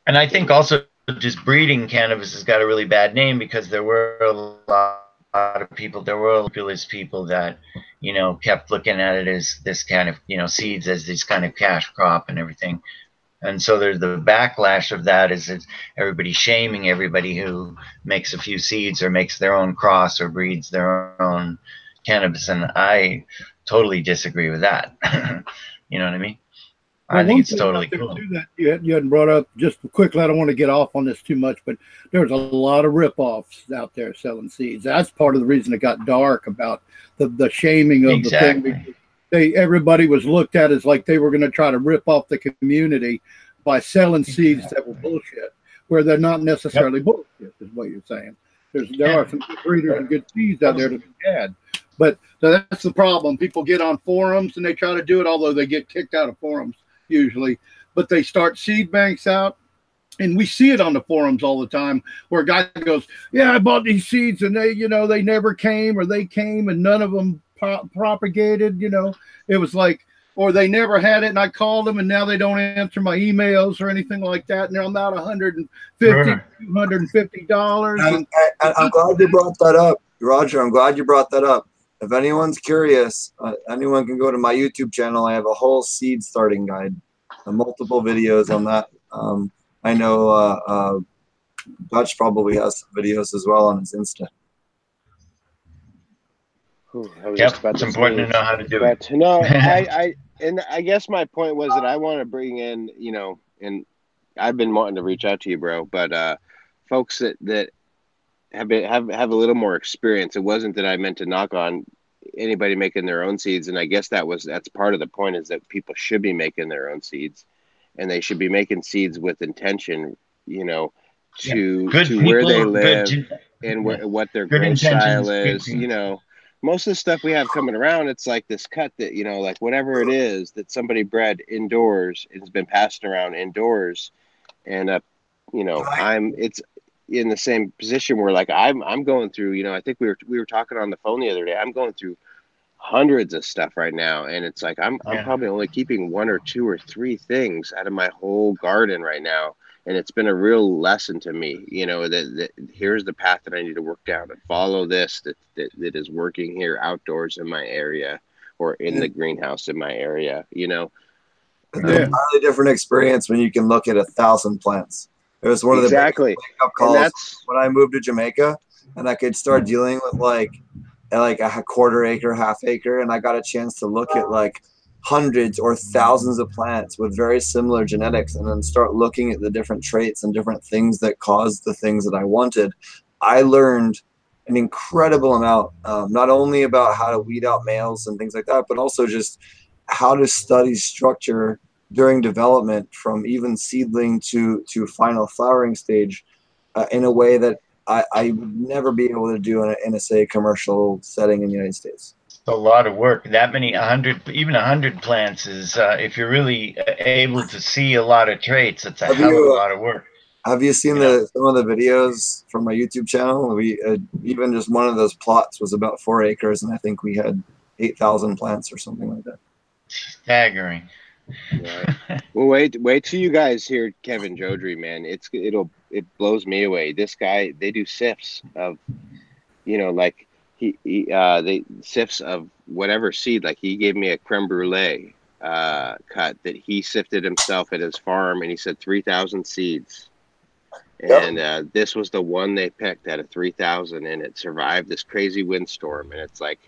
And I think also just breeding cannabis has got a really bad name, because there were a lot of people, there were populist people that kept looking at it as this kind of seeds as this kind of cash crop and everything. And so there's the backlash of that, is everybody shaming everybody who makes a few seeds or makes their own cross or breeds their own cannabis. And I totally disagree with that. You know what I mean? I think it's totally cool.
That you hadn't brought up just quickly. I don't want to get off on this too much, but there's a lot of rip-offs out there selling seeds. That's part of the reason it got dark about the shaming of the thing. Everybody was looked at as like they were going to try to rip off the community by selling seeds that were bullshit, where they're not necessarily bullshit, is what you're saying. There are some good breeders and good seeds out there to be had. But so that's the problem. People get on forums and they try to do it, although they get kicked out of forums usually. But they start seed banks out. And we see it on the forums all the time, where a guy goes, yeah, I bought these seeds and they never came, or they came and none of them propagated. It was like, or they never had it, and I called them and now they don't answer my emails or anything like that, and they're about $150, $250.
And I'm glad you brought that up, Roger. I'm glad you brought that up. If anyone's curious, anyone can go to my YouTube channel. I have a whole seed starting guide, multiple videos on that. I know Dutch probably has some videos as well on his Insta.
It's important to know how to do it.
No, I guess my point was that I want to bring in, and I've been wanting to reach out to you, bro, but folks that have a little more experience. It wasn't that I meant to knock on anybody making their own seeds, and I guess that's part of the point, is that people should be making their own seeds, and they should be making seeds with intention, to where they live and what their growth style is. Most of the stuff we have coming around, it's like this cut that, like whatever it is that somebody bred indoors, it's been passed around indoors. And, it's in the same position where like I'm going through, I think we were talking on the phone the other day. I'm going through hundreds of stuff right now. And it's like, I'm probably only keeping 1 or 2 or 3 things out of my whole garden right now. And it's been a real lesson to me, that here's the path that I need to work down and follow this, that is working here outdoors in my area or in the greenhouse in my area, It's
a entirely different experience when you can look at 1,000 plants. It was one of the biggest wake-up calls when I moved to Jamaica, and I could start dealing with like a quarter acre, half acre, and I got a chance to look at like hundreds or thousands of plants with very similar genetics, and then start looking at the different traits and different things that caused the things that I wanted. I learned an incredible amount, not only about how to weed out males and things like that, but also just how to study structure during development, from even seedling to final flowering stage, in a way that I would never be able to do in a say commercial setting in the United States.
A lot of work. That many, 100 plants is, if you're really able to see a lot of traits, it's a hell of a lot of work.
Have you seen some of the videos from my YouTube channel? We even just one of those plots was about 4 acres, and I think we had 8,000 plants or something like that.
Staggering.
Right. Well, wait till you guys hear Kevin Jodrey, man. It blows me away. This guy, they do sifts of, like they sifts of whatever seed. Like he gave me a creme brulee cut that he sifted himself at his farm, and he said 3,000 seeds. And this was the one they picked out of 3,000, and it survived this crazy windstorm. And it's like,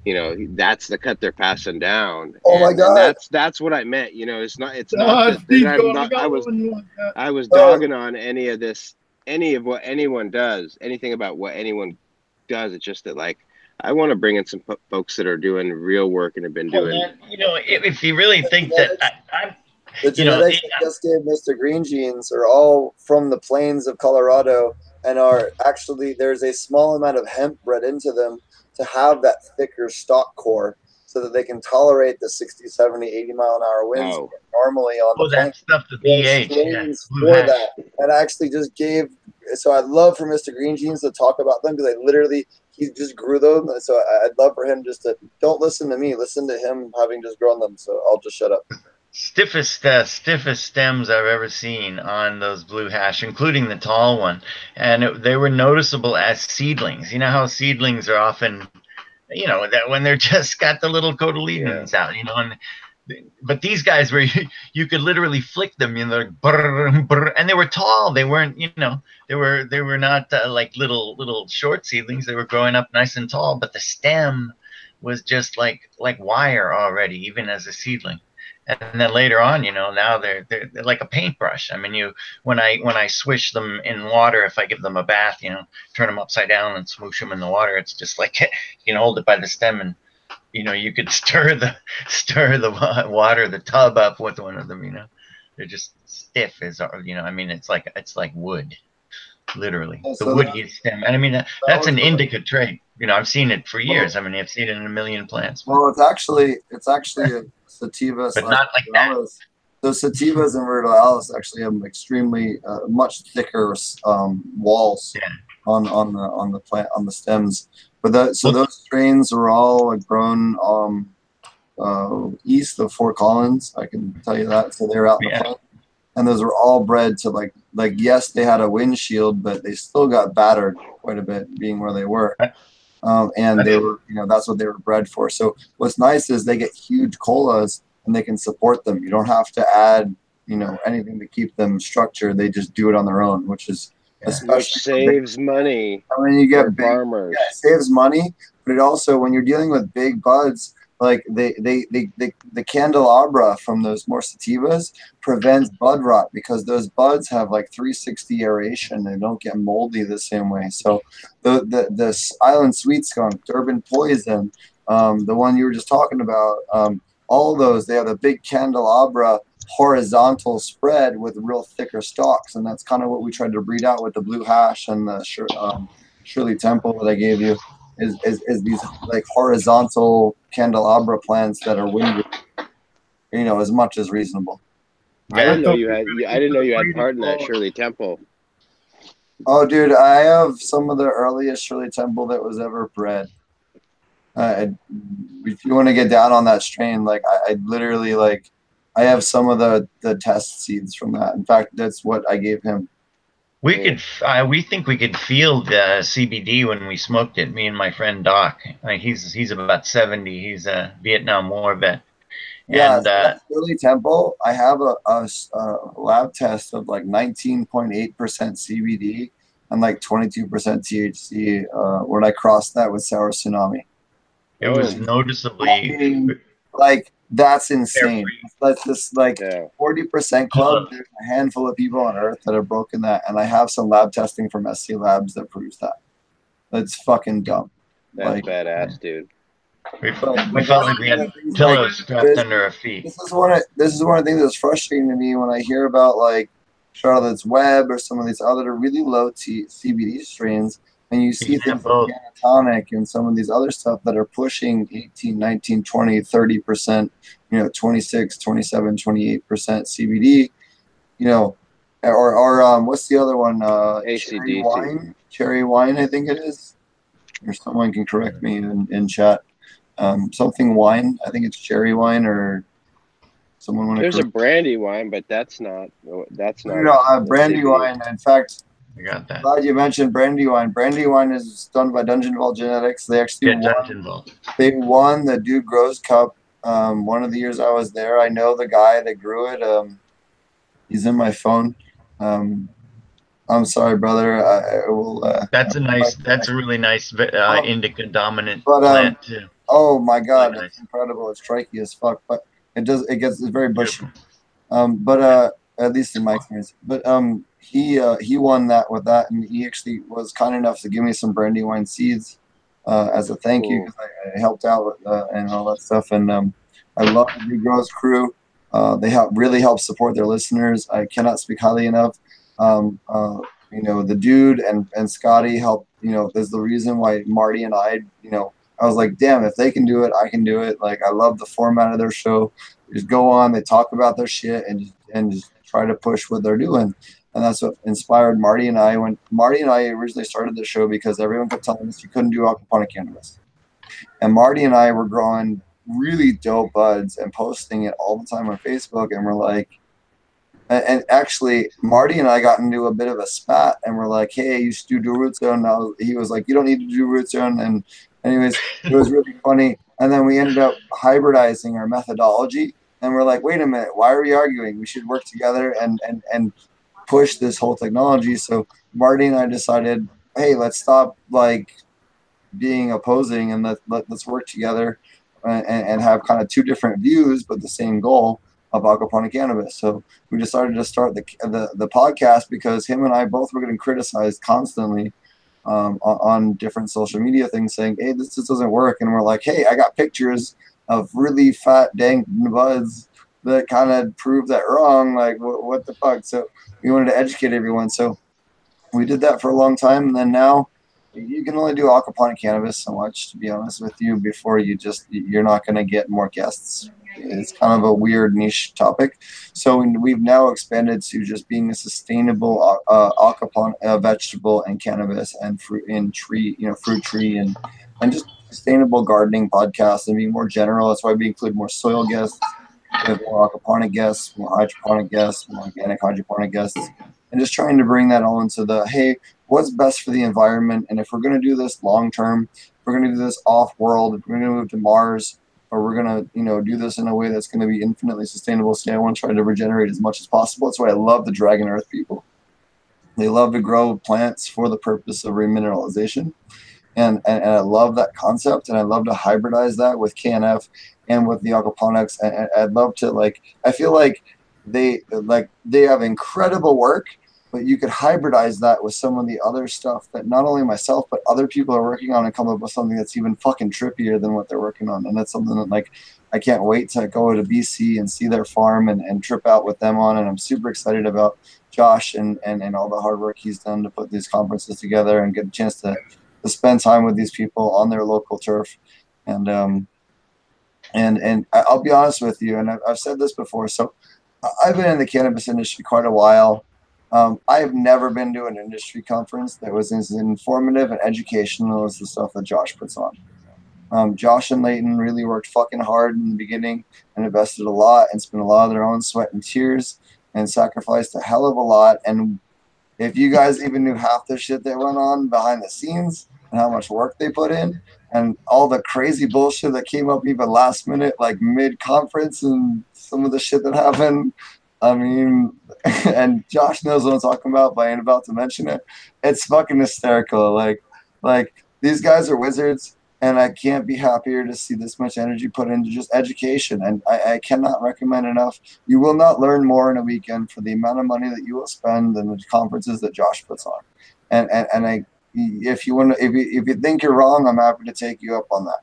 you know, that's the cut they're passing down.
Oh my God.
And that's what I meant. You know, it's not that I was dogging on any of what anyone does, anything about what anyone does. It's just that, like, I want to bring in some folks that are doing real work and have been doing.
Man, you know, if you really think that I'm.
The genetics that just gave Mr. Green genes are all from the plains of Colorado, and are actually, there's a small amount of hemp bred into them to have that thicker stalk core so that they can tolerate the 60, 70, 80 mile an hour winds normally on the
that stuff, the pH,
for that. And I actually just gave, so I'd love for Mr. Green genes to talk about them, because he just grew them. So I'd love for him just to, don't listen to me, listen to him having just grown them. So I'll just shut up.
Stiffest stems I've ever seen on those blue hash, including the tall one, and they were noticeable as seedlings. You know how seedlings are often, you know, that when they're just got the little cotyledons out, you know, but these guys were, you could literally flick them, you know, like brr, brr, and they were tall. They weren't, you know, they were not like little short seedlings. They were growing up nice and tall, but the stem was just like wire already, even as a seedling. And then later on, you know, now they're like a paintbrush. I mean, when I swish them in water, if I give them a bath, you know, turn them upside down and smoosh them in the water, it's just like, you can hold it by the stem, and, you know, you could stir the water, the tub up with one of them. You know, they're just stiff as, you know. I mean, it's like wood, literally.
Oh,
the
so
woody stem. And I mean, that's an indica trait. You know, I've seen it for years. I mean, I've seen it in a million plants.
Well, it's actually a sativa,
but not like that.
Those sativas and vertillalis actually have extremely much thicker walls on the plant, on the stems. But those strains are all grown east of Fort Collins. I can tell you that. So they're out in the plant, and those are all bred to like yes, they had a windshield, but they still got battered quite a bit, being where they were. And they were, you know, that's what they were bred for. So what's nice is they get huge colas and they can support them. You don't have to add, you know, anything to keep them structured. They just do it on their own, which
saves money.
I mean, you get big
farmers.
Yeah, it saves money, but it also, when you're dealing with big buds, like the candelabra from those more sativas prevents bud rot, because those buds have like 360 aeration. They don't get moldy the same way. So the Island Sweet Skunk, Durban Poison, the one you were just talking about, all those, they have a big candelabra horizontal spread with real thicker stalks, and that's kind of what we tried to breed out with the blue hash and the Shirley Temple that I gave you. Is these like horizontal candelabra plants that are windy, you know, as much as reasonable.
I didn't know you had part in that Shirley Temple.
Oh, dude, I have some of the earliest Shirley Temple that was ever bred. If you want to get down on that strain, like I literally, like, I have some of the test seeds from that. In fact, that's what I gave him.
We think we could feel the CBD when we smoked it. Me and my friend Doc. He's about 70. He's a Vietnam War vet.
Yeah,
and
Shirley Temple, I have a lab test of like 19.8% CBD and like 22% THC when I crossed that with Sour Tsunami.
It was noticeably
like, that's insane. That's just like 40% club. There's a handful of people on Earth that have broken that, and I have some lab testing from SC Labs that proves that. That's fucking dumb.
That's
like,
badass, dude.
We felt like we had pillows strapped under our feet.
This is one of the things that's frustrating to me when I hear about like Charlotte's Web or some of these other really low CBD strains, and you see things like Anatonic and some of these other stuff that are pushing 18, 19, 20, 30%, you know, 26, 27, 28% CBD, you know, or what's the other one? Cherry wine, I think it is. Or someone can correct me in chat. Something wine, I think it's cherry wine, or someone want to.
There's a brandy wine, but that's not. No,
brandy wine. In fact,
I got that.
Glad you mentioned brandy wine. Brandy wine is done by Dungeon Vault Genetics. They actually won the Dude Grows Cup. One of the years I was there, I know the guy that grew it. He's in my phone. I'm sorry, brother. I will.
That's a really nice indica dominant
But
plant too.
oh my God,
Really
that's
nice.
incredible. It's tricky as fuck, but it's very bushy.
Beautiful.
But at least in my experience. But he won that with that, and he actually was kind enough to give me some brandywine seeds as a thank you, because I helped out with and all that stuff. And I love the BrayneGro's crew. They really help support their listeners. I cannot speak highly enough. The dude and Scotty help. There's the reason why Marty and I, I was like, damn, if they can do it, I can do it. Like, I love the format of their show. They just go on, they talk about their shit, and just try to push what they're doing. And that's what inspired Marty and I. When Marty and I originally started the show, because everyone kept telling us you couldn't do aquaponic cannabis. And Marty and I were growing really dope buds and posting it all the time on Facebook. And we're like, and actually, Marty and I got into a bit of a spat, and we're like, hey, you should do root zone. Now he was like, you don't need to do root zone. And anyways, it was really funny. And then we ended up hybridizing our methodology. And we're like, wait a minute, why are we arguing? We should work together and push this whole technology. So Marty and I decided, hey, let's stop like being opposing, and let's work together and have kind of two different views, but the same goal of aquaponic cannabis. So we decided to start the podcast because him and I both were getting criticized constantly on different social media things, saying, hey, this just doesn't work. And we're like, hey, I got pictures of really fat dank buds that kind of prove that wrong. Like, what the fuck? So we wanted to educate everyone. So we did that for a long time. And then now you can only do aquaponic cannabis so much, to be honest with you, before you're not going to get more guests. It's kind of a weird niche topic. So we've now expanded to just being a sustainable aquaponic vegetable and cannabis and fruit tree and just sustainable gardening podcast, and being more general. That's why we include more soil guests. We have more aquaponic guests, more hydroponic guests, more organic hydroponic guests, and just trying to bring that all into the, hey, what's best for the environment? And if we're going to do this long term, if we're going to do this off world, if we're going to move to Mars, or we're going to do this in a way that's going to be infinitely sustainable. So I want to try to regenerate as much as possible. That's why I love the Dragon Earth people. They love to grow plants for the purpose of remineralization. And I love that concept, and I love to hybridize that with KNF and with the aquaponics. And I'd love to, I feel like they have incredible work, but you could hybridize that with some of the other stuff that not only myself, but other people are working on, and come up with something that's even fucking trippier than what they're working on. And that's something that, I can't wait to go to BC and see their farm and trip out with them on. And I'm super excited about Josh and all the hard work he's done to put these conferences together and get a chance to spend time with these people on their local turf. And I'll be honest with you, and I've said this before. So I've been in the cannabis industry quite a while. I've never been to an industry conference that was as informative and educational as the stuff that Josh puts on. Josh and Leighton really worked fucking hard in the beginning and invested a lot and spent a lot of their own sweat and tears and sacrificed a hell of a lot. And if you guys even knew half the shit that went on behind the scenes and how much work they put in and all the crazy bullshit that came up even last minute, like mid-conference, and some of the shit that happened, I mean, and Josh knows what I'm talking about, but I ain't about to mention it. It's fucking hysterical. Like these guys are wizards, and I can't be happier to see this much energy put into just education. And I cannot recommend enough. You will not learn more in a weekend for the amount of money that you will spend than the conferences that Josh puts on. And if you think you're wrong, I'm happy to take you up on that.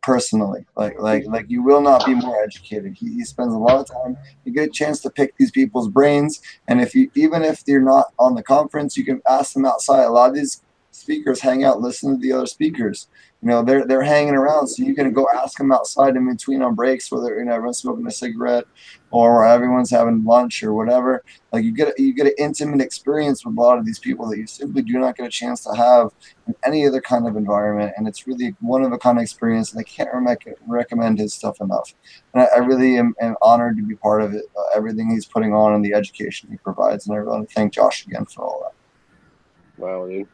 Personally, like you will not be more educated. He spends a lot of time. You get a chance to pick these people's brains, and even if you're not on the conference, you can ask them outside. A lot of these speakers hang out, listen to the other speakers. They're hanging around, so you can go ask them outside in between on breaks, whether everyone's smoking a cigarette or everyone's having lunch or whatever. Like you get an intimate experience with a lot of these people that you simply do not get a chance to have in any other kind of environment, and it's really one of a kind of experience. And I can't recommend his stuff enough. And I really am honored to be part of it. Everything he's putting on and the education he provides, and I want to thank Josh again for all that.
Wow, dude.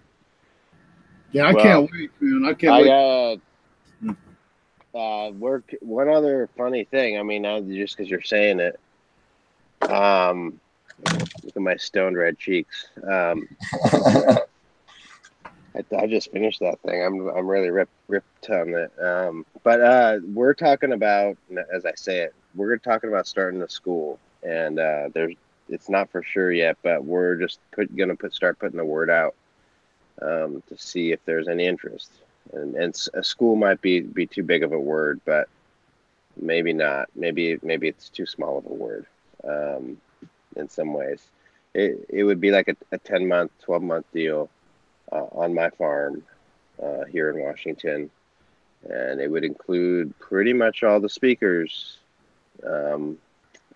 Yeah, I can't wait, man. I can't wait.
Work. One other funny thing. I mean, just because you're saying it, Look at my stoned red cheeks. I just finished that thing. I'm really ripped on it. But we're talking about, as I say it, we're talking about starting a school, and it's not for sure yet, but we're just start putting the word out to see if there's any interest. And a school might be too big of a word, but maybe not. Maybe it's too small of a word. In some ways, it would be like a 10-month, 12-month deal. On my farm here in Washington, and it would include pretty much all the speakers from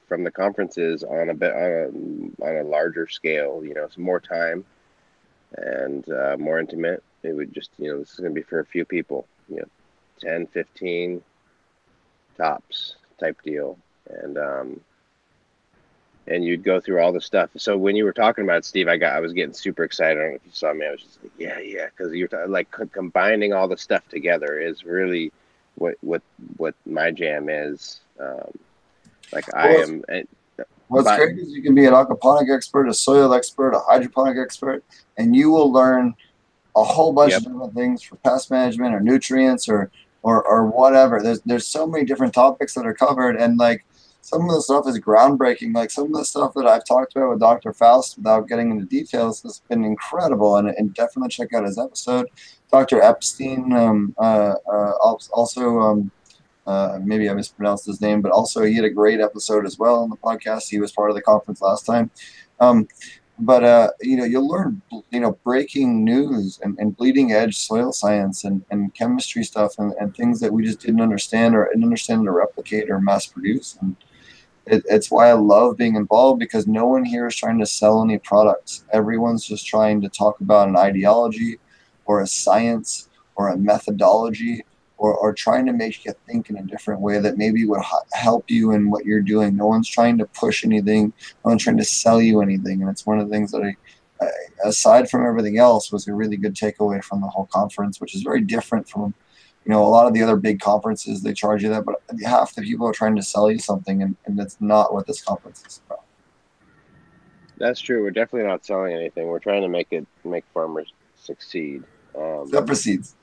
the conferences on a larger scale. You know, some more time and more intimate. It would just, you know, this is going to be for a few people. You know, 10, 15 tops type deal, and you'd go through all the stuff. So when you were talking about it, Steve, I was getting super excited. I don't know if you saw me. I was just like, yeah, because you're like combining all the stuff together is really what my jam is.
What's great is you can be an aquaponic expert, a soil expert, a hydroponic expert, and you will learn a whole bunch of different things for pest management or nutrients or whatever. There's so many different topics that are covered, and like, some of the stuff is groundbreaking. Like some of the stuff that I've talked about with Dr. Faust without getting into details has been incredible, and definitely check out his episode. Dr. Epstein, also, maybe I mispronounced his name, but also he had a great episode as well on the podcast. He was part of the conference last time. You know, you'll learn, you know, breaking news and bleeding edge soil science and chemistry stuff and things that we just didn't understand or to replicate or mass produce. And it's why I love being involved, because no one here is trying to sell any products. Everyone's just trying to talk about an ideology or a science or a methodology or trying to make you think in a different way that maybe would help you in what you're doing. No one's trying to push anything. No one's trying to sell you anything. And it's one of the things that I aside from everything else, was a really good takeaway from the whole conference, which is very different from, you know, a lot of the other big conferences. They charge you that, but half the people are trying to sell you something, and that's not what this conference is about.
That's true. We're definitely not selling anything. We're trying to make farmers succeed.
Except for seeds.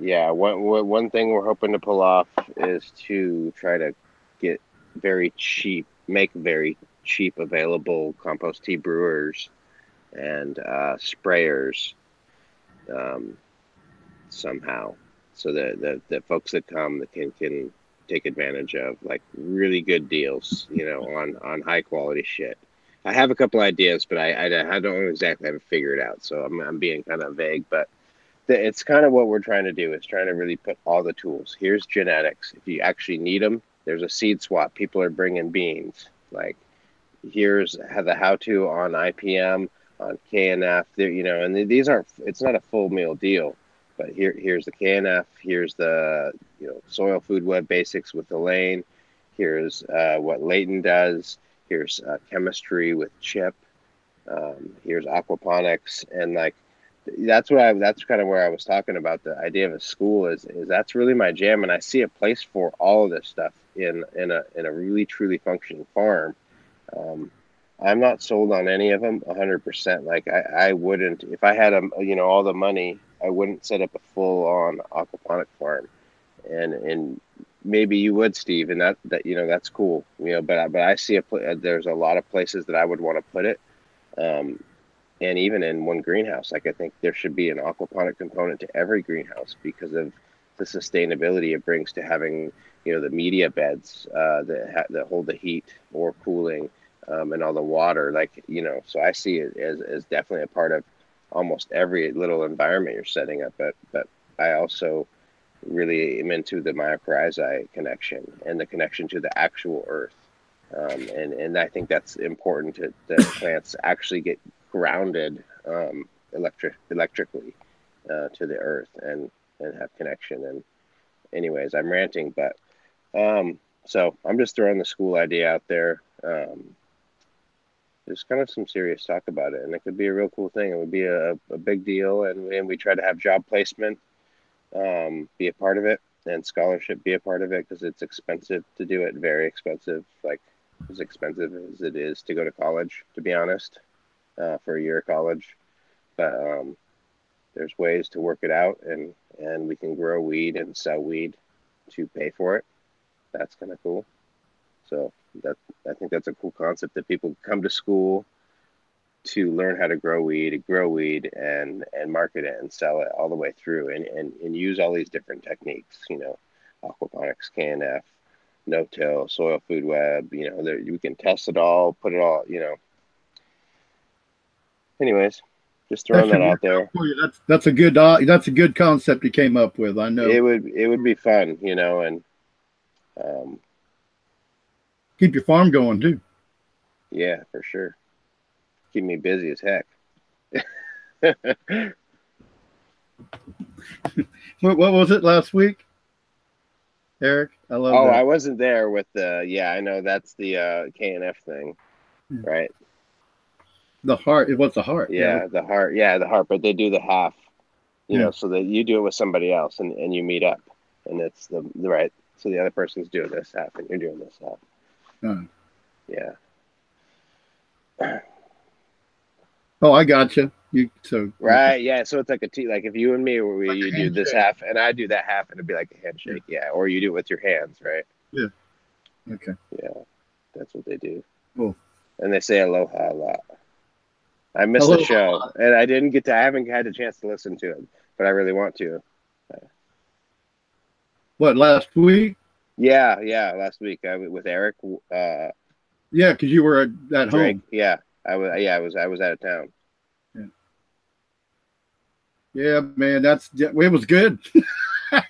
Yeah, one thing we're hoping to pull off is to try to make very cheap available compost tea brewers and sprayers somehow, so that the folks that come that can take advantage of like really good deals, you know, on high quality shit. I have a couple ideas, but I don't exactly have it figured out, so I'm being kind of vague, but it's kind of what we're trying to do, is trying to really put all the tools. Here's genetics. If you actually need them, there's a seed swap. People are bringing beans. Like, here's the how-to on IPM, on KNF. You know, and these aren't. It's not a full meal deal, but here's the KNF. Here's the, you know, soil food web basics with Elaine. Here's what Leighton does. Here's chemistry with Chip. Here's aquaponics, and like, that's kind of where I was talking about. The idea of a school is that's really my jam, and I see a place for all of this stuff in a really truly functioning farm. I'm not sold on any of them 100%. Like, I wouldn't, if I had all the money, I wouldn't set up a full on aquaponic farm, and maybe you would, Steve, and that you know, that's cool, you know, but I see there's a lot of places that I would want to put it. And even in one greenhouse, like, I think there should be an aquaponic component to every greenhouse because of the sustainability it brings to having, you know, the media beds that hold the heat or cooling, and all the water. Like, you know, so I see it as definitely a part of almost every little environment you're setting up. But I also really am into the mycorrhizae connection and the connection to the actual earth. And I think that's important to the plants actually get grounded electrically to the earth and have connection. And anyways, I'm ranting, but so I'm just throwing the school idea out there. There's kind of some serious talk about it, and it could be a real cool thing. It would be a big deal, and we try to have job placement be a part of it, and scholarship be a part of it, because it's expensive to do it, very expensive. Like, as expensive as it is to go to college, to be honest, for a year of college. But there's ways to work it out, and we can grow weed and sell weed to pay for it. That's kind of cool. So I think that's a cool concept, that people come to school to learn how to grow weed, and market it and sell it all the way through, and use all these different techniques, aquaponics, KNF, no-till, soil food web, you can test it all, put it all, anyways, just throwing that out there.
That's a good concept you came up with. I know
it would be fun, and
keep your farm going too.
Yeah, for sure. Keep me busy as heck.
What was it last week, Eric? I love that.
I wasn't there with the. Yeah, I know that's the KNF thing, right?
The heart. It was the heart.
Yeah, the heart. Yeah, the heart. But they do the half, so that you do it with somebody else, and you meet up, and it's the right. So the other person's doing this half, and you're doing this half. Yeah.
Oh, I got you.
Right, yeah. So it's like like if you and me, you do this half, and I do that half, and it'd be like a handshake, yeah. Or you do it with your hands, right?
Yeah. Okay.
Yeah, that's what they do.
Cool.
And they say aloha a lot. I missed the show, and I haven't had a chance to listen to it, but I really want to.
What, last week?
Yeah, last week with Eric.
Yeah, because you were at home.
Yeah, I was out of town.
Yeah, man, it was good.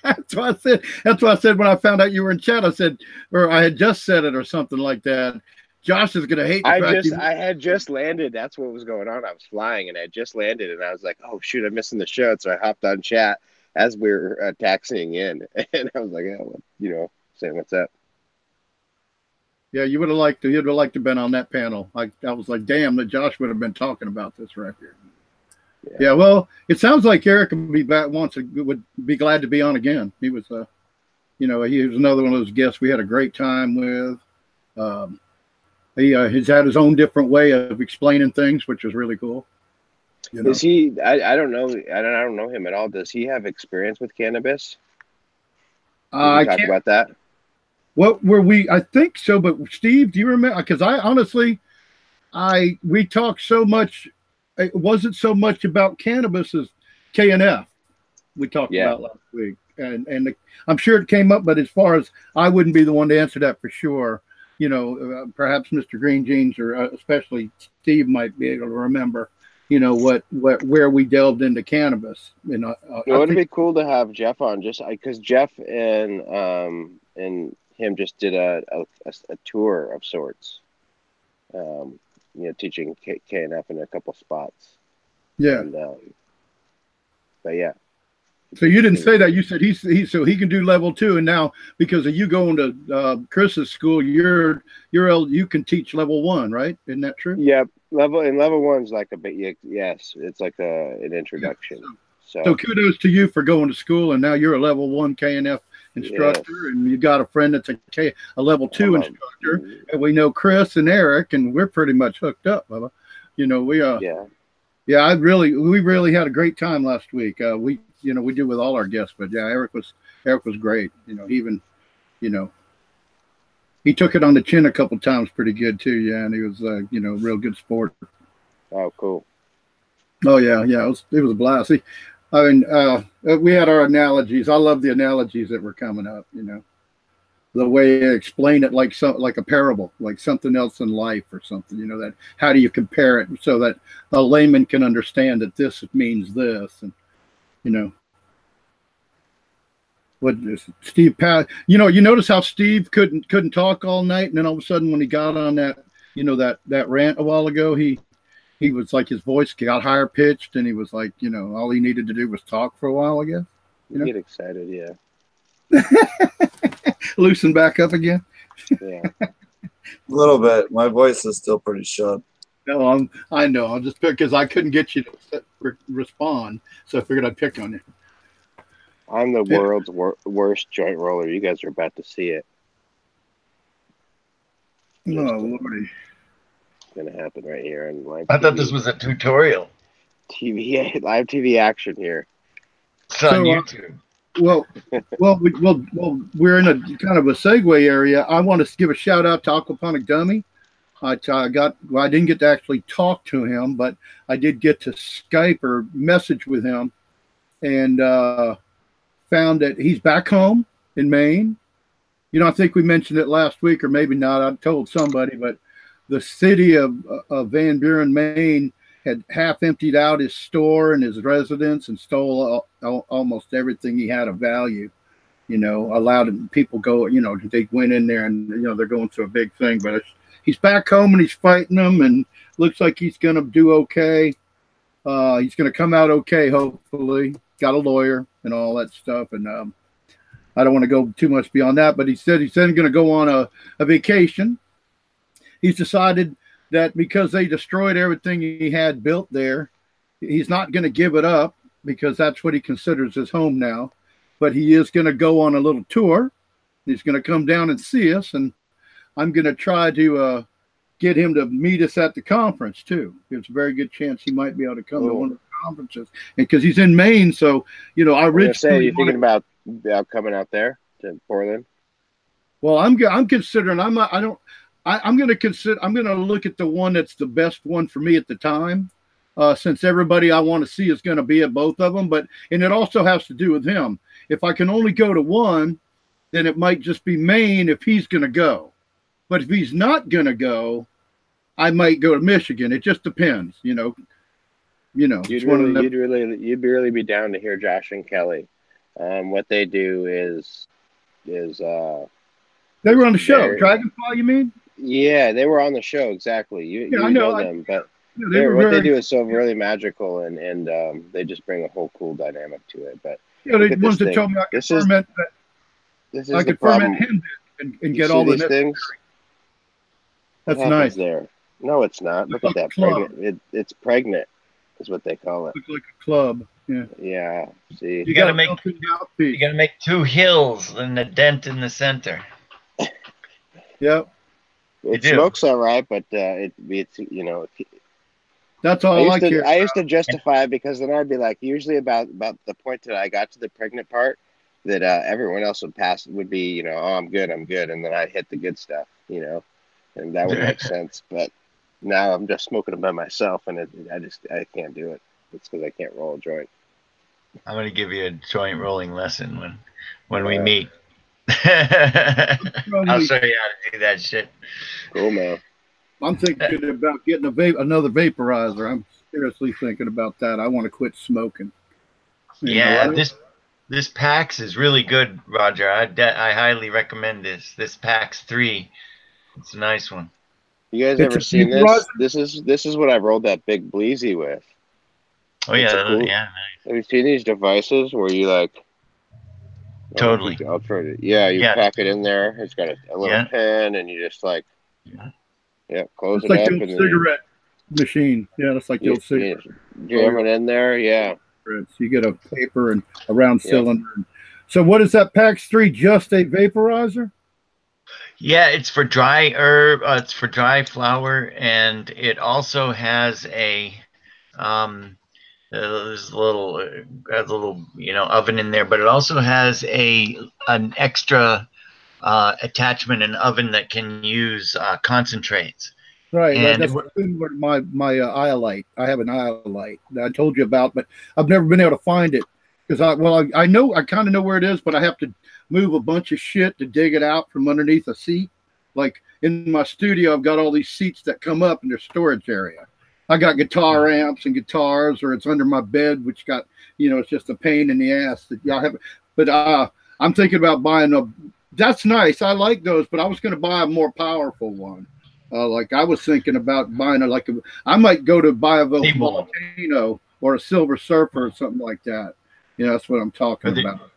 That's what I said when I found out you were in chat. I said, or I had just said it or something like that. Josh is gonna hate the
I had just landed. That's what was going on. I was flying and I had just landed, and I was like, oh shoot, I'm missing the show. So I hopped on chat as we were taxiing in, and I was like, saying what's up.
Yeah, you'd have liked to have been on that panel. I was like, damn, that Josh would have been talking about this right here. Yeah, well, it sounds like Eric would be back would be glad to be on again. He was, he was another one of those guests we had a great time with. He's had his own different way of explaining things, which is really cool.
Is he? I don't know. I don't know him at all. Does he have experience with cannabis? Can you talk about that?
What were we? I think so. But Steve, do you remember? Because we talked so much. It wasn't so much about cannabis as KNF we talked about last week, and I'm sure it came up. But as far as I wouldn't be the one to answer that for sure. Perhaps Mr. Green Jeans or especially Steve might be able to remember. Where we delved into cannabis.
It'd be cool to have Jeff on, just because Jeff and him just did a tour of sorts. Teaching KNF in a couple spots.
Yeah.
And, but yeah.
So you didn't say that. You said so he can do level 2, and now because of you going to Chris's school, you can teach level 1, right? Isn't that true?
Yep. Level 1's like a bit. Yes, it's like an introduction.
Yeah. So kudos to you for going to school, and now you're a level 1 KNF instructor, and you got a friend that's a level 2 instructor, and we know Chris and Eric, and we're pretty much hooked up, Bubba. We really had a great time last week. We do with all our guests, but yeah, Eric was great. He took it on the chin a couple times pretty good too. Yeah. And he was, real good sport.
Oh, cool.
Oh yeah. Yeah. It was a blast. We had our analogies. I love the analogies that were coming up, the way they explain it, like a parable, like something else in life or something, that how do you compare it so that a layman can understand that this means this, and what Steve Pat, you notice how Steve couldn't talk all night, and then all of a sudden when he got on that that rant a while ago, he was like, his voice got higher pitched, and he was like, all he needed to do was talk for a while, I guess.
Get excited, yeah.
Loosen back up again.
Yeah.
A little bit. My voice is still pretty shut.
No, I know. I'm just because I couldn't get you to respond, so I figured I'd pick on you.
I'm the world's worst joint roller. You guys are about to see it.
Oh, Lordy.
It's gonna happen right here on live.
I thought this was a tutorial.
TV live TV action here.
It's on
So,
YouTube.
Well, we're in a kind of a segue area. I want to give a shout out to Aquaponic Dummy. I didn't get to actually talk to him, but I did get to Skype or message with him, and found that he's back home in Maine. You know, I think we mentioned it last week, or maybe not. I told somebody, but the city of Van Buren, Maine, had half emptied out his store and his residence and stole almost everything he had of value. You know, allowed people go. You know, they went in there and they're going through a big thing, but he's back home and he's fighting them, and looks like he's going to do okay. He's going to come out okay, hopefully. Got a lawyer and all that stuff, and I don't want to go too much beyond that. But he said he's then going to go on a vacation. He's decided that because they destroyed everything he had built there, he's not going to give it up, because that's what he considers his home now. But he is going to go on a little tour. He's going to come down and see us, and I'm going to try to get him to meet us at the conference too. There's a very good chance he might be able to come to one of the conferences, and because he's in Maine, so I originally.
You're thinking about coming out there to Portland?
Well, I'm considering. I'm going to look at the one that's the best one for me at the time, since everybody I want to see is going to be at both of them. And it also has to do with him. If I can only go to one, then it might just be Maine if he's going to go. But if he's not going to go, I might go to Michigan. It just depends, You'd really be down to hear Josh and Kelly. What they do is they were on the show. Dragonfly, you mean?
Yeah, they were on the show, exactly. You know them, but what they do is so really magical, and they just bring a whole cool dynamic to it. But
the ones that told me I could ferment that, I could ferment hemp and get all the
things.
That's nice.
There, no, it's not. Look at that. Pregnant. It's pregnant, is what they call it.
Looks like a club. Yeah.
Yeah. See,
you got to make two hills and a dent in the center.
Yep.
It smokes all right, but it's
That's all I care.
I used to justify it, because then I'd be like, usually about the point that I got to the pregnant part, that everyone else would be, oh, I'm good, and then I'd hit the good stuff, and that would make sense. But now I'm just smoking them by myself, and I can't do it. It's because I can't roll a joint.
I'm gonna give you a joint rolling lesson when we meet. I'll show you how to do that shit.
Cool, man.
I'm thinking about getting another vaporizer. I'm seriously thinking about that. I want to quit smoking.
Yeah, this PAX is really good, Roger. I highly recommend this PAX 3. It's a nice one.
You guys ever seen this? This is what I rolled that big Bleezy with.
Oh yeah,
cool,
yeah. Nice.
Have you seen these devices where you like?
Totally.
You pack it in there. It's got a little pen, and you just like, close
it's
it
like
up.
The old cigarette machine. Yeah, that's like the old cigarette.
Jam it in there. Yeah.
You get a paper and a round cylinder. So what is that PAX 3? Just a vaporizer?
Yeah, it's for dry herb. It's for dry flower, and it also has a there's a little oven in there, but it also has an extra attachment, an oven that can use concentrates.
Right, that's similar to my iolite. I have an iolite that I told you about, but I've never been able to find it, because I kind of know where it is, but I have to move a bunch of shit to dig it out from underneath a seat. Like in my studio, I've got all these seats that come up in their storage area. I got guitar amps and guitars, or it's under my bed, which got, it's just a pain in the ass that y'all have. But I'm thinking about buying that's nice. I like those, but I was going to buy a more powerful one. Like I was thinking about buying I might go to buy a volcano or a Silver Surfer or something like that. That's what I'm talking about.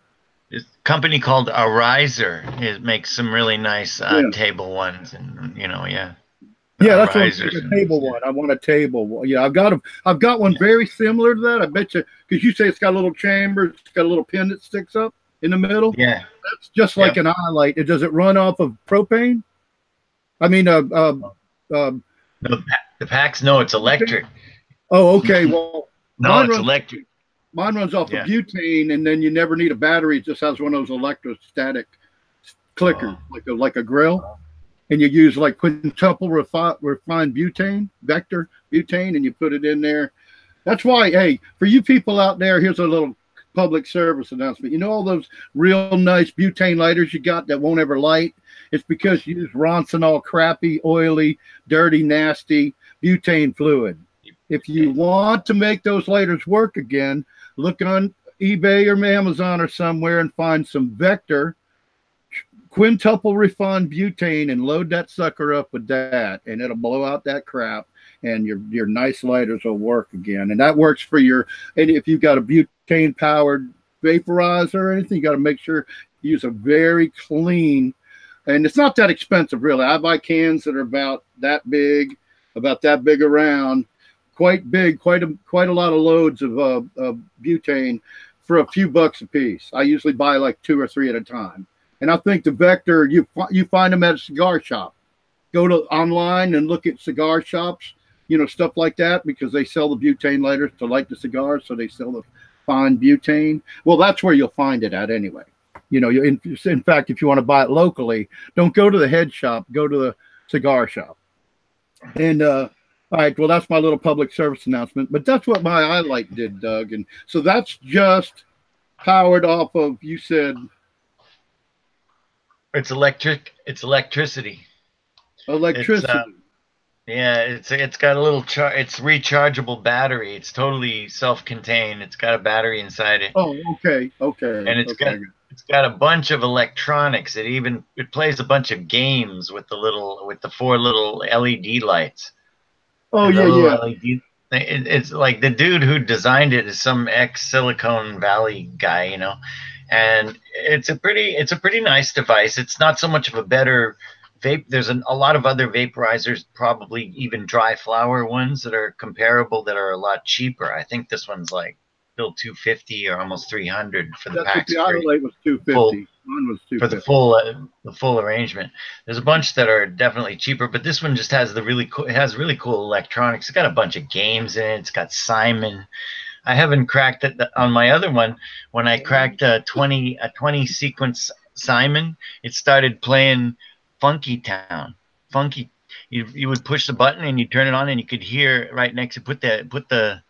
This company called Ariser. It makes some really nice table ones, and
Yeah, that's what I'm saying, a table one. I want a table one. Yeah, I've got one very similar to that. I bet you, because you say it's got a little chamber, it's got a little pin that sticks up in the middle.
Yeah,
that's just like an iolite. Does it run off of propane? I mean,
No, the packs, no, it's electric.
oh, okay. Well,
No, it's electric.
Mine runs off of butane, and then you never need a battery. It just has one of those electrostatic clickers, like a grill. And you use like quintuple refined butane, vector butane, and you put it in there. That's why, hey, for you people out there, here's a little public service announcement. You know all those real nice butane lighters you got that won't ever light? It's because you use Roncinol crappy, oily, dirty, nasty butane fluid. If you want to make those lighters work again, look on eBay or Amazon or somewhere and find some Vector quintuple refined butane and load that sucker up with that, and it'll blow out that crap, and your nice lighters will work again. And that works for and if you've got a butane powered vaporizer or anything, you got to make sure you use a very clean, and it's not that expensive really. I buy cans that are about that big around, quite big, quite a lot of loads of butane for a few bucks a piece. I usually buy like 2 or 3 at a time. And I think the Vector, you find them at a cigar shop. Go to online and look at cigar shops, stuff like that, because they sell the butane lighters to light the cigars, so they sell the fine butane. Well, that's where you'll find it at anyway. In fact, if you want to buy it locally, don't go to the head shop, go to the cigar shop. And all right, well, that's my little public service announcement. But that's what my iLight did, Doug. And so that's just powered off of, you said...
It's electric. It's electricity.
Electricity.
It's got a little it's rechargeable battery. It's totally self-contained. It's got a battery inside it.
Oh, okay.
And it's got a bunch of electronics. It plays a bunch of games with the 4 little LED lights.
Oh, yeah.
LED, it's like the dude who designed it is some ex-Silicon Valley guy, and it's a pretty nice device. It's not so much of a better vape. There's a lot of other vaporizers, probably even dry flower ones that are comparable, that are a lot cheaper. I think this one's like still $250 or almost $300 for the pack.
The iLight was $250. Mine was $250
for the full arrangement. There's a bunch that are definitely cheaper, but this one just has really cool electronics. It's got a bunch of games in it. It's got Simon. I haven't cracked it on my other one. When I cracked a 20 sequence Simon, it started playing Funky Town. You would push the button and you turn it on, and you could hear right next to put the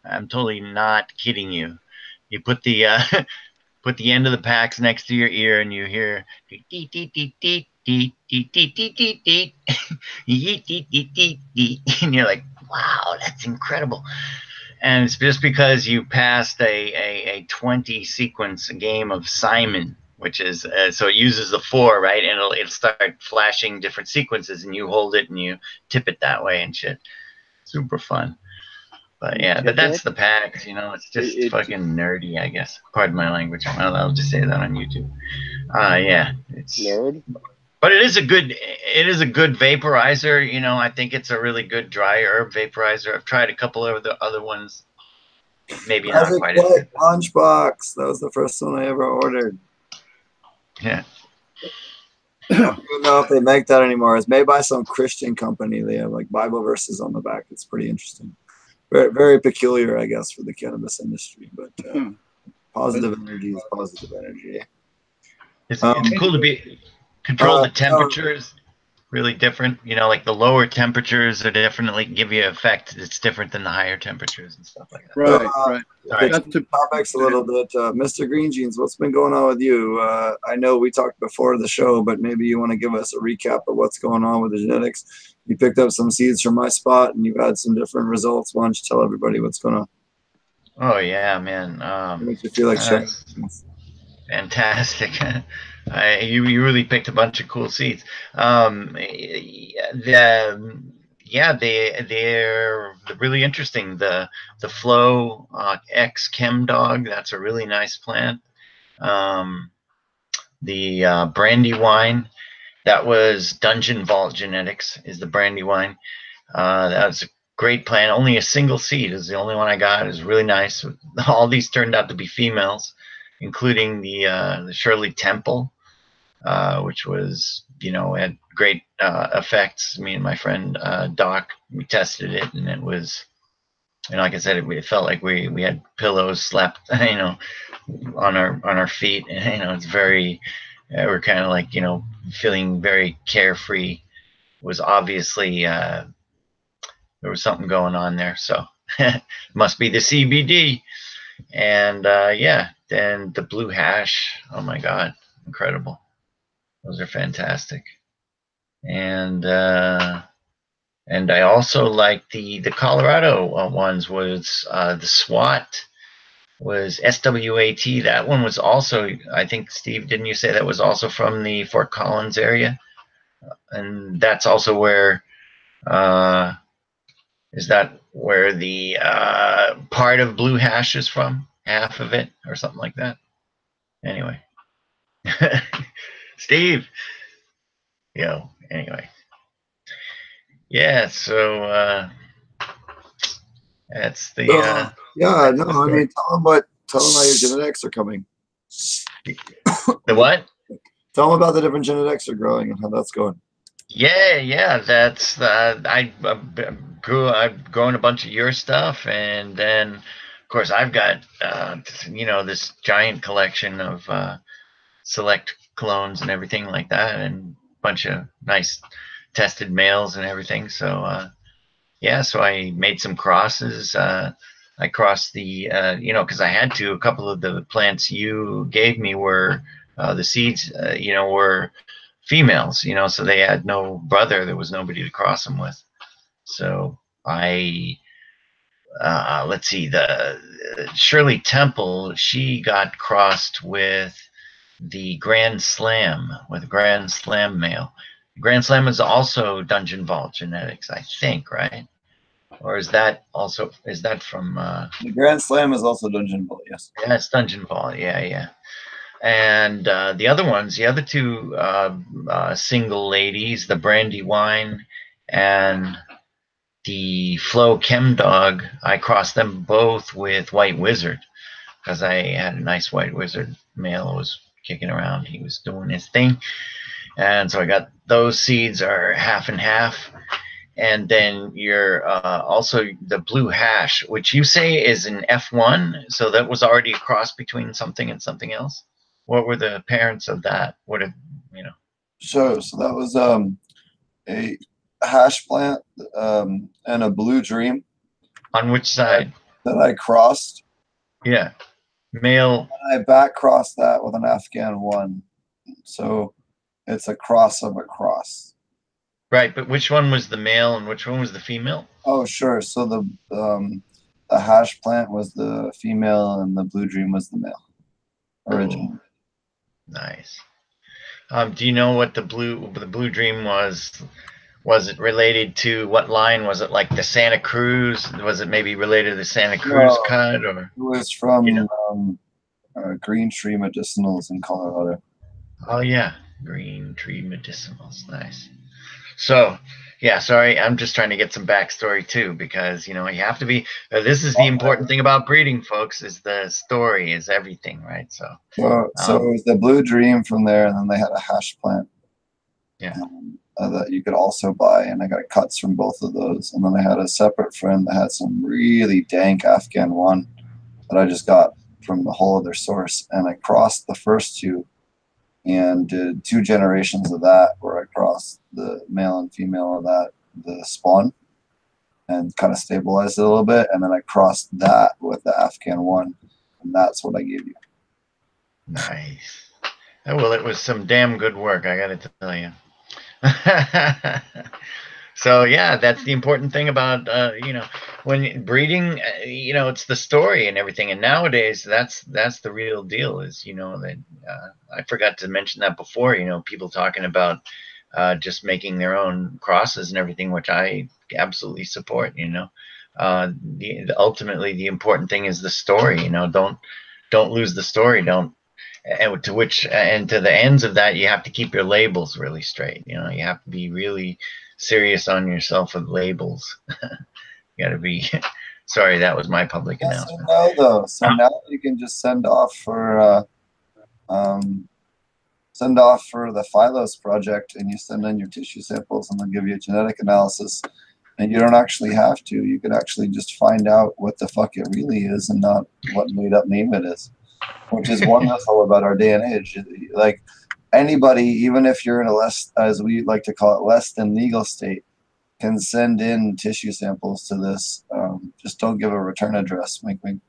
I'm totally not kidding you. You put the put the end of the packs next to your ear, and you hear and you're like, wow, that's incredible. And it's just because you passed a 20 sequence game of Simon, which is so it uses the 4, right? And it'll start flashing different sequences, and you hold it and you tip it that way and shit. Super fun. But yeah, but that's the packs, it's just fucking nerdy, I guess. Pardon my language. Well, I'll just say that on YouTube. Yeah, it's
nerd.
But it is a good vaporizer. I think it's a really good dry herb vaporizer. I've tried a couple of the other ones. Maybe not quite as good.
Lunchbox. That was the first one I ever ordered.
Yeah.
I don't even know if they make that anymore. It's made by some Christian company. They have like Bible verses on the back. It's pretty interesting. Very, very peculiar, I guess, for the cannabis industry. But positive energy is positive energy.
It's cool to control the temperatures. Really different, like the lower temperatures are definitely give you an effect that's different than the higher temperatures and stuff like that.
Right.
That's the topics a little bit. Mr. Green Jeans, what's been going on with you? I know we talked before the show, but maybe you want to give us a recap of what's going on with the genetics. You picked up some seeds from my spot, and you've had some different results. Why don't you tell everybody what's going on?
Oh yeah, man.
It makes you feel like sharing.
Fantastic. You really picked a bunch of cool seeds. They're really interesting. The Flow X Chem Dog, that's a really nice plant. The Brandywine, that was Dungeon Vault Genetics, is the Brandywine. That's a great plant. Only a single seed is the only one I got. It's really nice. All these turned out to be females, including the Shirley Temple. which was, had great effects. Me and my friend Doc, we tested it, and it was, like I said, it felt like we had pillows slapped, on our feet, and it's very, we're kind of like, feeling very carefree. It was obviously there was something going on there, so must be the CBD. And yeah, then the blue hash. Oh my God, incredible! Those are fantastic. And I also like the Colorado ones. Was the SWAT, was SWAT. That one was also, I think, Steve, didn't you say that was also from the Fort Collins area? And that's also where, is that where the part of blue hash is from? Half of it or something like that? Anyway. Steve. Anyway. Yeah, so that's the
yeah, no, I mean, tell them how your genetics are coming.
The what?
Tell them about the different genetics you're growing and how that's going.
Yeah, that's I've grown a bunch of your stuff, and then of course I've got this giant collection of select clones and everything like that, and a bunch of nice tested males and everything. So yeah, so I made some crosses. I crossed the because I had to. A couple of the plants you gave me were the seeds were females, so they had no brother. There was nobody to cross them with. So I let's see, the Shirley Temple, she got crossed with the Grand Slam, with Grand Slam male. Grand Slam is also Dungeon Vault genetics, I think, right? Or is that from
the Grand Slam is also Dungeon Vault? Yes.
Yeah, it's Dungeon Vault. Yeah. And the other ones, the other two single ladies, the Brandywine and the Flo Chem Dog, I crossed them both with White Wizard because I had a nice White Wizard male who was kicking around. He was doing his thing. And so I got those seeds are half and half. And then you're also the blue hash, which you say is an F1. So that was already a cross between something and something else. What were the parents of that? What if,
So that was a hash plant and a blue dream.
On which side?
That I crossed.
Yeah. Male.
And I back crossed that with an Afghan one. So it's a cross of a cross.
Right, but which one was the male and which one was the female?
Oh, sure. So the hash plant was the female and the blue dream was the male. Original.
Oh, nice. Do you know what the blue dream was? Was it related to what line? Was it like the Santa Cruz? Was it maybe related to the Santa Cruz cut? Or
it was from Green Tree Medicinals in Colorado.
Oh yeah, Green Tree Medicinals. Nice. So, yeah, sorry, I'm just trying to get some backstory too, because you have to be. This is the important thing about breeding, folks. Is the story is everything, right? So
it was the blue dream from there, and then they had a hash plant.
Yeah.
That you could also buy, and I got cuts from both of those. And then I had a separate friend that had some really dank Afghan one that I just got from the whole other source, and I crossed the first two and did 2 generations of that, where I crossed the male and female of that, the spawn, and kind of stabilized it a little bit, and then I crossed that with the Afghan one, and that's what I gave you.
Nice. Oh, well, it was some damn good work, I got to tell you. So yeah, that's the important thing about when breeding, it's the story and everything. And nowadays, that's the real deal. Is that I forgot to mention that before. People talking about just making their own crosses and everything, which I absolutely support. Ultimately the important thing is the story. Don't lose the story. Don't. And to the ends of that, you have to keep your labels really straight. You have to be really serious on yourself with labels. You got to be. Sorry, that was my public announcement.
So now you can just send off for send off for the Phylos project, and you send in your tissue samples, and they'll give you a genetic analysis. And you don't actually have to. You can actually just find out what the fuck it really is, and not what made up name it is, which is wonderful about our day and age. Like anybody, even if you're in a less, as we like to call it, less than legal state, can send in tissue samples to this. Just don't give a return address, wink, wink.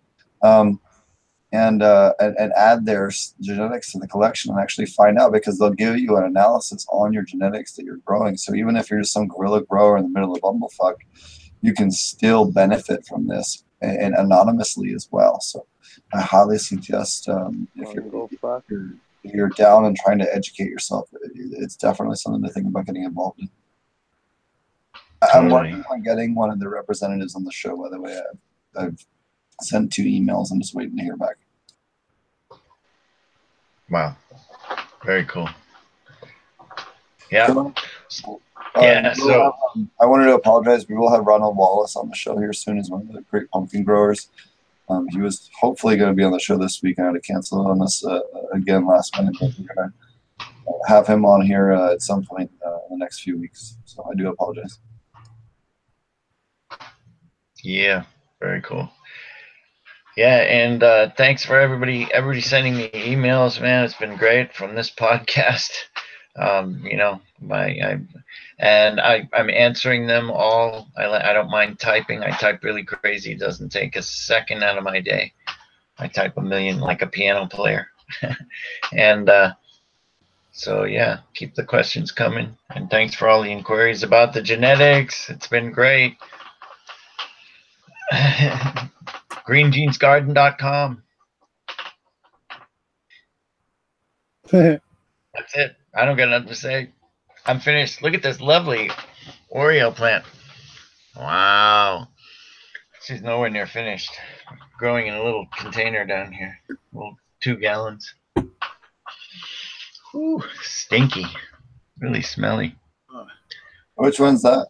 And add their genetics to the collection and actually find out, because they'll give you an analysis on your genetics that you're growing. So even if you're just some guerrilla grower in the middle of bumblefuck, you can still benefit from this, and anonymously as well. So I highly suggest if you're down and trying to educate yourself, it's definitely something to think about getting involved in. I'm working on getting one of the representatives on the show, by the way. I've sent 2 emails. I'm just waiting to hear back.
Wow. Very cool. Yeah.
So I wanted to apologize. We will have Ronald Wallace on the show here soon. He's one of the great pumpkin growers. He was hopefully going to be on the show this week. I had to cancel on us again last minute. But we're going to have him on here at some point in the next few weeks. So I do apologize.
Yeah. Very cool. Yeah, and thanks for everybody sending me emails, man. It's been great from this podcast. You know, I'm answering them all. I don't mind typing. I type really crazy. It doesn't take a second out of my day. I type 1 million like a piano player. And so yeah, keep the questions coming. And thanks for all the inquiries about the genetics. It's been great. greenjeansgarden.com. That's it. I don't got nothing to say. I'm finished. Look at this lovely Oreo plant. Wow. She's nowhere near finished. Growing in a little container down here. Little 2 gallons. Ooh, stinky. Really smelly.
Which one's that?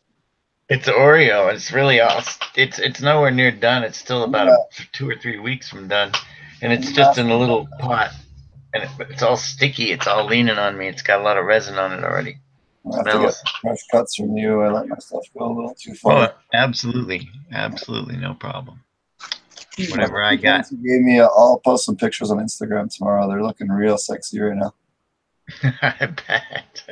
It's Oreo. It's really awesome. It's nowhere near done. It's still about 2 or 3 weeks from done, and it's just in a little pot, and it's all sticky. It's all leaning on me. It's got a lot of resin on it already.
I have to get fresh cuts from you. I let my stuff go a little too far.
Oh, absolutely, no problem. Whatever I got.
You gave me. I'll post some pictures on Instagram tomorrow. They're looking real sexy right now.
I bet.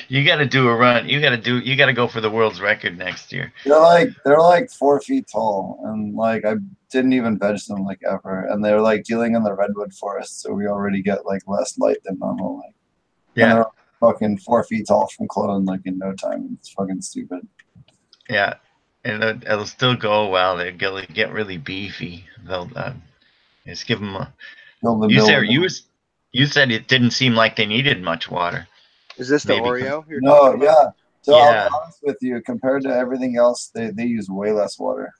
You got to do a run. You got to go for the world's record next year.
They're like 4 feet tall, and like I didn't even veg them like ever, and they're like dealing in the redwood forest, so we already get like less light than normal. Like, yeah, and they're fucking 4 feet tall from clone like in no time. It's fucking stupid.
Yeah, and it'll still go a while. They'll get really beefy. They'll just give them a. You said it didn't seem like they needed much water.
Is this the Oreo?
No, yeah. So yeah. I'll be honest with you, compared to everything else, they use way less water.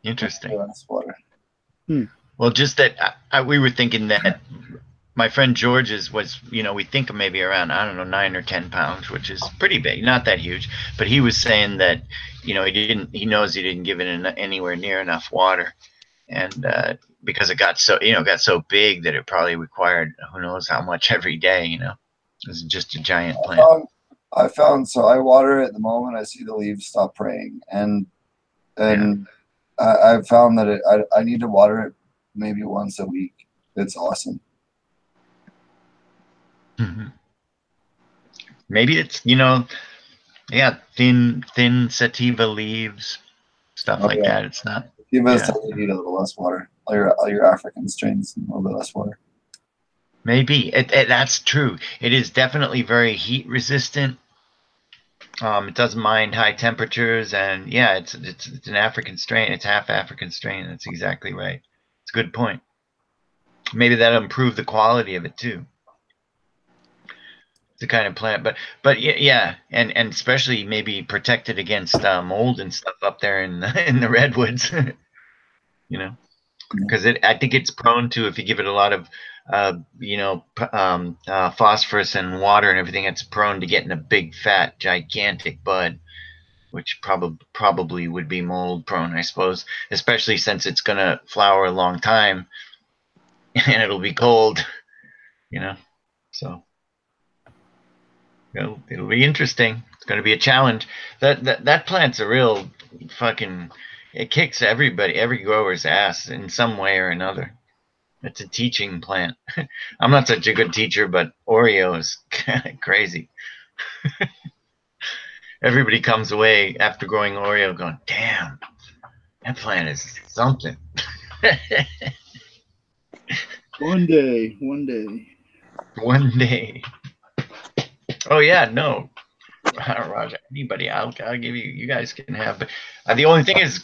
Interesting.
Way less water.
Well, just that we were thinking that my friend George's was, we think maybe around, I don't know, 9 or 10 pounds, which is pretty big, not that huge. But he was saying that, he knows he didn't give it anywhere near enough water. And because it got so big that it probably required who knows how much every day, It's just a giant plant.
I found so I water it the moment I see the leaves stop praying, and I've found that I need to water it maybe once a week. It's awesome.
Mm-hmm. Maybe it's thin sativa leaves, stuff like that. It's not.
You need a little less water. All your African strains need a little bit less water.
Maybe that's true. It is definitely very heat resistant. It doesn't mind high temperatures, and it's an African strain. It's half African strain. That's exactly right. It's a good point. Maybe that'll improve the quality of it too. It's a kind of plant, but and especially maybe protect it against mold and stuff up there in the redwoods. Because I think it's prone to, if you give it a lot of phosphorus and water and everything, it's prone to getting a big fat gigantic bud, which probably would be mold prone, I suppose, especially since it's gonna flower a long time and it'll be cold. you know. So it'll be interesting. It's going to be a challenge. That plant's a real fucking. It kicks every grower's ass in some way or another. It's a teaching plant. I'm not such a good teacher, but Oreo is kind of crazy. Everybody comes away after growing Oreo going, damn, that plant is something.
One day.
One day. Oh yeah, no. Roger, anybody, I'll give you. You guys can have. But the only thing is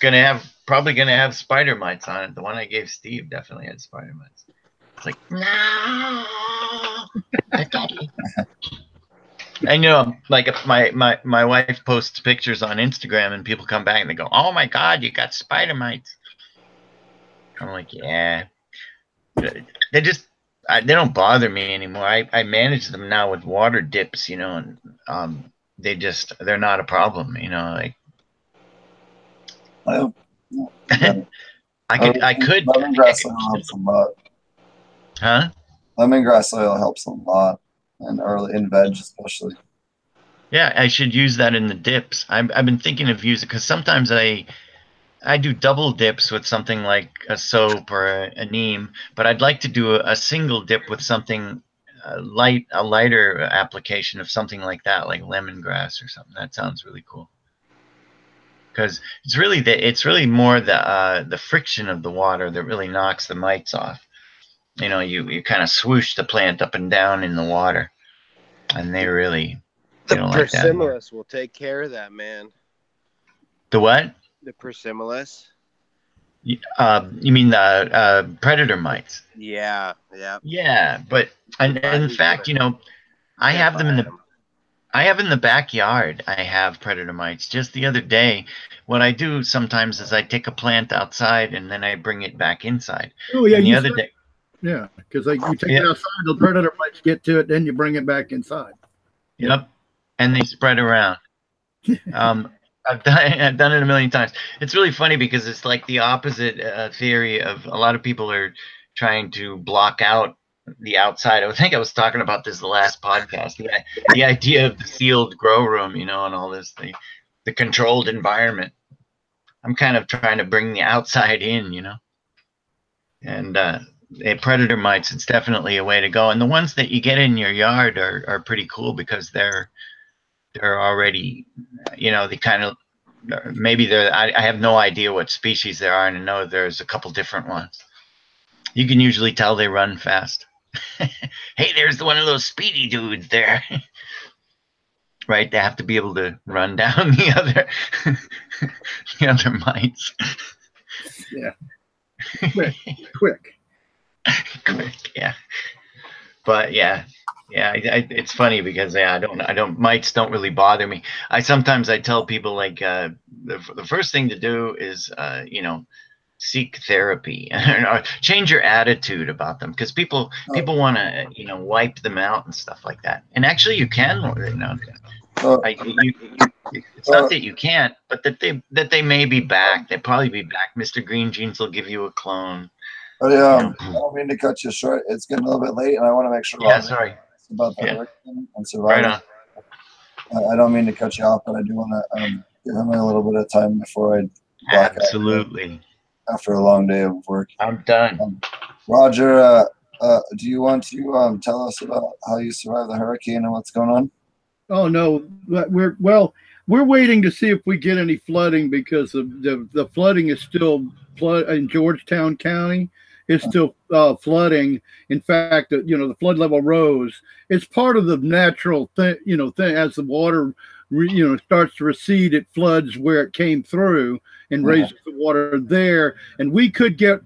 probably gonna have spider mites on it. The one I gave Steve definitely had spider mites. It's like no. And like if my wife posts pictures on Instagram and people come back and they go, "Oh my God, you got spider mites." I'm like, yeah. They don't bother me anymore. I manage them now with water dips, and they're not a problem, like.
Well,
I could.
Lemongrass oil helps a lot.
Huh?
Lemongrass oil helps a lot, and early in veg especially.
Yeah, I should use that in the dips. I've been thinking of using, because sometimes I do double dips with something like a soap or a neem, but I'd like to do a single dip with something a lighter application of something like that, like lemongrass or something. That sounds really cool. Because it's really more the friction of the water that really knocks the mites off. You kind of swoosh the plant up and down in the water, and they don't like that.
The persimmilus will take care of that, man.
The what?
The persimmilus.
You mean the predator mites?
Yeah.
Yeah, but and in fact, I have them in the backyard. I have predator mites. Just the other day, what I do sometimes is I take a plant outside and then I bring it back inside.
Oh yeah,
and the other day.
Yeah, because you take it outside, the predator mites get to it, then you bring it back inside.
Yep, and they spread around. I've done it a million times. It's really funny because it's like the opposite theory of a lot of people are trying to block out the outside. I think I was talking about this the last podcast. The idea of the sealed grow room, and all this, the controlled environment. I'm kind of trying to bring the outside in, and predator mites. It's definitely a way to go. And the ones that you get in your yard are pretty cool because they're already, they kind of, maybe I have no idea what species there are, and I know there's a couple different ones. You can usually tell they run fast. Hey, there's one of those speedy dudes there. Right? They have to be able to run down the other mites.
Yeah. Quick.
Quick, yeah. But yeah, it's funny because mites don't really bother me. I tell people like the first thing to do is seek therapy or change your attitude about them, because people want to wipe them out and stuff like that. And actually you can, it's not that you can't, but that they may be back. They'll probably be back. Mr. Green Jeans will give you a clone.
But I don't mean to cut you short. It's getting a little bit late, and I want to make sure.
Yeah, sorry.
About the hurricane and surviving.
Right on.
I don't mean to cut you off, but I do want to give him a little bit of time before I black out.
Absolutely.
After a long day of work.
I'm done.
Roger, do you want to tell us about how you survived the hurricane and what's going on?
Oh no, we're waiting to see if we get any flooding, because the flooding is still in Georgetown County. It's still flooding. In fact, the flood level rose. It's part of the natural thing, as the water, starts to recede, it floods where it came through and raises the water there. And we could get,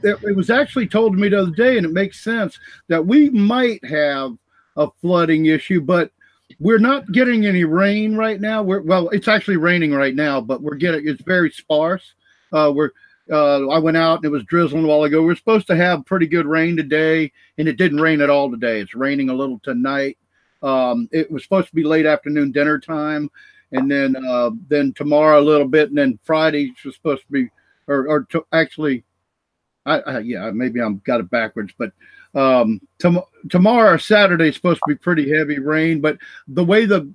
it was actually told to me the other day, and it makes sense, that we might have a flooding issue, but we're not getting any rain right now. It's actually raining right now, but it's very sparse. I went out and it was drizzling a while ago. We're supposed to have pretty good rain today, and it didn't rain at all today. It's raining a little tonight. It was supposed to be late afternoon dinner time, and then tomorrow a little bit, and then Friday was supposed to be, maybe I'm got it backwards, but Tomorrow, Saturday, is supposed to be pretty heavy rain, but the way the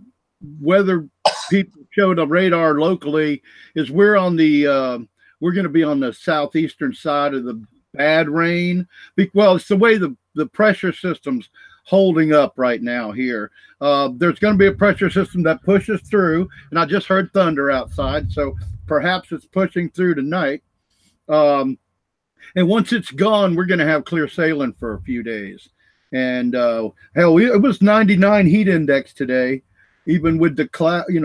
weather people showed on radar locally is we're going to be on the southeastern side of the bad rain. Well, it's the way the pressure system's holding up right now here. There's going to be a pressure system that pushes through, and I just heard thunder outside, so perhaps it's pushing through tonight. And once it's gone, we're going to have clear sailing for a few days. And hell, it was 99 heat index today, even with the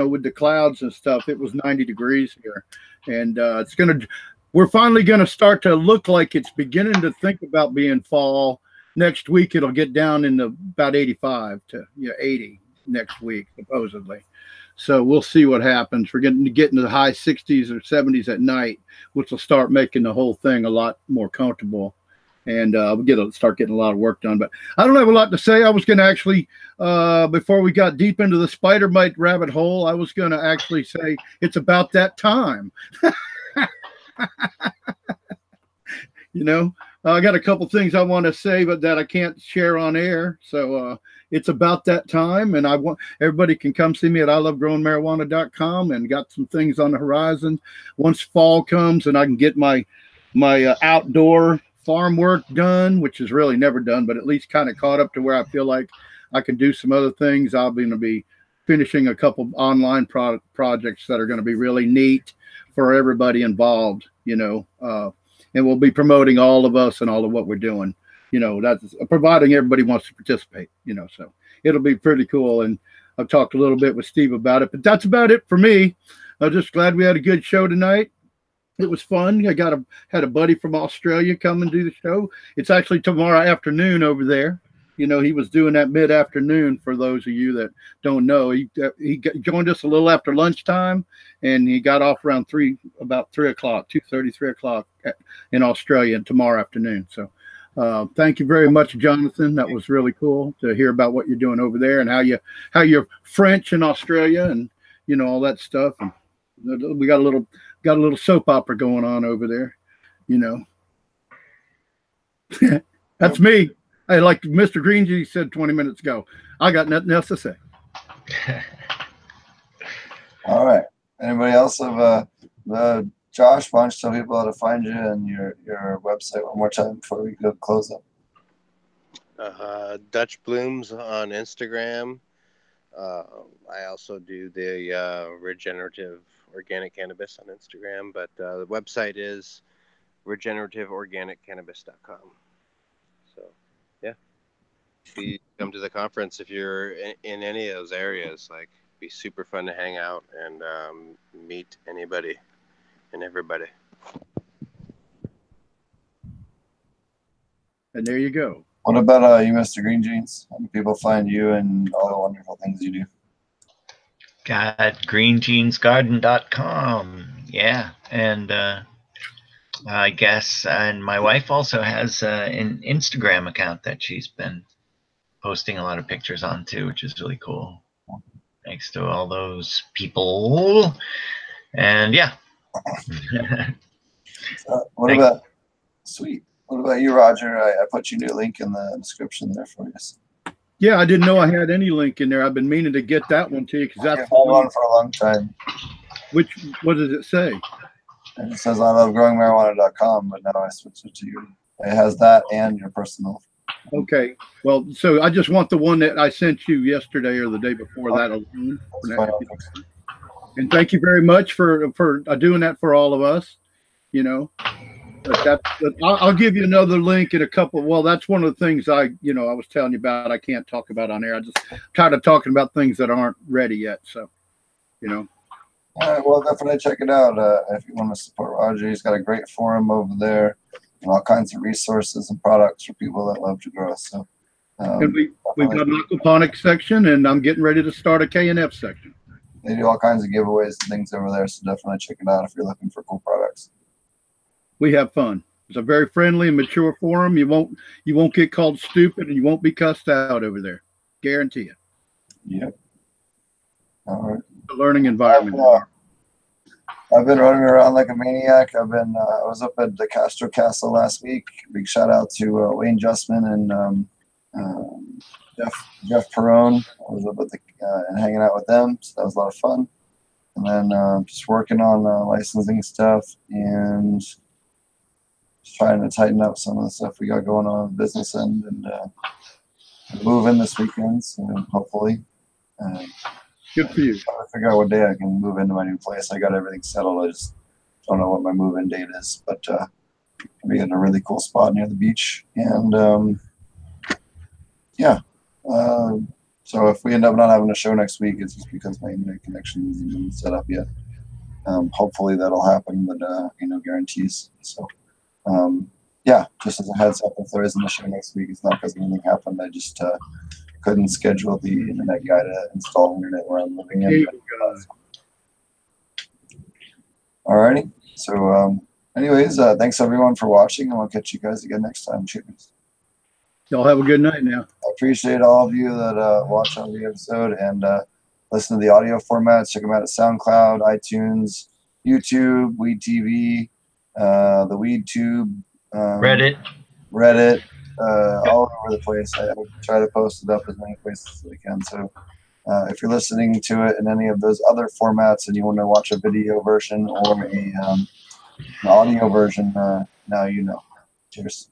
with the clouds and stuff. It was 90 degrees here, and we're finally going to start to look like it's beginning to think about being fall. Next week, it'll get down in about 85 to 80 next week, supposedly. So we'll see what happens. We're getting into the high 60s or 70s at night, which will start making the whole thing a lot more comfortable. And we'll start getting a lot of work done. But I don't have a lot to say. I was going to actually, before we got deep into the spider mite rabbit hole, I was going to actually say it's about that time. I got a couple things I want to say, but that I can't share on air. So it's about that time, and I want everybody can come see me at ilovegrowingmarijuana.com, and got some things on the horizon. Once fall comes and I can get my outdoor farm work done, which is really never done, but at least kind of caught up to where I feel like I can do some other things. I'm going to be finishing a couple online projects that are going to be really neat for everybody involved, and we'll be promoting all of us and all of what we're doing, that's providing everybody wants to participate, so it'll be pretty cool. And I've talked a little bit with Steve about it, but that's about it for me. I'm just glad we had a good show tonight. It was fun. I had a buddy from Australia come and do the show. It's actually tomorrow afternoon over there. He was doing that mid-afternoon. For those of you that don't know, he joined us a little after lunchtime, and he got off around about 3 o'clock, 2:30, 3 o'clock in Australia tomorrow afternoon. So thank you very much, Jonathan. That was really cool to hear about what you're doing over there and how you're French in Australia and all that stuff. And we got a little soap opera going on over there. That's me. Hey, like Mr. Green said 20 minutes ago, I got nothing else to say.
All right. Anybody else have Josh, why don't you tell people how to find you and your website one more time before we go close up?
Dutch Blooms on Instagram. I also do the Regenerative Organic Cannabis on Instagram, but the website is regenerativeorganiccannabis.com. So, yeah. Come to the conference if you're in any of those areas. Like, be super fun to hang out and meet anybody and everybody.
And there you go.
What about you, Mr. Green Jeans? How do people find you and all the wonderful things you do?
Got greenjeansgarden.com. Yeah. And I guess, and my wife also has an Instagram account that she's been posting a lot of pictures on too, which is really cool. Thanks to all those people. And yeah.
What about you, Roger? I put your new link in the description there for you.
Yeah, I didn't know I had any link in there. I've been meaning to get that one to you because that's
had one for a long time.
What does it say?
It says ilovegrowingmarijuana.com, but now I switched it to you. It has that and your personal.
Okay. Well, so I just want the one that I sent you yesterday or the day before that alone. And thank you very much for doing that for all of us. But I'll give you another link in a couple. Well, that's one of the things I was telling you about. I can't talk about on air. I just tired of talking about things that aren't ready yet. So,
All right. Well, definitely check it out. If you want to support Roger, he's got a great forum over there and all kinds of resources and products for people that love to grow. So,
and we've got an aquaponics section, and I'm getting ready to start a K&F section.
They do all kinds of giveaways and things over there. So definitely check it out if you're looking for cool products.
We have fun. It's a very friendly and mature forum. You won't get called stupid, and you won't be cussed out over there. Guarantee it.
Yep. All right.
A learning environment.
I've been running around like a maniac. I was up at the Castro Castle last week. Big shout out to Wayne Justman and Jeff Perone. I was up at and hanging out with them, so that was a lot of fun. And then just working on licensing stuff and just trying to tighten up some of the stuff we got going on the business end and move in this weekend, so hopefully.
Good for you.
Trying to figure out what day I can move into my new place. I got everything settled. I just don't know what my move-in date is, but I'll be in a really cool spot near the beach. And yeah, so if we end up not having a show next week, it's just because my internet connection isn't been set up yet. Hopefully that'll happen, but no guarantees. So yeah, just as a heads up, if there isn't a show next week, it's not because anything happened. I just couldn't schedule the internet guy to install internet where I'm living in. Alrighty. So anyways, thanks everyone for watching, and we'll catch you guys again next time. Cheers.
Y'all have a good night now.
I appreciate all of you that watch on the episode and listen to the audio formats. Check them out at SoundCloud, iTunes, YouTube, Weed TV, the Weed Tube, Reddit, all over the place. I try to post it up as many places as I can. So if you're listening to it in any of those other formats and you want to watch a video version or an audio version, now you know. Cheers.